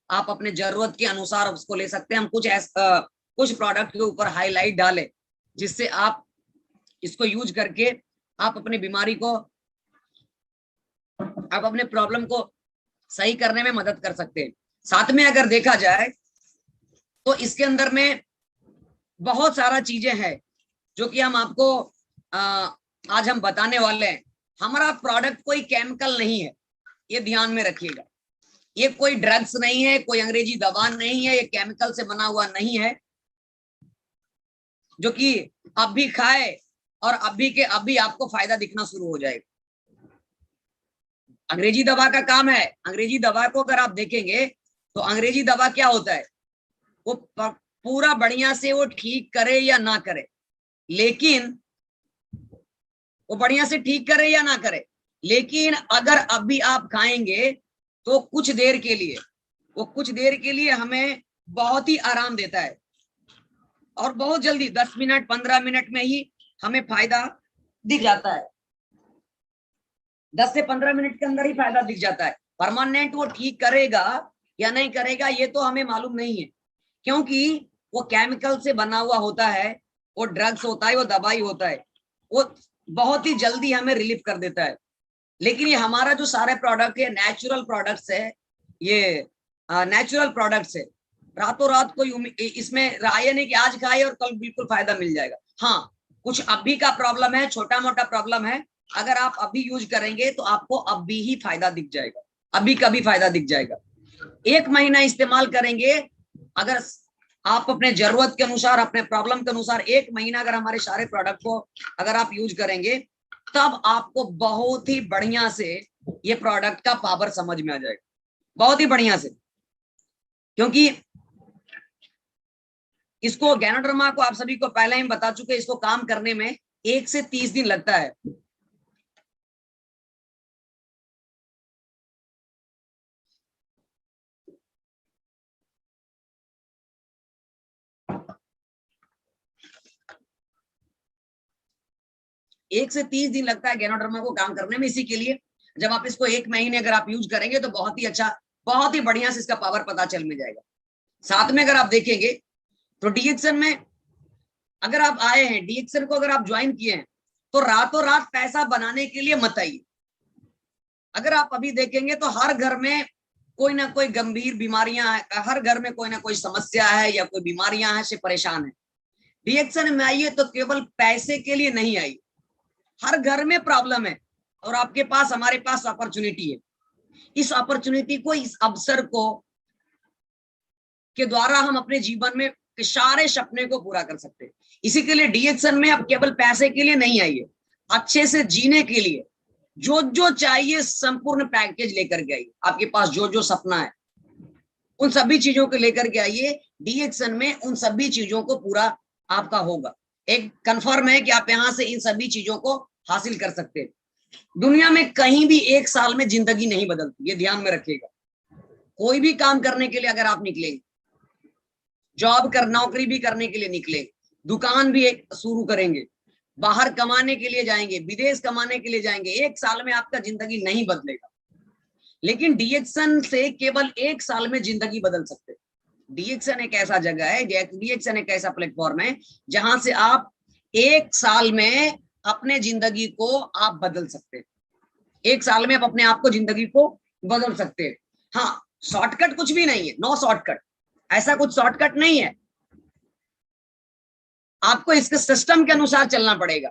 आप अपने जरूरत के अनुसार उसको ले सकते हैं। हम कुछ प्रोडक्ट के ऊपर हाईलाइट डालें, जिससे आप इसको यूज करके आप अपनी बीमारी को, आप अपने प्रॉब्लम को सही करने में मदद कर सकते हैं। साथ में अगर देखा जाए तो इसके अंदर में बहुत सारा चीजें हैं जो कि हम आपको आज हम बताने वाले हैं। हमारा प्रोडक्ट कोई केमिकल नहीं है, ये ध्यान में रखिएगा। ये कोई ड्रग्स नहीं है, कोई अंग्रेजी दवा नहीं है, ये केमिकल से बना हुआ नहीं है जो कि अभी खाए और अभी के अभी आपको फायदा दिखना शुरू हो जाएगा। अंग्रेजी दवा का काम है, अंग्रेजी दवा को अगर आप देखेंगे तो अंग्रेजी दवा क्या होता है, वो पूरा बढ़िया से वो ठीक करे या ना करे, लेकिन वो बढ़िया से ठीक करे या ना करे, लेकिन अगर अभी आप खाएंगे तो कुछ देर के लिए, वो कुछ देर के लिए हमें बहुत ही आराम देता है और बहुत जल्दी 10 मिनट 15 मिनट में ही हमें फायदा दिख जाता है। 10 से 15 मिनट के अंदर ही फायदा दिख जाता है। परमानेंट वो ठीक करेगा या नहीं करेगा ये तो हमें मालूम नहीं है, क्योंकि वो केमिकल से बना हुआ होता है, वो ड्रग्स होता है, वो दवाई होता है, वो बहुत ही जल्दी हमें रिलीफ कर देता है। लेकिन ये हमारा जो सारे प्रोडक्ट है नेचुरल प्रोडक्ट्स है, ये नेचुरल प्रोडक्ट्स है। रातों रात कोई इसमें राय नहीं कि आज खाए और कल बिल्कुल फायदा मिल जाएगा। हाँ, कुछ अभी का प्रॉब्लम है, छोटा मोटा प्रॉब्लम है, अगर आप अभी यूज करेंगे तो आपको अभी ही फायदा दिख जाएगा, अभी का भी फायदा दिख जाएगा। 1 महीना इस्तेमाल करेंगे, अगर आप अपने जरूरत के अनुसार, अपने प्रॉब्लम के अनुसार 1 महीना अगर हमारे सारे प्रोडक्ट को अगर आप यूज करेंगे, तब आपको बहुत ही बढ़िया से ये प्रोडक्ट का पावर समझ में आ जाएगा, बहुत ही बढ़िया से। क्योंकि इसको गैनोडर्मा को आप सभी को पहले ही बता चुके, इसको काम करने में 1 से 30 दिन लगता है। एक से 30 दिन लगता है गैनोडर्मा को काम करने में। इसी के लिए जब आप इसको 1 महीने अगर आप यूज करेंगे तो बहुत ही अच्छा, बहुत ही बढ़िया से इसका पावर पता चल में जाएगा। साथ में अगर आप देखेंगे तो डीएक्सन में अगर आप आए हैं, डीएक्सन को अगर आप ज्वाइन किए हैं, तो रातों रात पैसा बनाने के लिए मत आइए। अगर आप अभी देखेंगे तो हर घर में कोई ना कोई गंभीर बीमारियां हैं, हर घर में कोई ना कोई समस्या है या कोई बीमारियां हैं से परेशान है। डीएक्शन में आइए तो केवल पैसे के लिए नहीं आई, हर घर में प्रॉब्लम है और आपके पास, हमारे पास अपॉर्चुनिटी है। इस अपॉर्चुनिटी को, इस अवसर को के द्वारा हम अपने जीवन में सारे सपने को पूरा कर सकते हैं। इसी के लिए डीएक्शन में अब केवल पैसे के लिए नहीं आइए, अच्छे से जीने के लिए जो जो चाहिए संपूर्ण पैकेज लेकर के आइए। आपके पास जो जो सपना है उन सभी चीजों को लेकर के आइए। डीएक्शन में उन सभी चीजों को पूरा आपका होगा। एक कंफर्म है कि आप यहां से इन सभी चीजों को हासिल कर सकते हैं। दुनिया में कहीं भी एक साल में जिंदगी नहीं बदलती, ये ध्यान में रखिएगा। कोई भी काम करने के लिए अगर आप निकलेंगे, जॉब कर, नौकरी भी करने के लिए निकले, दुकान भी एक शुरू करेंगे, बाहर कमाने के लिए जाएंगे, विदेश कमाने के लिए जाएंगे, एक साल में आपका जिंदगी नहीं बदलेगा। लेकिन डीएक्शन से केवल एक साल में जिंदगी बदल सकते हैं। डीएक्शन एक ऐसा जगह है, डीएक्शन एक ऐसा प्लेटफॉर्म है जहां से आप एक साल में अपने जिंदगी को आप बदल सकते हैं। एक साल में आप अपने आप को, जिंदगी को बदल सकते हैं। हाँ, शॉर्टकट कुछ भी नहीं है, नो शॉर्टकट, ऐसा कुछ शॉर्टकट नहीं है। आपको इसके सिस्टम के अनुसार चलना पड़ेगा।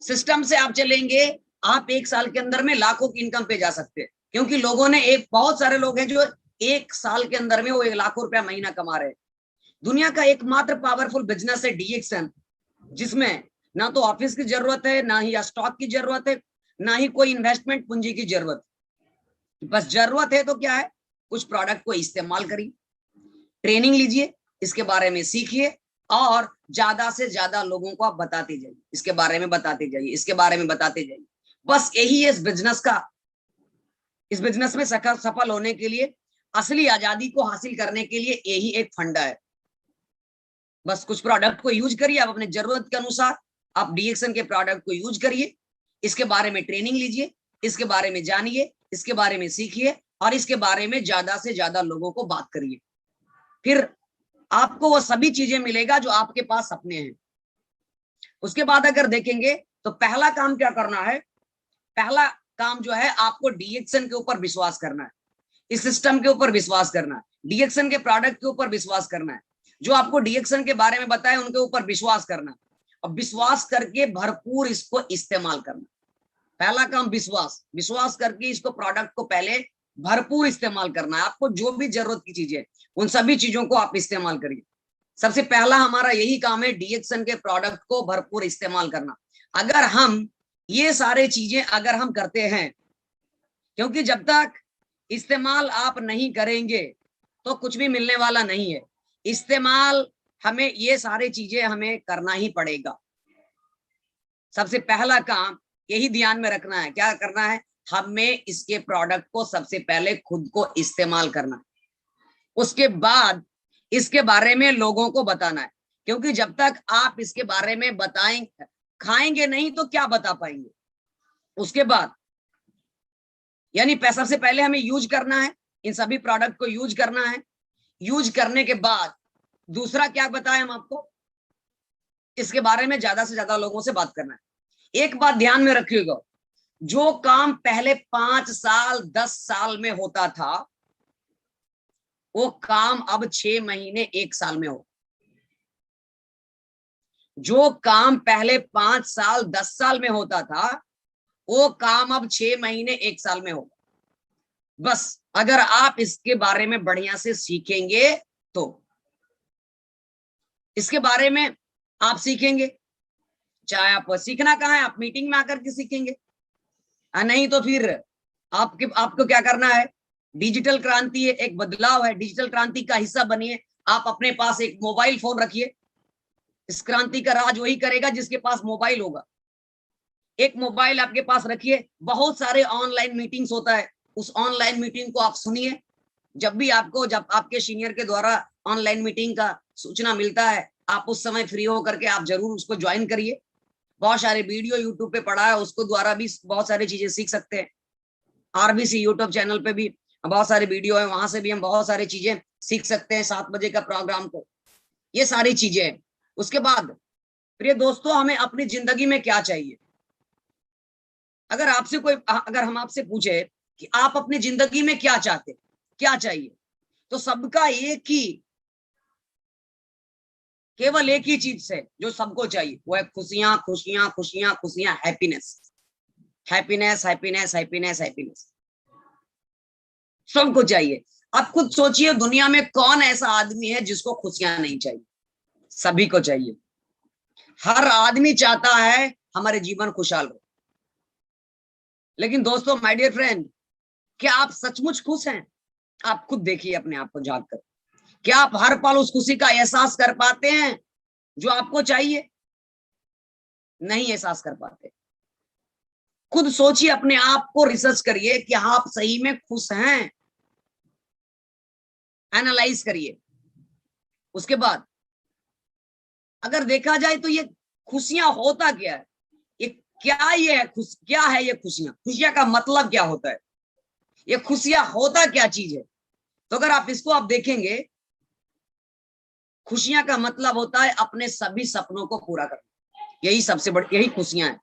सिस्टम से आप चलेंगे, आप एक साल के अंदर में लाखों की इनकम पे जा सकते हैं। क्योंकि लोगों ने, बहुत सारे लोग हैं जो एक साल के अंदर में वो 1 लाख रुपया महीना कमा रहे हैं। दुनिया का एकमात्र पावरफुल बिजनेस है डीएक्शन, जिसमें ना तो ऑफिस की जरूरत है, ना ही स्टॉक की जरूरत है, ना ही कोई इन्वेस्टमेंट पूंजी की जरूरत। बस जरूरत है तो क्या है, कुछ प्रोडक्ट को इस्तेमाल करिए, ट्रेनिंग लीजिए, इसके बारे में सीखिए और ज्यादा से ज्यादा लोगों को आप बताते जाइए, इसके बारे में बताते जाइए, इसके बारे में बताते जाइए। बस यही है इस बिजनेस का। इस बिजनेस में सफल होने के लिए, असली आजादी को हासिल करने के लिए यही एक फंडा है। बस कुछ प्रोडक्ट को यूज करिए, आप अपने जरूरत के अनुसार आप डीएक्शन के प्रोडक्ट को यूज करिए, इसके बारे में ट्रेनिंग लीजिए, इसके बारे में जानिए, इसके बारे में सीखिए और इसके बारे में ज्यादा से ज्यादा लोगों को बात करिए। फिर आपको वो सभी चीजें मिलेगा जो आपके पास सपने हैं। उसके बाद अगर देखेंगे तो पहला काम क्या करना है, पहला काम जो है, आपको डीएक्शन के ऊपर विश्वास करना है, इस सिस्टम के ऊपर विश्वास करना है, डीएक्शन के प्रोडक्ट के ऊपर विश्वास करना है, जो आपको डीएक्शन के बारे में बताए उनके ऊपर विश्वास करना है और विश्वास करके भरपूर इसको इस्तेमाल करना। पहला काम विश्वास, विश्वास करके इसको, प्रोडक्ट को पहले भरपूर इस्तेमाल करना है। आपको जो भी जरूरत की चीजें, उन सभी चीजों को आप इस्तेमाल करिए। सबसे पहला हमारा यही काम है, डीएक्शन के प्रोडक्ट को भरपूर इस्तेमाल करना। अगर हम ये सारे चीजें अगर हम करते हैं, क्योंकि जब तक इस्तेमाल आप नहीं करेंगे तो कुछ भी मिलने वाला नहीं है। इस्तेमाल हमें, ये सारी चीजें हमें करना ही पड़ेगा। सबसे पहला काम यही ध्यान में रखना है, क्या करना है, हमें इसके प्रोडक्ट को सबसे पहले खुद को इस्तेमाल करना है, उसके बाद इसके बारे में लोगों को बताना है। क्योंकि जब तक आप इसके बारे में बताएंगे, खाएंगे नहीं तो क्या बता पाएंगे। उसके बाद यानी सबसे पहले हमें यूज करना है, इन सभी प्रोडक्ट को यूज करना है। यूज करने के बाद दूसरा क्या बताएं हम आपको, इसके बारे में ज्यादा से ज्यादा लोगों से बात करना है। एक बात ध्यान में रखिएगा, जो काम पहले 5 साल 10 साल में होता था, वो काम अब 6 महीने 1 साल में हो। जो काम पहले 5 साल 10 साल में होता था, वो काम अब 6 महीने 1 साल में होगा। बस अगर आप इसके बारे में बढ़िया से सीखेंगे तो, इसके बारे में आप सीखेंगे, चाहे आप सीखना कहाँ है, आप मीटिंग में आकर के सीखेंगे, नहीं तो फिर आपको क्या करना है, डिजिटल क्रांति है, एक बदलाव है, डिजिटल क्रांति का हिस्सा बनिए। आप अपने पास एक मोबाइल फोन रखिए, इस क्रांति का राज वही करेगा जिसके पास मोबाइल होगा। एक मोबाइल आपके पास रखिए, बहुत सारे ऑनलाइन मीटिंग्स होता है, उस ऑनलाइन मीटिंग को आप सुनिए। जब आपके सीनियर के द्वारा ऑनलाइन मीटिंग का सूचना मिलता है, आप उस समय फ्री होकर के आप जरूर उसको ज्वाइन करिए। बहुत सारे वीडियो यूट्यूब पे पड़ा है, उसको द्वारा भी बहुत सारी चीजें सीख सकते हैं। आरबीसी यूट्यूब चैनल पे भी बहुत सारे वीडियो है, वहां से भी हम बहुत सारी चीजें सीख सकते हैं। 7 बजे का प्रोग्राम को, ये सारी चीजें हैं। उसके बाद प्रिय दोस्तों, हमें अपनी जिंदगी में क्या चाहिए, अगर हम आपसे पूछे कि आप अपनी जिंदगी में क्या चाहते, क्या चाहिए? तो सबका एक ही, केवल एक ही चीज से जो सबको चाहिए, वो है खुशियां, खुशियां, खुशियां, खुशियां, happiness, happiness, happiness, happiness, happiness, सबको चाहिए। अब खुद सोचिए, दुनिया में कौन ऐसा आदमी है जिसको खुशियां नहीं चाहिए? सभी को चाहिए। हर आदमी चाहता है हमारे जीवन खुशहाल हो। लेकिन दोस्तों, माय डियर फ्रेंड, क्या आप सचमुच खुश हैं? आप खुद देखिए अपने आप को झांक कर। क्या आप हर पल उस खुशी का एहसास कर पाते हैं जो आपको चाहिए? नहीं एहसास कर पाते। खुद सोचिए, अपने आप को रिसर्च करिए कि हाँ, आप सही में खुश हैं। एनालाइज करिए। उसके बाद अगर देखा जाए तो ये खुशियां होता क्या है? ये क्या ये है क्या है ये खुशियां? खुशियां का मतलब क्या होता है? ये खुशियां होता क्या चीज है? तो अगर आप इसको आप देखेंगे, खुशियां का मतलब होता है अपने सभी सपनों को पूरा करना। यही सबसे बड़ी, यही खुशियां है।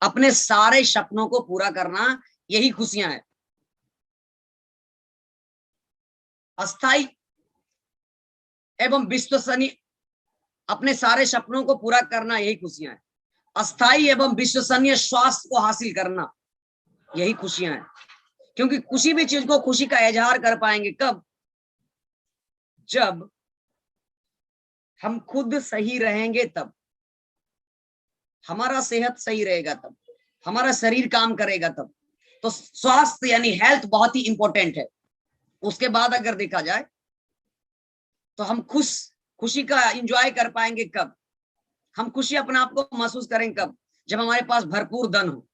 अपने सारे सपनों को पूरा करना, यही खुशियां है। अस्थाई एवं विश्वसनीय, अपने सारे सपनों को पूरा करना, यही खुशियां है। अस्थाई एवं विश्वसनीय स्वास्थ्य को हासिल करना, यही खुशियां हैं। क्योंकि किसी भी चीज को खुशी का इजहार कर पाएंगे कब? जब हम खुद सही रहेंगे, तब हमारा सेहत सही रहेगा, तब हमारा शरीर काम करेगा, तब। तो स्वास्थ्य यानी हेल्थ बहुत ही इंपॉर्टेंट है। उसके बाद अगर देखा जाए तो हम खुशी का एंजॉय कर पाएंगे कब? हम खुशी अपने आप को महसूस करेंगे कब? जब हमारे पास भरपूर धन हो।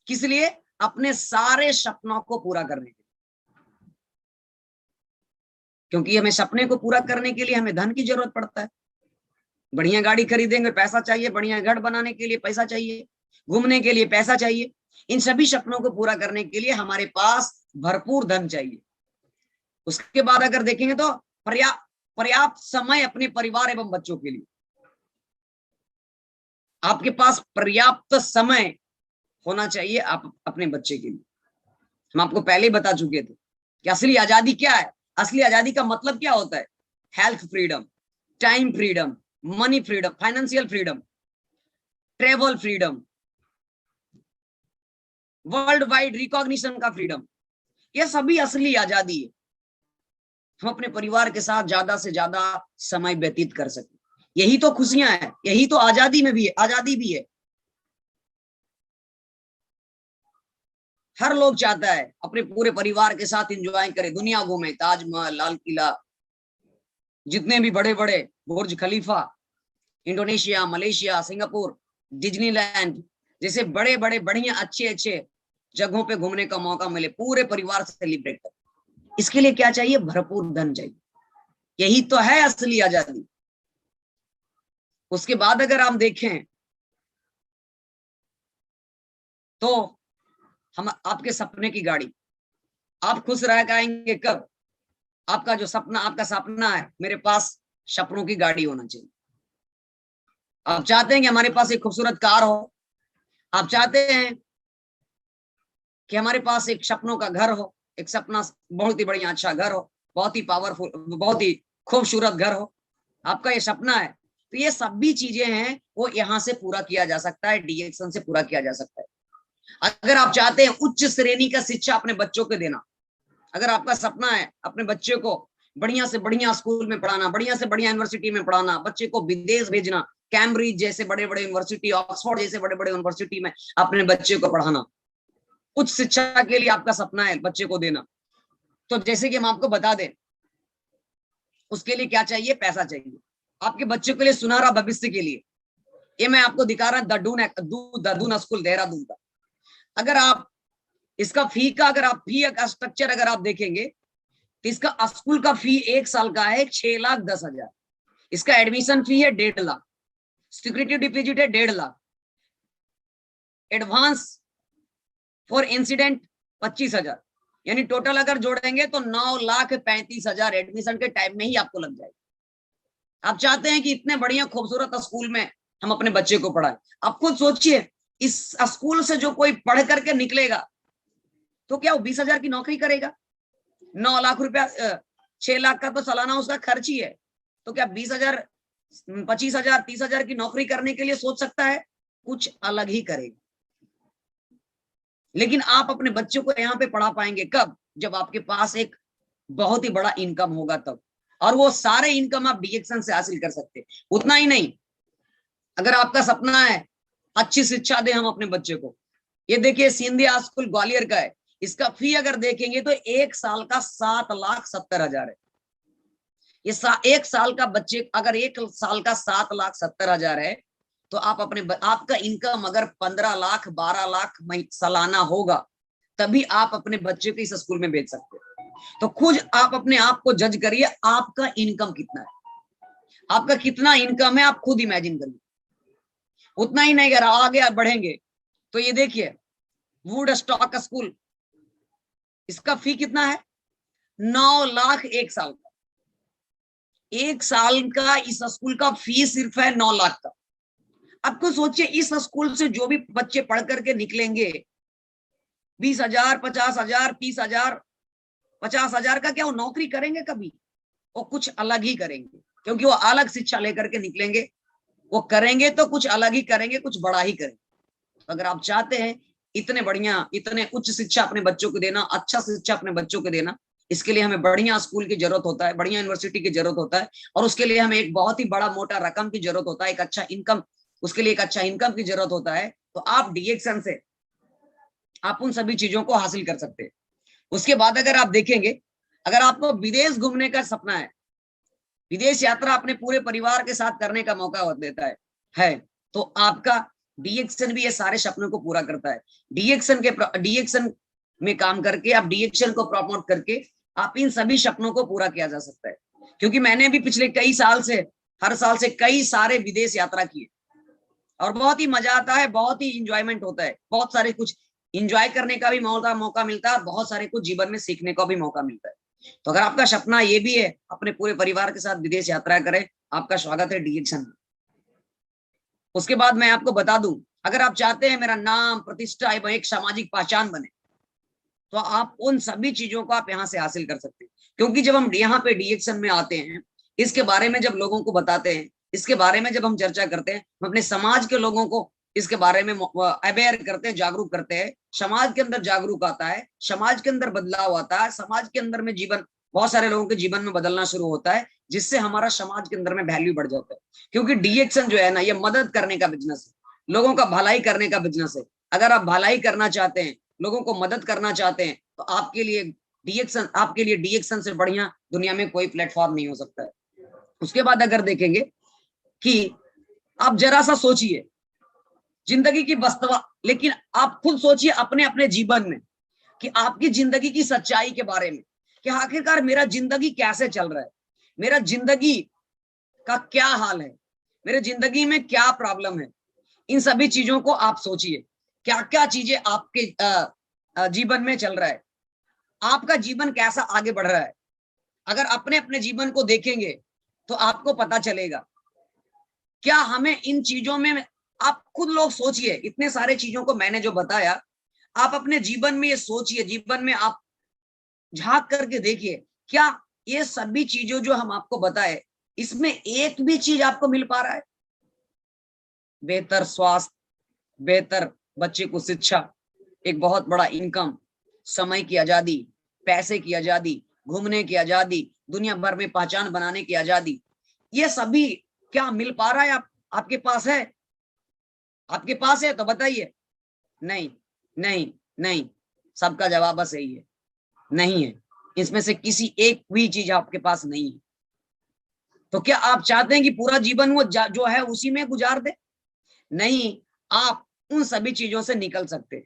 किस लिए? अपने सारे सपनों को पूरा करने के लिए। क्योंकि हमें सपने को पूरा करने के लिए हमें धन की जरूरत पड़ता है। बढ़िया गाड़ी खरीदेंगे, पैसा चाहिए। बढ़िया घर बनाने के लिए पैसा चाहिए। घूमने के लिए पैसा चाहिए। इन सभी सपनों को पूरा करने के लिए हमारे पास भरपूर धन चाहिए। उसके बाद अगर देखेंगे तो पर्याप्त समय अपने परिवार एवं बच्चों के लिए। आपके पास पर्याप्त समय होना चाहिए आप अपने बच्चे के लिए। हम आपको पहले ही बता चुके थे कि असली आजादी क्या है। असली आजादी का मतलब क्या होता है? Health freedom, time freedom, money freedom, financial freedom, travel freedom, world wide recognition का फ्रीडम। यह सभी असली आजादी है। हम अपने परिवार के साथ ज्यादा से ज्यादा समय व्यतीत कर सकें। यही तो खुशियां हैं। यही तो आजादी में भी है, आजादी भी है। हर लोग चाहता है अपने पूरे परिवार के साथ एंजॉय करे, दुनिया घूमे, ताजमहल, लाल किला, जितने भी बड़े बड़े, बुर्ज खलीफा, इंडोनेशिया, मलेशिया, सिंगापुर, डिज्नीलैंड जैसे बड़े बड़े बढ़िया अच्छे अच्छे जगहों पे घूमने का मौका मिले, पूरे परिवार से सेलिब्रेट कर। इसके लिए क्या चाहिए? भरपूर धन चाहिए। यही तो है असली आजादी। उसके बाद अगर हम देखें तो हम आपके सपने की गाड़ी, आप खुश रह पाएंगे कब? आपका जो सपना, आपका सपना है मेरे पास सपनों की गाड़ी होना चाहिए। आप चाहते हैं कि हमारे पास एक खूबसूरत कार हो। आप चाहते हैं कि हमारे पास एक सपनों का घर हो। एक सपना बहुत ही बढ़िया अच्छा घर हो, बहुत ही पावरफुल, बहुत ही खूबसूरत घर हो। आपका ये सपना है। तो ये सभी चीजें हैं, वो यहाँ से पूरा किया जा सकता है, डीएक्शन से पूरा किया जा सकता है। अगर आप चाहते हैं उच्च श्रेणी का शिक्षा अपने बच्चों को देना, अगर आपका सपना है अपने बच्चे को बढ़िया से बढ़िया स्कूल में पढ़ाना, बढ़िया से बढ़िया यूनिवर्सिटी में पढ़ाना, बच्चे को विदेश भेजना, कैम्ब्रिज जैसे बड़े बड़े यूनिवर्सिटी, ऑक्सफोर्ड जैसे बड़े बड़े यूनिवर्सिटी में अपने बच्चे को पढ़ाना, उच्च शिक्षा के लिए आपका सपना है बच्चे को देना, तो जैसे कि हम आपको बता दें, उसके लिए क्या चाहिए? पैसा चाहिए। आपके बच्चे के लिए सुनहरा भविष्य के लिए ये मैं आपको दिखा रहा दर्दून स्कूल देहरादून का। अगर आप इसका फी का अगर आप फी का स्ट्रक्चर अगर आप देखेंगे तो इसका स्कूल का फी 1 साल का है 6,10,000। इसका एडमिशन फी है 1.5 लाख, सिक्योरिटी डिपॉजिट है 1.5 लाख, एडवांस फॉर इंसिडेंट 25,000, यानी टोटल अगर जोड़ेंगे तो 9,35,000 एडमिशन के टाइम में ही आपको लग जाएगा। आप चाहते हैं कि इतने बढ़िया खूबसूरत स्कूल में हम अपने बच्चे को पढ़ाएं। आप खुद सोचिए, इस स्कूल से जो कोई पढ़ करके निकलेगा तो क्या वो 20,000 की नौकरी करेगा? 9 लाख रुपया 6 लाख का तो सालाना उसका खर्च ही है, तो क्या 20,000 25,000 30,000 की नौकरी करने के लिए सोच सकता है? कुछ अलग ही करेगा। लेकिन आप अपने बच्चों को यहाँ पे पढ़ा पाएंगे कब? जब आपके पास एक बहुत ही बड़ा इनकम होगा तब, और वो सारे इनकम आप डीएक्शन से हासिल कर सकते हैं। उतना ही नहीं, अगर आपका सपना है अच्छी शिक्षा दे हम अपने बच्चे को, ये देखिए सिंधिया स्कूल ग्वालियर का है, इसका फी अगर देखेंगे तो 1 साल का 7,70,000 है। ये एक साल का बच्चे अगर 1 साल का 7,70,000 है, तो आप अपने आपका इनकम अगर 15 लाख 12 लाख सालाना होगा, तभी आप अपने बच्चे को इस स्कूल में भेज सकते हैं। तो खुद आप अपने आप को जज करिए, आपका इनकम कितना है, आपका कितना इनकम है, आप खुद इमेजिन करिए। उतना ही नहीं, अगर आगे आप बढ़ेंगे तो ये देखिए वुड स्टॉक स्कूल, इसका फी कितना है? 9 लाख 1 साल का। 1 साल का इस स्कूल का फी सिर्फ है 9 लाख का। आपको सोचिए, इस स्कूल से जो भी बच्चे पढ़ करके निकलेंगे, 20,000 50,000 30,000 50,000 का क्या वो नौकरी करेंगे कभी? वो कुछ अलग ही करेंगे, क्योंकि वो अलग शिक्षा लेकर के निकलेंगे। वो करेंगे तो कुछ अलग ही करेंगे, कुछ बड़ा ही करेंगे। तो अगर आप चाहते हैं इतने बढ़िया, इतने उच्च शिक्षा अपने बच्चों को देना, अच्छा शिक्षा अपने बच्चों को देना, इसके लिए हमें बढ़िया स्कूल की जरूरत होता है, बढ़िया यूनिवर्सिटी की जरूरत होता है, और उसके लिए हमें एक बहुत ही बड़ा मोटा रकम की जरूरत होता है, एक अच्छा इनकम, उसके लिए एक अच्छा इनकम की जरूरत होता है। तो आप डीएक्शन से आप उन सभी चीजों को हासिल कर सकते हैं। उसके बाद अगर आप देखेंगे, अगर आपको विदेश घूमने का सपना है, विदेश यात्रा अपने पूरे परिवार के साथ करने का मौका देता है, तो आपका डीएक्शन भी ये सारे सपनों को पूरा करता है। डीएक्शन में काम करके, आप डीएक्शन को प्रमोट करके आप इन सभी सपनों को पूरा किया जा सकता है। क्योंकि मैंने भी पिछले कई साल से, हर साल से कई सारे विदेश यात्रा किए, और बहुत ही मजा आता है, बहुत ही इंजॉयमेंट होता है, बहुत सारे कुछ इंजॉय करने का भी मौका मिलता है, और बहुत सारे कुछ जीवन में सीखने का भी मौका मिलता है। तो अगर आपका सपना ये भी है अपने पूरे परिवार के साथ विदेश यात्रा करें, आपका स्वागत है डीएक्शन में। उसके बाद मैं आपको बता दूं, अगर आप चाहते हैं मेरा नाम, प्रतिष्ठा एवं एक सामाजिक पहचान बने, तो आप उन सभी चीजों को आप यहाँ से हासिल कर सकते हैं। क्योंकि जब हम यहाँ पे डीएक्शन में आते हैं, इसके बारे में जब लोगों को बताते हैं, इसके बारे में जब हम चर्चा करते हैं, हम अपने समाज के लोगों को इसके बारे में अवेयर करते हैं, जागरूक करते हैं, समाज के अंदर जागरूक आता है, समाज के अंदर बदलाव आता है, समाज के अंदर में जीवन, बहुत सारे लोगों के जीवन में बदलना शुरू होता है, जिससे हमारा समाज के अंदर में वैल्यू बढ़ जाता है। क्योंकि डीएक्शन जो है ना, ये मदद करने का बिजनेस है, लोगों का भलाई करने का बिजनेस है। अगर आप भलाई करना चाहते हैं, लोगों को मदद करना चाहते हैं, तो आपके लिए डीएक्शन से बढ़िया दुनिया में कोई प्लेटफॉर्म नहीं हो सकता है। उसके बाद अगर देखेंगे कि आप जरा सा सोचिए जिंदगी की वास्तवा, लेकिन आप खुद सोचिए अपने अपने जीवन में कि आपकी जिंदगी की सच्चाई के बारे में, कि आखिरकार मेरा जिंदगी कैसे चल रहा है, मेरा जिंदगी का क्या हाल है, मेरे जिंदगी में क्या प्रॉब्लम है। इन सभी चीजों को आप सोचिए, क्या क्या चीजें आपके जीवन में चल रहा है, आपका जीवन कैसा आगे बढ़ रहा है। अगर अपने अपने जीवन को देखेंगे तो आपको पता चलेगा क्या हमें इन चीजों में, आप खुद लोग सोचिए, इतने सारे चीजों को मैंने जो बताया, आप अपने जीवन में ये सोचिए, जीवन में आप झांक करके देखिए, क्या ये सभी चीजों जो हम आपको बताए, इसमें एक भी चीज आपको मिल पा रहा है? बेहतर स्वास्थ्य, बेहतर बच्चे को शिक्षा, एक बहुत बड़ा इनकम, समय की आजादी, पैसे की आजादी, घूमने की आजादी, दुनिया भर में पहचान बनाने की आजादी, ये सभी क्या मिल पा रहा है? आपके पास है? आपके पास है तो बताइए। नहीं नहीं नहीं, सबका जवाब बस यही है, नहीं है। इसमें से किसी एक भी चीज आपके पास नहीं है। तो क्या आप चाहते हैं कि पूरा जीवन वो जो है उसी में गुजार दे? नहीं, आप उन सभी चीजों से निकल सकते हैं,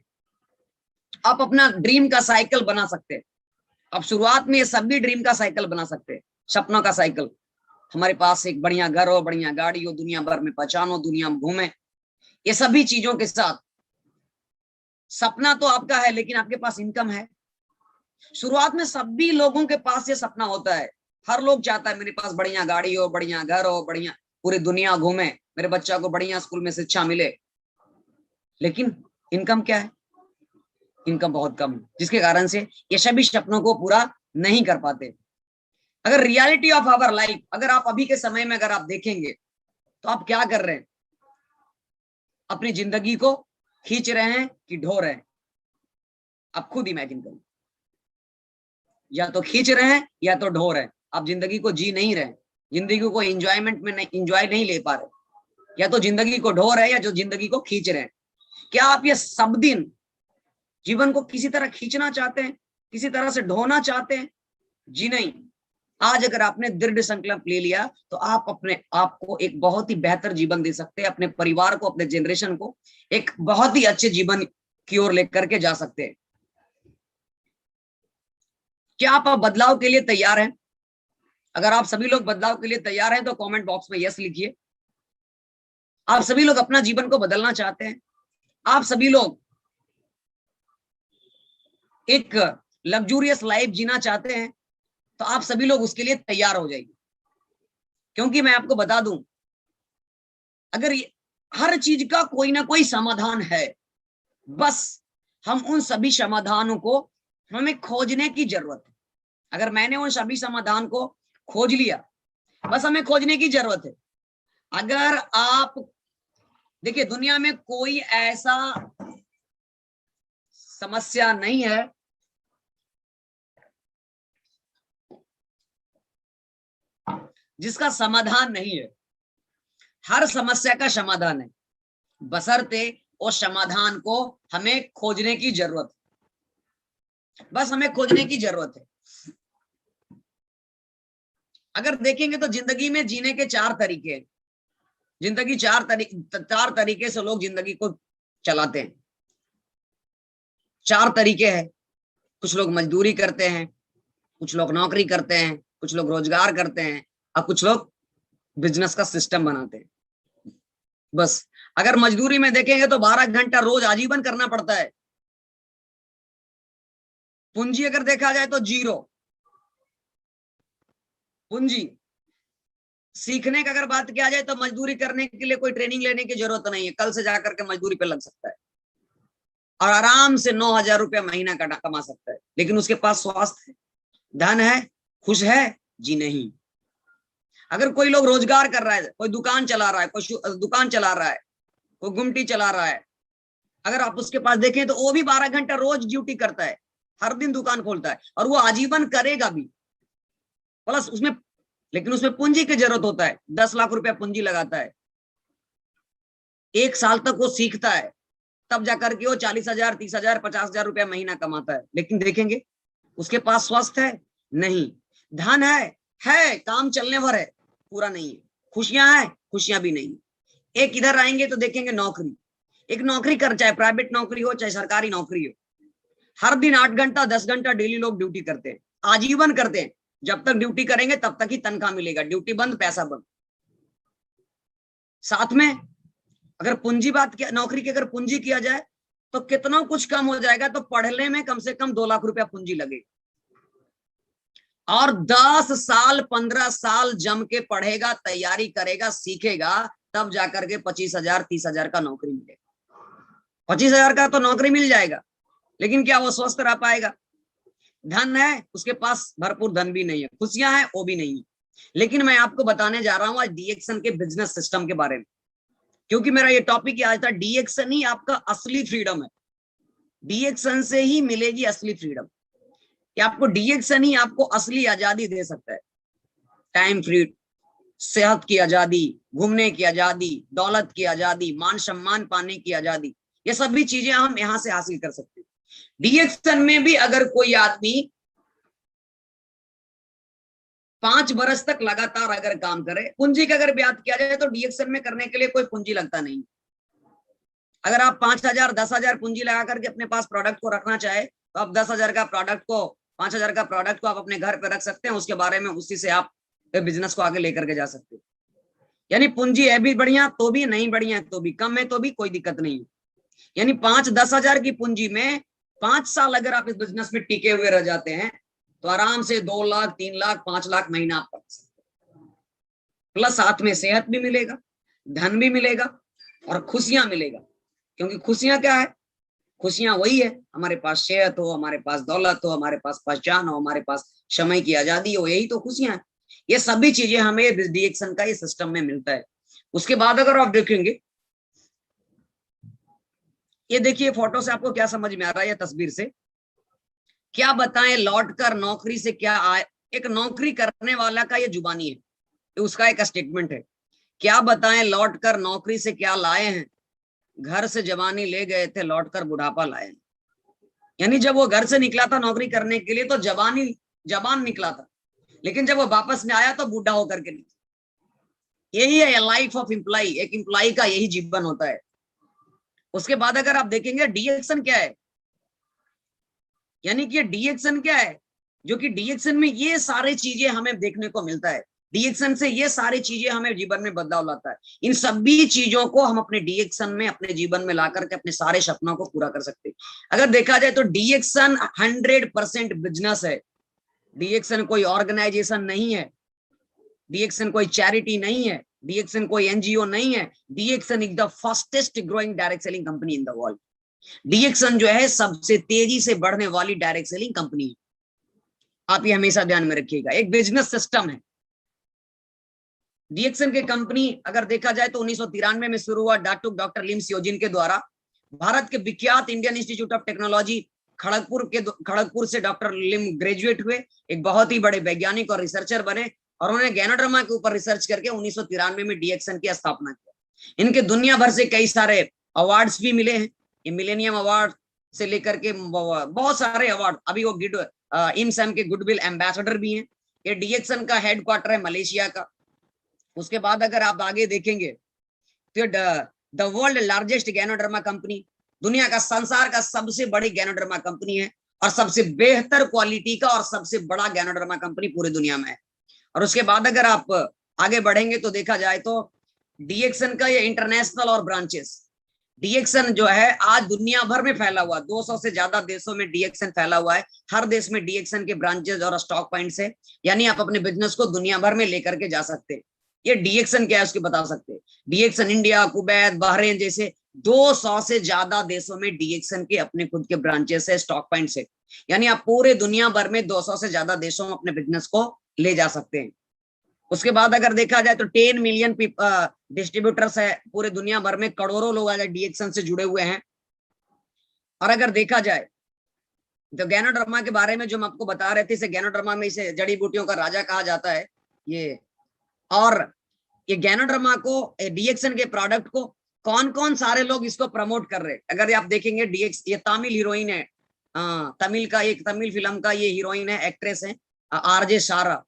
आप अपना ड्रीम का साइकिल बना सकते हैं। आप शुरुआत में ये सभी ड्रीम का साइकिल बना सकते हैं, सपनों का साइकिल। हमारे पास एक बढ़िया घर हो, बढ़िया गाड़ी हो, दुनिया भर में पहचान हो, दुनिया में घूमे, ये सभी चीजों के साथ सपना तो आपका है, लेकिन आपके पास इनकम है। शुरुआत में सभी लोगों के पास ये सपना होता है, हर लोग चाहता है मेरे पास बढ़िया गाड़ी हो, बढ़िया घर हो, बढ़िया पूरी दुनिया घूमे, मेरे बच्चा को बढ़िया स्कूल में शिक्षा मिले। लेकिन इनकम क्या है? इनकम बहुत कम है, जिसके कारण से ये सभी सपनों को पूरा नहीं कर पाते। अगर रियलिटी ऑफ आवर लाइफ, अगर आप अभी के समय में अगर आप देखेंगे तो आप क्या कर रहे हैं, अपनी जिंदगी को खींच रहे हैं कि ढो रहे हैं? आप खुद इमेजिन करिए, या तो खींच रहे हैं या तो ढो रहे हैं। आप जिंदगी को जी नहीं रहे, जिंदगी को एंजॉयमेंट में नहीं, एंजॉय नहीं ले पा रहे, या तो जिंदगी को ढो रहे हैं या जो जिंदगी को खींच रहे हैं। क्या आप ये सब दिन जीवन को किसी तरह खींचना चाहते हैं, किसी तरह से ढोना चाहते हैं? जी नहीं। आज अगर आपने दृढ़ संकल्प ले लिया तो आप अपने आप को एक बहुत ही बेहतर जीवन दे सकते हैं, अपने परिवार को, अपने जनरेशन को एक बहुत ही अच्छे जीवन की ओर लेकर के जा सकते हैं। क्या आप बदलाव के लिए तैयार हैं? अगर आप सभी लोग बदलाव के लिए तैयार हैं तो कमेंट बॉक्स में यस लिखिए। आप सभी लोग अपना जीवन को बदलना चाहते हैं, आप सभी लोग एक लग्जूरियस लाइफ जीना चाहते हैं, तो आप सभी लोग उसके लिए तैयार हो जाइए। क्योंकि मैं आपको बता दूं, अगर हर चीज का कोई ना कोई समाधान है, बस हम उन सभी समाधानों को हमें खोजने की जरूरत है। अगर मैंने उन सभी समाधान को खोज लिया, बस हमें खोजने की जरूरत है। अगर आप देखिए, दुनिया में कोई ऐसा समस्या नहीं है जिसका समाधान नहीं है। हर समस्या का समाधान है, बशर्ते उस समाधान को हमें खोजने की जरूरत है। बस हमें खोजने की जरूरत है। अगर देखेंगे तो जिंदगी में जीने के 4 तरीके हैं। जिंदगी चार तरीके से लोग जिंदगी को चलाते हैं। 4 तरीके हैं। कुछ लोग मजदूरी करते हैं, कुछ लोग नौकरी करते हैं, कुछ लोग रोजगार करते हैं, और कुछ लोग बिजनेस का सिस्टम बनाते हैं। बस अगर मजदूरी में देखेंगे तो 12 घंटा रोज आजीवन करना पड़ता है। पूंजी अगर देखा जाए तो 0 पूंजी। सीखने का अगर बात किया जाए तो मजदूरी करने के लिए कोई ट्रेनिंग लेने की जरूरत नहीं है, कल से जाकर के मजदूरी पे लग सकता है और आराम से 9,000 रुपया महीना कमा सकता है। लेकिन उसके पास स्वास्थ्य है, धन है, खुश है? जी नहीं। अगर कोई लोग रोजगार कर रहा है, कोई दुकान चला रहा है, कोई दुकान चला रहा है, कोई गुमटी चला रहा है, अगर आप उसके पास देखें तो वो भी 12 घंटा रोज ड्यूटी करता है, हर दिन दुकान खोलता है और वो आजीवन करेगा भी। प्लस उसमें, लेकिन उसमें पूंजी की जरूरत होता है। 10 लाख रुपया पूंजी लगाता है, 1 साल तक वो सीखता है, तब जाकर के वो 40,000, 30,000, 50,000 रुपया महीना कमाता है। लेकिन देखेंगे उसके पास स्वास्थ्य है? नहीं। धन है, काम चलने भर है, पूरा नहीं है। खुशियां हैं? खुशियां भी नहीं। एक इधर आएंगे तो देखेंगे नौकरी। एक नौकरी कर, चाहे प्राइवेट नौकरी हो चाहे सरकारी नौकरी हो, हर दिन 8 घंटा 10 घंटा डेली लोग ड्यूटी करते हैं, आजीवन करते हैं। जब तक ड्यूटी करेंगे तब तक ही तनख्वाह मिलेगा, ड्यूटी बंद पैसा बंद। साथ में अगर पूंजी बात किया, नौकरी की अगर पूंजी किया जाए तो कितना कुछ कम हो जाएगा। तो पढ़ने में कम से कम 2 लाख रुपया पूंजी लगे और 10 साल 15 साल जम के पढ़ेगा, तैयारी करेगा, सीखेगा, तब जाकर के 25,000 30,000 का नौकरी मिलेगा। 25,000 का तो नौकरी मिल जाएगा, लेकिन क्या वो स्वस्थ रह पाएगा? धन है, उसके पास भरपूर धन भी नहीं है, खुशियां हैं, वो भी नहीं है। लेकिन मैं आपको बताने जा रहा हूं आज डीएक्सन के बिजनेस सिस्टम के बारे में, क्योंकि मेरा ये टॉपिक आज था, डीएक्सन ही आपका असली फ्रीडम है। डीएक्सन से ही मिलेगी असली फ्रीडम। या आपको डीएक्सन ही आपको असली आजादी दे सकता है। टाइम फ्री, सेहत की आजादी, घूमने की आजादी, दौलत की आजादी, मान सम्मान पाने की आजादी, ये सभी चीजें हम यहां से हासिल कर सकते हैं। डीएक्सन में भी अगर कोई आदमी 5 वर्ष तक लगातार अगर काम करे, पूंजी का अगर बात किया जाए तो डीएक्सन में करने के लिए कोई पूंजी लगता नहीं। अगर आप 5,000 10,000 पूंजी लगा करके अपने पास प्रोडक्ट को रखना चाहे तो आप 10,000 का प्रोडक्ट को, 5,000 का प्रोडक्ट को आप अपने घर पे रख सकते हैं। उसके बारे में उसी से आप बिजनेस को आगे लेकर के जा सकते हैं। यानी पूंजी है भी बढ़िया तो भी, नहीं बढ़िया तो भी, कम है तो भी कोई दिक्कत नहीं है। यानी 5-10 हजार की पूंजी में 5 साल अगर आप इस बिजनेस में टिके हुए रह जाते हैं तो आराम से 2 लाख 3 लाख 5 लाख महीना आप कर सकते हैं। प्लस साथ में सेहत भी मिलेगा, धन भी मिलेगा और खुशियां मिलेगा। क्योंकि खुशियां क्या है? खुशियां वही है, हमारे पास सेहत हो, हमारे पास दौलत हो, हमारे पास पहचान हो, हमारे पास समय की आजादी हो, यही तो खुशियां हैं। ये सभी चीजें हमें डीएक्सन का ये सिस्टम में मिलता है। उसके बाद अगर आप देखेंगे, ये देखिए फोटो से आपको क्या समझ में आ रहा है, या तस्वीर से क्या बताएं, लौट कर नौकरी से क्या आए। एक नौकरी करने वाला का ये जुबानी है, उसका एक स्टेटमेंट है। क्या बताएं लौट कर नौकरी से क्या लाए हैं, घर से जवानी ले गए थे लौट कर बुढ़ापा लाए हैं। यानी जब वो घर से निकला था नौकरी करने के लिए तो जवान निकला था, लेकिन जब वो वापस में आया तो बूढ़ा होकर के निकला। यही है लाइफ ऑफ एम्प्लॉय, एक एम्प्लॉय का यही जीवन होता है। उसके बाद अगर आप देखेंगे डीएक्सन क्या है, यानी कि डीएक्सन क्या है, जो कि डीएक्सन में ये सारी चीजें हमें देखने को मिलता है। डीएक्सन से ये सारी चीजें हमें जीवन में बदलाव लाता है। इन सभी चीजों को हम अपने डीएक्सन में अपने जीवन में ला करके अपने सारे सपनों को पूरा कर सकते हैं। अगर देखा जाए तो डीएक्सन 100% बिजनेस है। डीएक्सन कोई ऑर्गेनाइजेशन नहीं है, डीएक्सन कोई चैरिटी नहीं है, डीएक्सन कोई एनजीओ नहीं है। DXN is the fastest growing direct selling company in the world. DXN जो है सबसे तेजी से बढ़ने वाली डायरेक्ट सेलिंग कंपनी है। आप ये हमेशा ध्यान में रखिएगा, एक बिजनेस सिस्टम है डीएक्सन के कंपनी। अगर देखा जाए तो 1993 में शुरू हुआ डॉक्टर लिम सियोजिन के द्वारा। भारत के विख्यात Indian institute of technology Kharagpur से डॉक्टर लिम ग्रेजुएट हुए, एक बहुत ही बड़े वैज्ञानिक और रिसर्चर बने, और उन्होंने गैनोडर्मा के ऊपर रिसर्च करके 1993 में डीएक्सन की स्थापना किया। इनके दुनिया भर से कई सारे अवार्ड्स भी मिले हैं, ये मिलेनियम अवार्ड से लेकर के बहुत सारे अवार्ड। अभी वो इमसैम के गुडविल एम्बेसडर भी हैं। ये डीएक्सन का हेडक्वार्टर है मलेशिया का। उसके बाद अगर आप आगे देखेंगे तो the world largest ganoderma company, दुनिया का संसार का सबसे बड़ी गैनोडर्मा कंपनी है, और सबसे बेहतर क्वालिटी का और सबसे बड़ा गैनोडर्मा कंपनी पूरी दुनिया में है। और उसके बाद अगर आप आगे बढ़ेंगे तो देखा जाए तो डीएक्सन का ये इंटरनेशनल और ब्रांचेस, डीएक्सन जो है आज दुनिया भर में फैला हुआ, 200 से ज्यादा देशों में डीएक्सन फैला हुआ है। हर देश में डीएक्सन के ब्रांचेस और स्टॉक पॉइंट्स है, यानी आप अपने बिजनेस को दुनिया भर में लेकर के जा सकते हैं। ये डीएक्सन क्या है उसके बता सकते हैं। डीएक्सन इंडिया, कुवैत, बहरीन जैसे 200 से ज्यादा देशों में डीएक्सन के अपने खुद के ब्रांचेस है, स्टॉक पॉइंट्स है, यानी आप पूरे दुनिया भर में 200 से ज्यादा देशों में अपने बिजनेस को ले जा सकते हैं। उसके बाद अगर देखा जाए तो 10 मिलियन डिस्ट्रीब्यूटर्स है पूरे दुनिया भर में, करोड़ों लोग आज डीएक्सन से जुड़े हुए हैं। और अगर देखा जाए तो गैनोडर्मा के बारे में जो हम आपको बता रहे थे, इसे गैनोडर्मा में इसे जड़ी बूटियों का राजा कहा जाता है ये। और ये गैनोडर्मा को, डीएक्सन के प्रोडक्ट को कौन कौन सारे लोग इसको प्रमोट कर रहे हैं। अगर आप देखेंगे डीएक्स, ये तमिल हीरोइन है, तमिल फिल्म का ये हीरोइन है, एक्ट्रेस है आरजे सारा।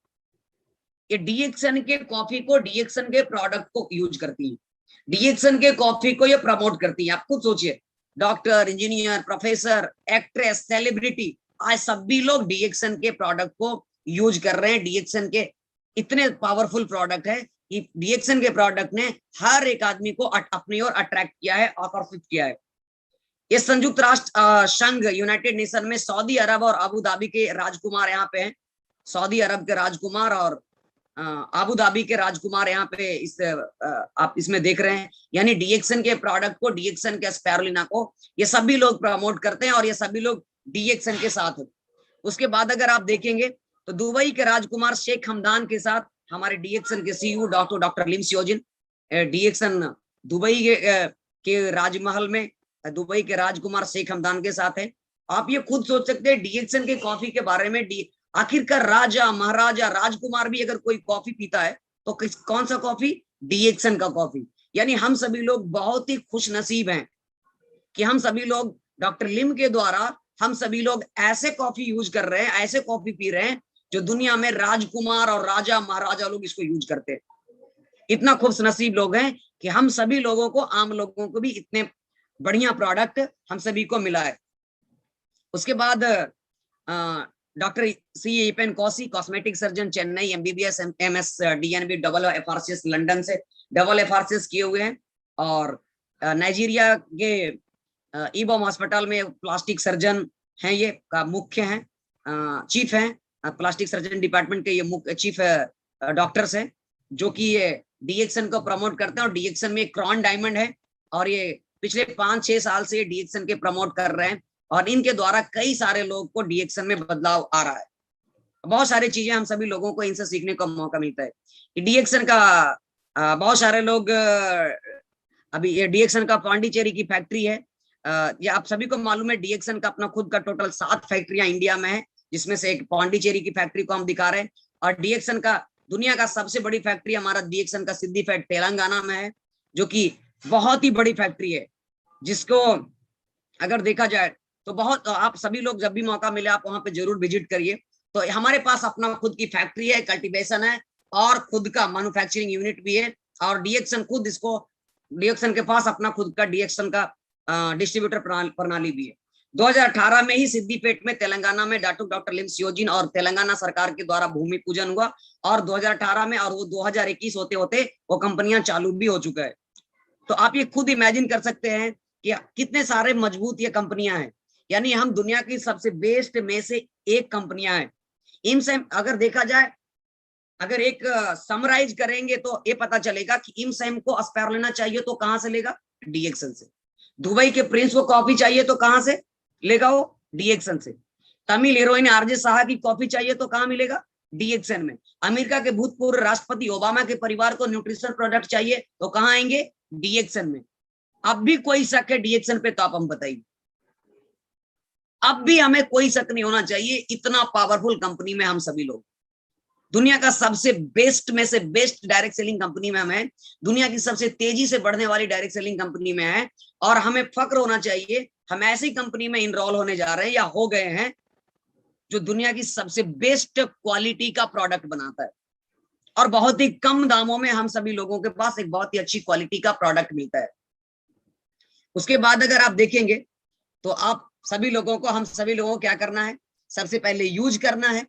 ये डीएक्सन के कॉफी को, डीएक्सन के प्रोडक्ट को यूज करती है, डीएक्सन के कॉफी को ये प्रमोट करती है। आप खुद सोचिए, doctor, engineer, professor, actress, celebrity, आज सभी लोग डीएक्सन के प्रोडक्ट को यूज कर रहे हैं। डीएक्सन के इतने पावरफुल प्रोडक्ट है कि डीएक्सन के प्रोडक्ट ने हर एक आदमी को अपनी ओर अट्रैक्ट किया है, आकर्षित किया है। ये संयुक्त राष्ट्र संघ, यूनाइटेड नेशन में सऊदी अरब और अबू धाबी के राजकुमार यहाँ पे हैं। सऊदी अरब के राजकुमार और अबू धाबी के राजकुमार यहाँ पे आप इसमें देख रहे हैं। यानी डीएक्सन के प्रोडक्ट को, डीएक्सन के स्पायरुलिना को ये सभी लोग प्रमोट करते हैं, और ये सभी लोग डीएक्सन के साथ हैं। उसके बाद अगर आप देखेंगे तो दुबई के राजकुमार शेख हमदान के साथ हमारे डीएक्सन के सीईओ डॉक्टर लिम सियोजिन, डीएक्सन दुबई के राजमहल में दुबई के राजकुमार शेख हमदान के साथ है। आप ये खुद सोच सकते हैं डीएक्सन के कॉफी के बारे में। आखिरकार राजा, महाराजा, राजकुमार भी अगर कोई कॉफी पीता है तो कौन सा कॉफी? डीएक्सन का कॉफी। यानी हम सभी लोग बहुत ही खुश नसीब हैं कि हम सभी लोग डॉक्टर लिम के द्वारा हम सभी लोग ऐसे कॉफी यूज कर रहे हैं, ऐसे कॉफी पी रहे हैं जो दुनिया में राजकुमार और राजा, महाराजा लोग इसको यूज करते हैं। इतना खुश नसीब लोग हैं कि हम सभी लोगों को, आम लोगों को भी इतने बढ़िया प्रोडक्ट हम सभी को मिला है। उसके बाद doctor C Eapen Kousi, cosmetic surgeon, Chennai, MBBS, MS, DNB, double FRCS London से डबल एफआरसीएस किए हुए हैं। और नाइजीरिया के ईबॉम हॉस्पिटल में प्लास्टिक सर्जन हैं, ये का मुख्य हैं, चीफ हैं, प्लास्टिक सर्जन डिपार्टमेंट के ये मुख्य चीफ डॉक्टर्स हैं, जो कि ये डीएक्सन को प्रमोट करते हैं। और डीएक्सन में क्रॉन डायमंड है, और ये पिछले 5-6 साल से डीएक्शन के प्रमोट कर रहे हैं और इनके द्वारा कई सारे लोग को डीएक्शन में बदलाव आ रहा है। बहुत सारी चीजें हम सभी लोगों को इनसे सीखने का मौका मिलता है। डीएक्शन का बहुत सारे लोग अभी ये डीएक्शन का पांडिचेरी की फैक्ट्री है। ये आप सभी को मालूम है डीएक्शन का अपना खुद का टोटल 7 फैक्ट्रियां इंडिया में है, जिसमें से एक पांडिचेरी की फैक्ट्री को हम दिखा रहे हैं। और डीएक्शन का दुनिया का सबसे बड़ी फैक्ट्री हमारा डीएक्शन का सिद्दीपेट तेलंगाना में है, जो कि बहुत ही बड़ी फैक्ट्री है, जिसको अगर देखा जाए तो बहुत, आप सभी लोग जब भी मौका मिले आप वहां पे जरूर विजिट करिए। तो हमारे पास अपना खुद की फैक्ट्री है, कल्टीवेशन है और खुद का मैन्युफैक्चरिंग यूनिट भी है। और डीएक्शन खुद इसको, डीएक्शन के पास अपना खुद का डीएक्शन का डिस्ट्रीब्यूटर प्रणाली भी है। 2018 में ही सिद्दीपेट में तेलंगाना में डॉक्टर लिम्स योजिन और तेलंगाना सरकार के द्वारा भूमि पूजन हुआ और 2018 में, और वो 2021 होते होते वो कंपनियां चालू भी हो चुका है। तो आप ये खुद इमेजिन कर सकते हैं कि कितने सारे मजबूत ये कंपनियां हैं। यानी हम दुनिया की सबसे बेस्ट में से एक कंपनियां हैं। इनसे अगर देखा जाए, अगर एक समराइज करेंगे तो ये पता चलेगा कि इमसेम को एस्पायर लेना चाहिए तो कहां से लेगा? डीएक्शन से। दुबई के प्रिंस को कॉफी चाहिए तो कहां से लेगा? वो डीएक्शन से। तमिल हीरोइन आरजे साहा की कॉफी चाहिए तो कहां मिलेगा? डीएक्शन में। अमेरिका के भूतपूर्व राष्ट्रपति ओबामा के परिवार को न्यूट्रिशन प्रोडक्ट चाहिए तो कहां आएंगे? डीएक्शन में। अब भी कोई शक है डीएक्शन पे तो आप हम बताइए। अब भी हमें कोई शक नहीं होना चाहिए, इतना पावरफुल कंपनी में हम सभी लोग, दुनिया का सबसे बेस्ट में से बेस्ट डायरेक्ट सेलिंग कंपनी में हम हैं, दुनिया की सबसे तेजी से बढ़ने वाली डायरेक्ट सेलिंग कंपनी में है। और हमें फक्र होना चाहिए हम ऐसी कंपनी में इनरोल होने जा रहे हैं या हो गए हैं जो दुनिया की सबसे बेस्ट क्वालिटी का प्रोडक्ट बनाता है और बहुत ही कम दामों में हम सभी लोगों के पास एक बहुत ही अच्छी क्वालिटी का प्रोडक्ट मिलता है। उसके बाद अगर आप देखेंगे तो आप सभी लोगों को, हम सभी लोगों को क्या करना है? सबसे पहले यूज करना है,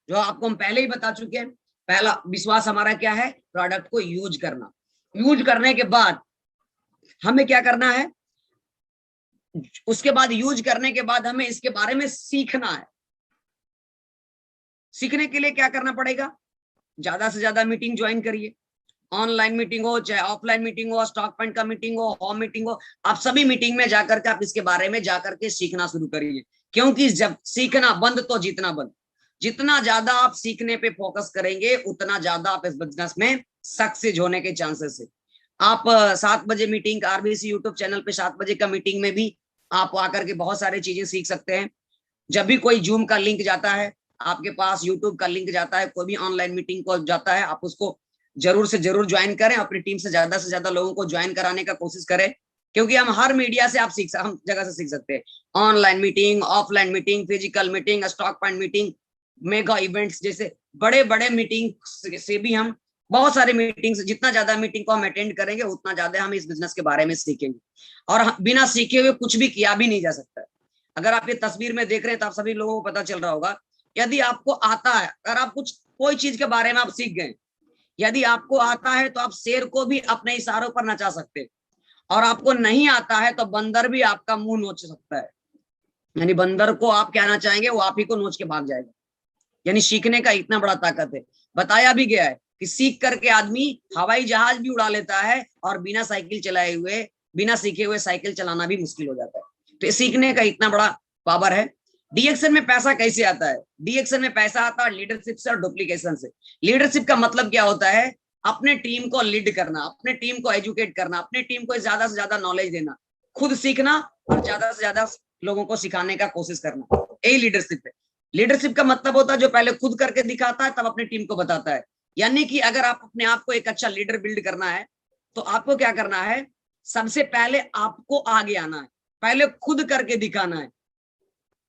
जो आपको हम पहले ही बता चुके हैं। पहला विश्वास हमारा क्या है? प्रोडक्ट को यूज करना। यूज करने के बाद हमें क्या करना है? उसके बाद यूज करने के बाद हमें इसके बारे में सीखना है। सीखने के लिए क्या करना पड़ेगा? ज्यादा से ज्यादा मीटिंग ज्वाइन करिए। ऑनलाइन मीटिंग हो चाहे ऑफलाइन मीटिंग हो, स्टॉक पॉइंट का मीटिंग हो, होम मीटिंग हो, आप सभी मीटिंग में जाकर के आप इसके बारे में जाकर के सीखना शुरू करिए। क्योंकि जब सीखना बंद तो जीतना बंद। जितना ज्यादा आप सीखने पे फोकस करेंगे उतना ज्यादा आप इस बिजनेस में सक्सेस होने के चांसेस है। आप 7 बजे मीटिंग, आरबीसी यूट्यूब चैनल पे 7 बजे का मीटिंग में भी आप आकर के बहुत सारी चीजें सीख सकते हैं। जब भी कोई जूम का लिंक जाता है आपके पास, यूट्यूब का लिंक जाता है, कोई भी ऑनलाइन मीटिंग को जाता है, आप उसको जरूर से जरूर ज्वाइन करें। अपनी टीम से ज्यादा लोगों को ज्वाइन कराने का कोशिश करें, क्योंकि हम हर मीडिया से आप हम जगह से सीख सकते हैं। Online meeting, offline meeting, physical meeting, stock point meeting, mega events जैसे बड़े बड़े मीटिंग से भी हम बहुत सारे मीटिंग्स, जितना ज्यादा मीटिंग को हम अटेंड करेंगे उतना ज्यादा हम इस बिजनेस के बारे में सीखेंगे। और बिना सीखे हुए कुछ भी किया भी नहीं जा सकता है। अगर आप ये तस्वीर में देख रहे हैं तो आप सभी लोगों को पता चल रहा होगा, यदि आपको आता है, अगर आप कुछ कोई चीज के बारे में आप सीख गए, यदि आपको आता है तो आप शेर को भी अपने इशारों पर नचा सकते हैं, और आपको नहीं आता है तो बंदर भी आपका मुंह नोच सकता है। यानी बंदर को आप कहना चाहेंगे वो आप ही को नोच के भाग जाएगा। यानी सीखने का इतना बड़ा ताकत है। बताया भी गया है कि सीख करके आदमी हवाई जहाज भी उड़ा लेता है और बिना साइकिल चलाए हुए, बिना सीखे हुए साइकिल चलाना भी मुश्किल हो जाता है। तो सीखने का इतना बड़ा पावर है। डीएक्शन में पैसा कैसे आता है? डीएक्शन में पैसा आता है लीडरशिप से और डुप्लीकेशन से। लीडरशिप का मतलब क्या होता है? अपने टीम को लीड करना, अपने टीम को एजुकेट करना, अपने टीम को ज्यादा से ज्यादा नॉलेज देना, खुद सीखना और ज्यादा से ज्यादा लोगों को सिखाने का कोशिश करना, यही लीडरशिप है। लीडरशिप का मतलब होता है जो पहले खुद करके दिखाता है तब अपनी टीम को बताता है। यानी कि अगर आप अपने आप को एक अच्छा लीडर बिल्ड करना है तो आपको क्या करना है? सबसे पहले आपको आगे आना है, पहले खुद करके दिखाना है।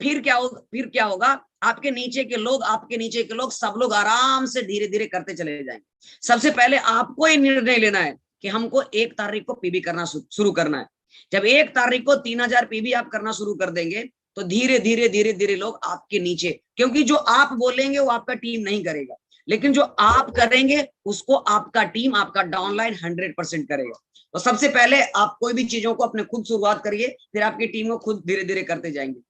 फिर क्या होगा? आपके नीचे के लोग सब लोग आराम से धीरे धीरे करते चले जाएंगे। सबसे पहले आपको ये निर्णय लेना है कि हमको 1 तारीख को पीबी करना शुरू करना है। जब 1 तारीख को 3000 पीबी आप करना शुरू कर देंगे तो धीरे धीरे लोग आपके नीचे, क्योंकि जो आप बोलेंगे वो आपका टीम नहीं करेगा, लेकिन जो आप करेंगे उसको आपका टीम, आपका डाउनलाइन 100% करेगा। तो सबसे पहले आप कोई भी चीजों को अपने खुद शुरुआत करिए, फिर आपकी टीम को खुद धीरे धीरे करते जाएंगे।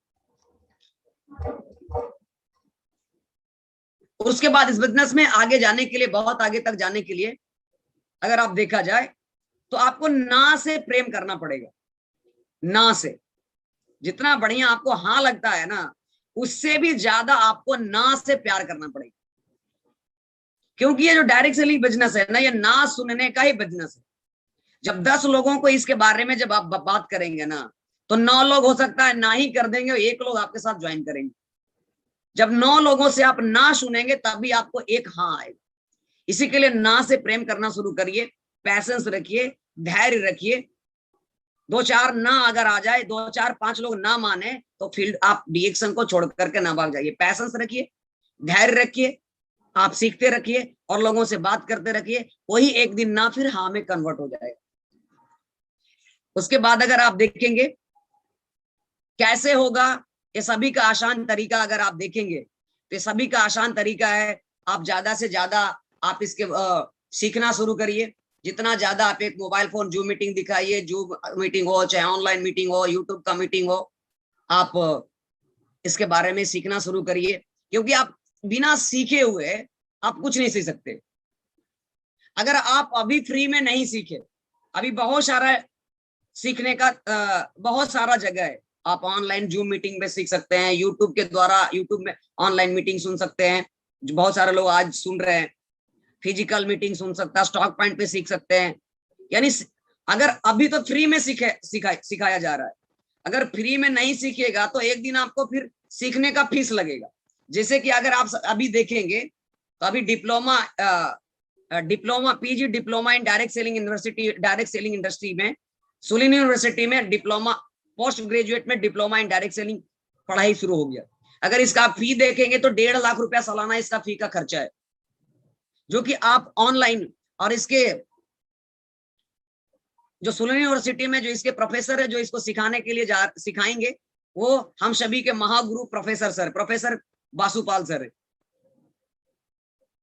उसके बाद इस बिजनेस में आगे जाने के लिए, बहुत आगे तक जाने के लिए, अगर आप देखा जाए तो आपको ना से प्रेम करना पड़ेगा। ना से। जितना बढ़िया आपको हाँ लगता है ना, उससे भी ज्यादा आपको ना से प्यार करना पड़ेगा। क्योंकि ये जो डायरेक्ट सेलिंग बिजनेस है ना, ये ना सुनने का ही बिजनेस है। जब 10 लोगों को इसके बारे में जब आप बात करेंगे ना, तो 9 लोग हो सकता है ना ही कर देंगे और 1 लोग आपके साथ ज्वाइन करेंगे। जब 9 लोगों से आप ना सुनेंगे तभी आपको एक हाँ आएगा। इसी के लिए ना से प्रेम करना शुरू करिए, पैसेंस रखिए, धैर्य रखिए। 2-4 ना अगर आ जाए, 2-4-5 लोग ना माने, तो फील्ड आप डिएक्शन को छोड़ करके ना भाग जाइए। पैसेंस रखिए, धैर्य रखिए, आप सीखते रखिए और लोगों से बात करते रखिए। वही एक दिन ना फिर हाँ में कन्वर्ट हो जाएगा। उसके बाद अगर आप देखेंगे कैसे होगा, ये सभी का आसान तरीका अगर आप देखेंगे तो ये सभी का आसान तरीका है, आप ज्यादा से ज्यादा आप इसके सीखना शुरू करिए। जितना ज्यादा आप एक मोबाइल फोन जूम मीटिंग दिखाइए, जूम मीटिंग हो चाहे ऑनलाइन मीटिंग हो, यूट्यूब का मीटिंग हो, आप इसके बारे में सीखना शुरू करिए। क्योंकि आप बिना सीखे हुए आप कुछ नहीं सीख सकते। अगर आप अभी फ्री में नहीं सीखे, अभी बहुत सारा सीखने का बहुत सारा जगह है। आप ऑनलाइन जूम मीटिंग में सीख सकते हैं, यूट्यूब के द्वारा यूट्यूब में ऑनलाइन मीटिंग सुन सकते हैं, जो बहुत सारे लोग आज सुन रहे हैं। फिजिकल मीटिंग सुन सकता है, स्टॉक पॉइंट पे सीख सकते हैं। यानी अगर अभी तो फ्री में सिखाया जा रहा है, अगर फ्री में नहीं सीखिएगा तो एक दिन आपको फिर सीखने का फीस लगेगा। जैसे कि अगर आप अभी देखेंगे तो अभी diploma PG diploma in direct selling industry में सुलिन यूनिवर्सिटी में डिप्लोमा पोस्ट ग्रेजुएट में डिप्लोमा इन डायरेक्ट सेलिंग पढ़ाई शुरू हो गया। अगर इसका फी देखेंगे तो 1.5 लाख रुपया सालाना इसका फी का खर्चा है, जो कि आप ऑनलाइन और इसके जो सुलिन यूनिवर्सिटी में जो इसके प्रोफेसर है जो इसको सिखाने के लिए सिखाएंगे, वो हम सभी के महागुरु प्रोफेसर बासुपाल सर है,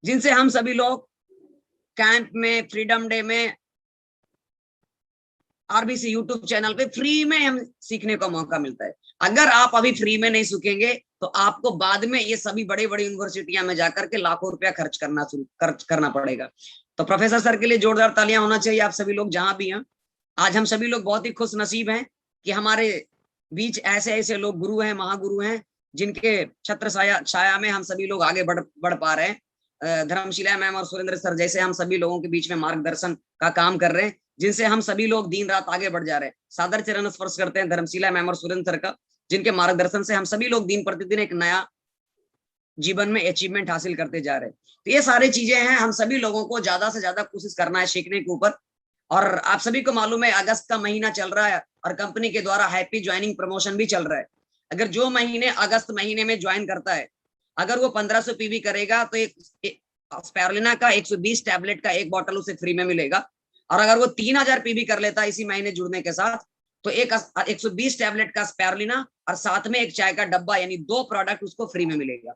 जिनसे हम सभी लोग कैंप में, फ्रीडम डे में, आरबीसी यूट्यूब चैनल पे फ्री में हम सीखने का मौका मिलता है। अगर आप अभी फ्री में नहीं सीखेंगे तो आपको बाद में ये सभी बड़ी बड़ी यूनिवर्सिटियां में जाकर के लाखों रुपया खर्च करना पड़ेगा। तो प्रोफेसर सर के लिए जोरदार तालियां होना चाहिए, आप सभी लोग जहां भी हैं। आज हम सभी लोग बहुत ही खुश नसीब हैं कि हमारे बीच ऐसे ऐसे लोग गुरु हैं, महागुरु हैं, जिनके छत्र छाया में हम सभी लोग आगे बढ़ पा रहे हैं। धर्मशिला मैम और सुरेंद्र सर जैसे हम सभी लोगों के बीच में मार्गदर्शन का काम कर रहे हैं, जिनसे हम सभी लोग दिन रात आगे बढ़ जा रहे हैं। सादर चरण स्पर्श करते हैं धर्मशिला मैम और सुरेंद्र सर का, जिनके मार्गदर्शन से हम सभी लोग दिन प्रतिदिन एक नया जीवन में अचीवमेंट हासिल करते जा रहे हैं। तो ये सारी चीजें हैं, हम सभी लोगों को ज्यादा से ज्यादा कोशिश करना है सीखने के ऊपर। और आप सभी को मालूम है अगस्त का महीना चल रहा है और कंपनी के द्वारा हैप्पी ज्वाइनिंग प्रमोशन भी चल रहा है। अगर जो महीने अगस्त महीने में ज्वाइन करता है, अगर वो 1500 पीवी करेगा तो एक स्पायरुलिना का 120 टैबलेट का एक बॉटल उसे फ्री में मिलेगा। और अगर वो 3000 पीवी कर लेता है इसी महीने जुड़ने के साथ, तो एक 120 टैबलेट का स्पायरुलिना और साथ में एक चाय का डब्बा, यानी 2 प्रोडक्ट उसको फ्री में मिलेगा।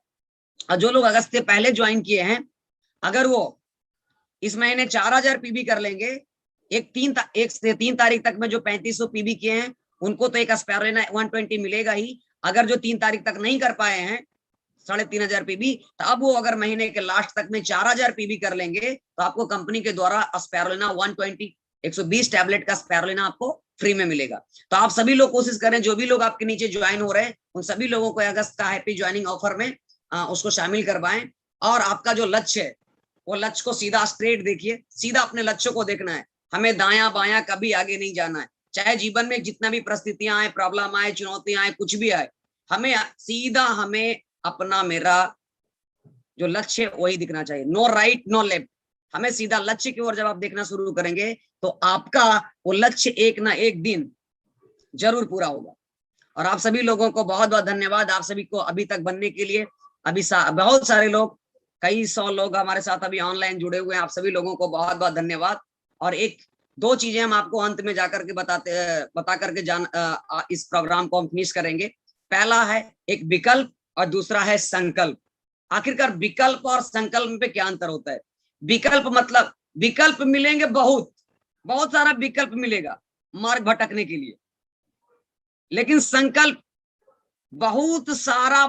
और जो लोग अगस्त से पहले ज्वाइन किए हैं, अगर वो इस महीने 4000 पीवी कर लेंगे, एक से 3 तारीख तक में जो 3500 पीवी किए हैं उनको तो एक स्पायरुलिना 120 मिलेगा ही। अगर जो 3 तारीख तक नहीं कर पाए हैं 3500 पीवी, तो अब वो अगर महीने के लास्ट तक में 4000 पीवी कर लेंगे तो आपको कंपनी के द्वारा स्पायरुलिना 120 120 टैबलेट का स्पायरुलिना आपको फ्री में मिलेगा। तो आप सभी लोग कोशिश करें, जो भी लोग आपके नीचे ज्वाइन हो रहे हैं उन सभी लोगों को अगस्त का हैप्पी ज्वाइनिंग ऑफर में उसको शामिल करवाएं। और आपका जो लक्ष्य है वो लक्ष्य को सीधा स्ट्रेट देखिए, सीधा अपने लक्ष्य को देखना है। हमें दायां बायां कभी आगे नहीं जाना है। चाहे जीवन में जितना भी परिस्थितियां आए, प्रॉब्लम आए, चुनौतियां आए, कुछ भी आए, हमें सीधा हमें अपना मेरा जो लक्ष्य है वही दिखना चाहिए। नो राइट नो लेफ्ट, हमें सीधा लक्ष्य की ओर जब आप देखना शुरू करेंगे तो आपका वो लक्ष्य एक ना एक दिन जरूर पूरा होगा। और आप सभी लोगों को बहुत बहुत धन्यवाद, आप सभी को अभी तक बनने के लिए। अभी बहुत सारे लोग, कई 100 लोग हमारे साथ अभी ऑनलाइन जुड़े हुए हैं, आप सभी लोगों को बहुत बहुत धन्यवाद। और 1-2 चीजें हम आपको अंत में जाकर के बता करके इस प्रोग्राम को हम फिनिश करेंगे। पहला है एक विकल्प और दूसरा है संकल्प। आखिरकार विकल्प और संकल्प पे क्या अंतर होता है? विकल्प मतलब विकल्प मिलेंगे, बहुत सारा विकल्प मिलेगा मार्ग भटकने के लिए, लेकिन संकल्प बहुत सारा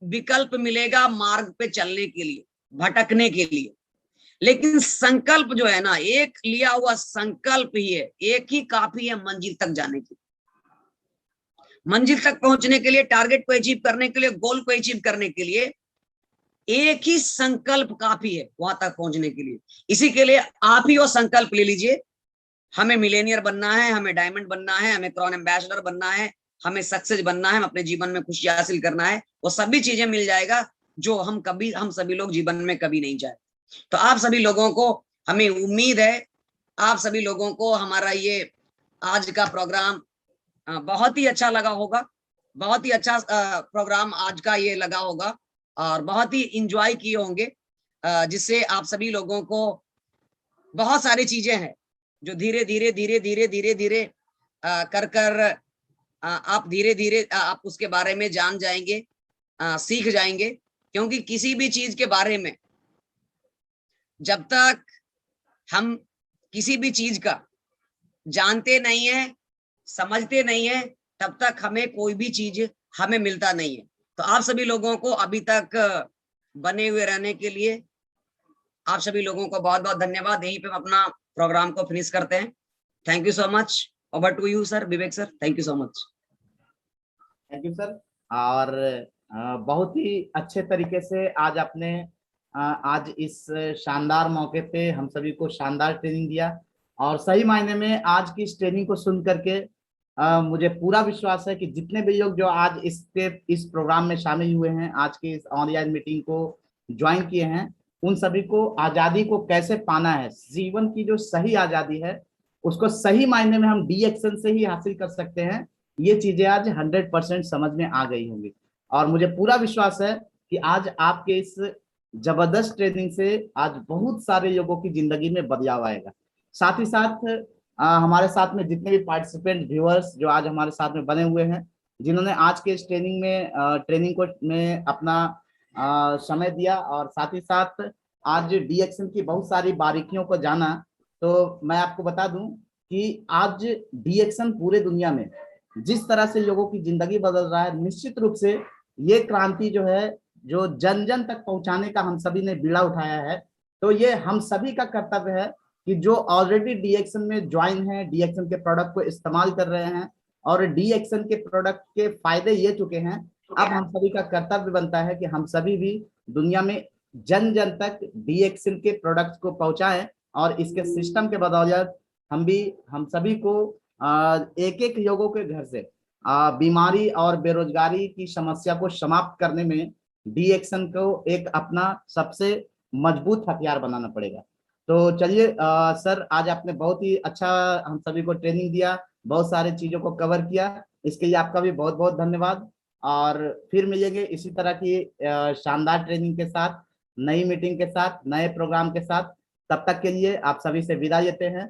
विकल्प मिलेगा मार्ग पे चलने के लिए, भटकने के लिए। लेकिन संकल्प जो है ना, एक लिया हुआ संकल्प ही है, एक ही काफी है मंजिल तक जाने की। मंजिल तक पहुंचने के लिए, टारगेट को अचीव करने के लिए, गोल को अचीव करने के लिए एक ही संकल्प काफी है वहां तक पहुंचने के लिए। इसी के लिए आप ही वो संकल्प ले लीजिए, हमें मिलेनियर बनना है, हमें डायमंड बनना है, हमें क्रॉन एम्बेसडर बनना है, हमें सक्सेस बनना है, हम अपने जीवन में खुशी हासिल करना है। वो सभी चीजें मिल जाएगा जो हम सभी लोग जीवन में कभी नहीं चाहे। तो आप सभी लोगों को, हमें उम्मीद है आप सभी लोगों को हमारा ये आज का प्रोग्राम बहुत ही अच्छा लगा होगा, बहुत ही अच्छा प्रोग्राम आज का ये लगा होगा और बहुत ही इंजॉय किए होंगे, जिससे आप सभी लोगों को बहुत सारी चीजें हैं जो धीरे धीरे धीरे धीरे धीरे धीरे कर कर आप धीरे धीरे आप उसके बारे में जान जाएंगे, सीख जाएंगे। क्योंकि किसी भी चीज के बारे में जब तक हम किसी भी चीज का जानते नहीं है, समझते नहीं है, तब तक हमें कोई भी चीज हमें मिलता नहीं है। तो आप सभी लोगों को अभी तक बने हुए रहने के लिए आप सभी लोगों को बहुत बहुत धन्यवाद। यहीं पे हम अपना प्रोग्राम को फिनिश करते हैं। Thank you so much. Over to you sir, Vivek sir, thank you so much. Thank you sir. और बहुत ही अच्छे तरीके से आज आपने आज इस शानदार मौके पे हम सभी को शानदार ट्रेनिंग दिया। और सही मायने में आज की इस ट्रेनिंग को सुन करके मुझे पूरा विश्वास है कि जितने भी लोग जो आज इस प्रोग्राम में शामिल हुए हैं, आज की इस ऑनलाइन मीटिंग को ज्वाइन किए हैं, उन सभी को आजादी को कैसे पाना है, जीवन की जो सही आजादी है उसको सही मायने में हम डी एक्शन से ही हासिल कर सकते हैं। ये चीजें आज 100% समझ में आ गई होंगी। और मुझे पूरा विश्वास है कि आज आपके इस जबरदस्त ट्रेनिंग से आज बहुत सारे लोगों की जिंदगी में बदलाव आएगा। साथ ही साथ हमारे साथ में जितने भी पार्टिसिपेंट व्यूअर्स जो आज हमारे साथ में बने हुए हैं, जिन्होंने आज के इस ट्रेनिंग को में अपना समय दिया और साथ ही साथ आज डी एक्शन की बहुत सारी बारीकियों को जाना, तो मैं आपको बता दूं कि आज डी एक्शन पूरे दुनिया में जिस तरह से लोगों की जिंदगी बदल रहा है, निश्चित रूप से ये क्रांति जो है, जो जन जन तक पहुंचाने का हम सभी ने बीड़ा उठाया है। तो ये हम सभी का कर्तव्य है कि जो ऑलरेडी डी एक्शन में ज्वाइन है, डी एक्शन के प्रोडक्ट को इस्तेमाल कर रहे हैं और डी एक्शन के प्रोडक्ट के फायदे ले चुके हैं, अब हम सभी का कर्तव्य बनता है कि हम सभी भी दुनिया में जन जन तक डी एक्शन के प्रोडक्ट्स को पहुंचाएं और इसके सिस्टम के बदौलत हम सभी को एक एक लोगों के घर से बीमारी और बेरोजगारी की समस्या को समाप्त करने में डी एक्शन को एक अपना सबसे मजबूत हथियार बनाना पड़ेगा। तो चलिए सर, आज आपने बहुत ही अच्छा हम सभी को ट्रेनिंग दिया, बहुत सारे चीजों को कवर किया, इसके लिए आपका भी बहुत बहुत धन्यवाद। और फिर मिलेंगे इसी तरह की शानदार ट्रेनिंग के साथ, नई मीटिंग के साथ, नए प्रोग्राम के साथ। तब तक के लिए आप सभी से विदा लेते हैं।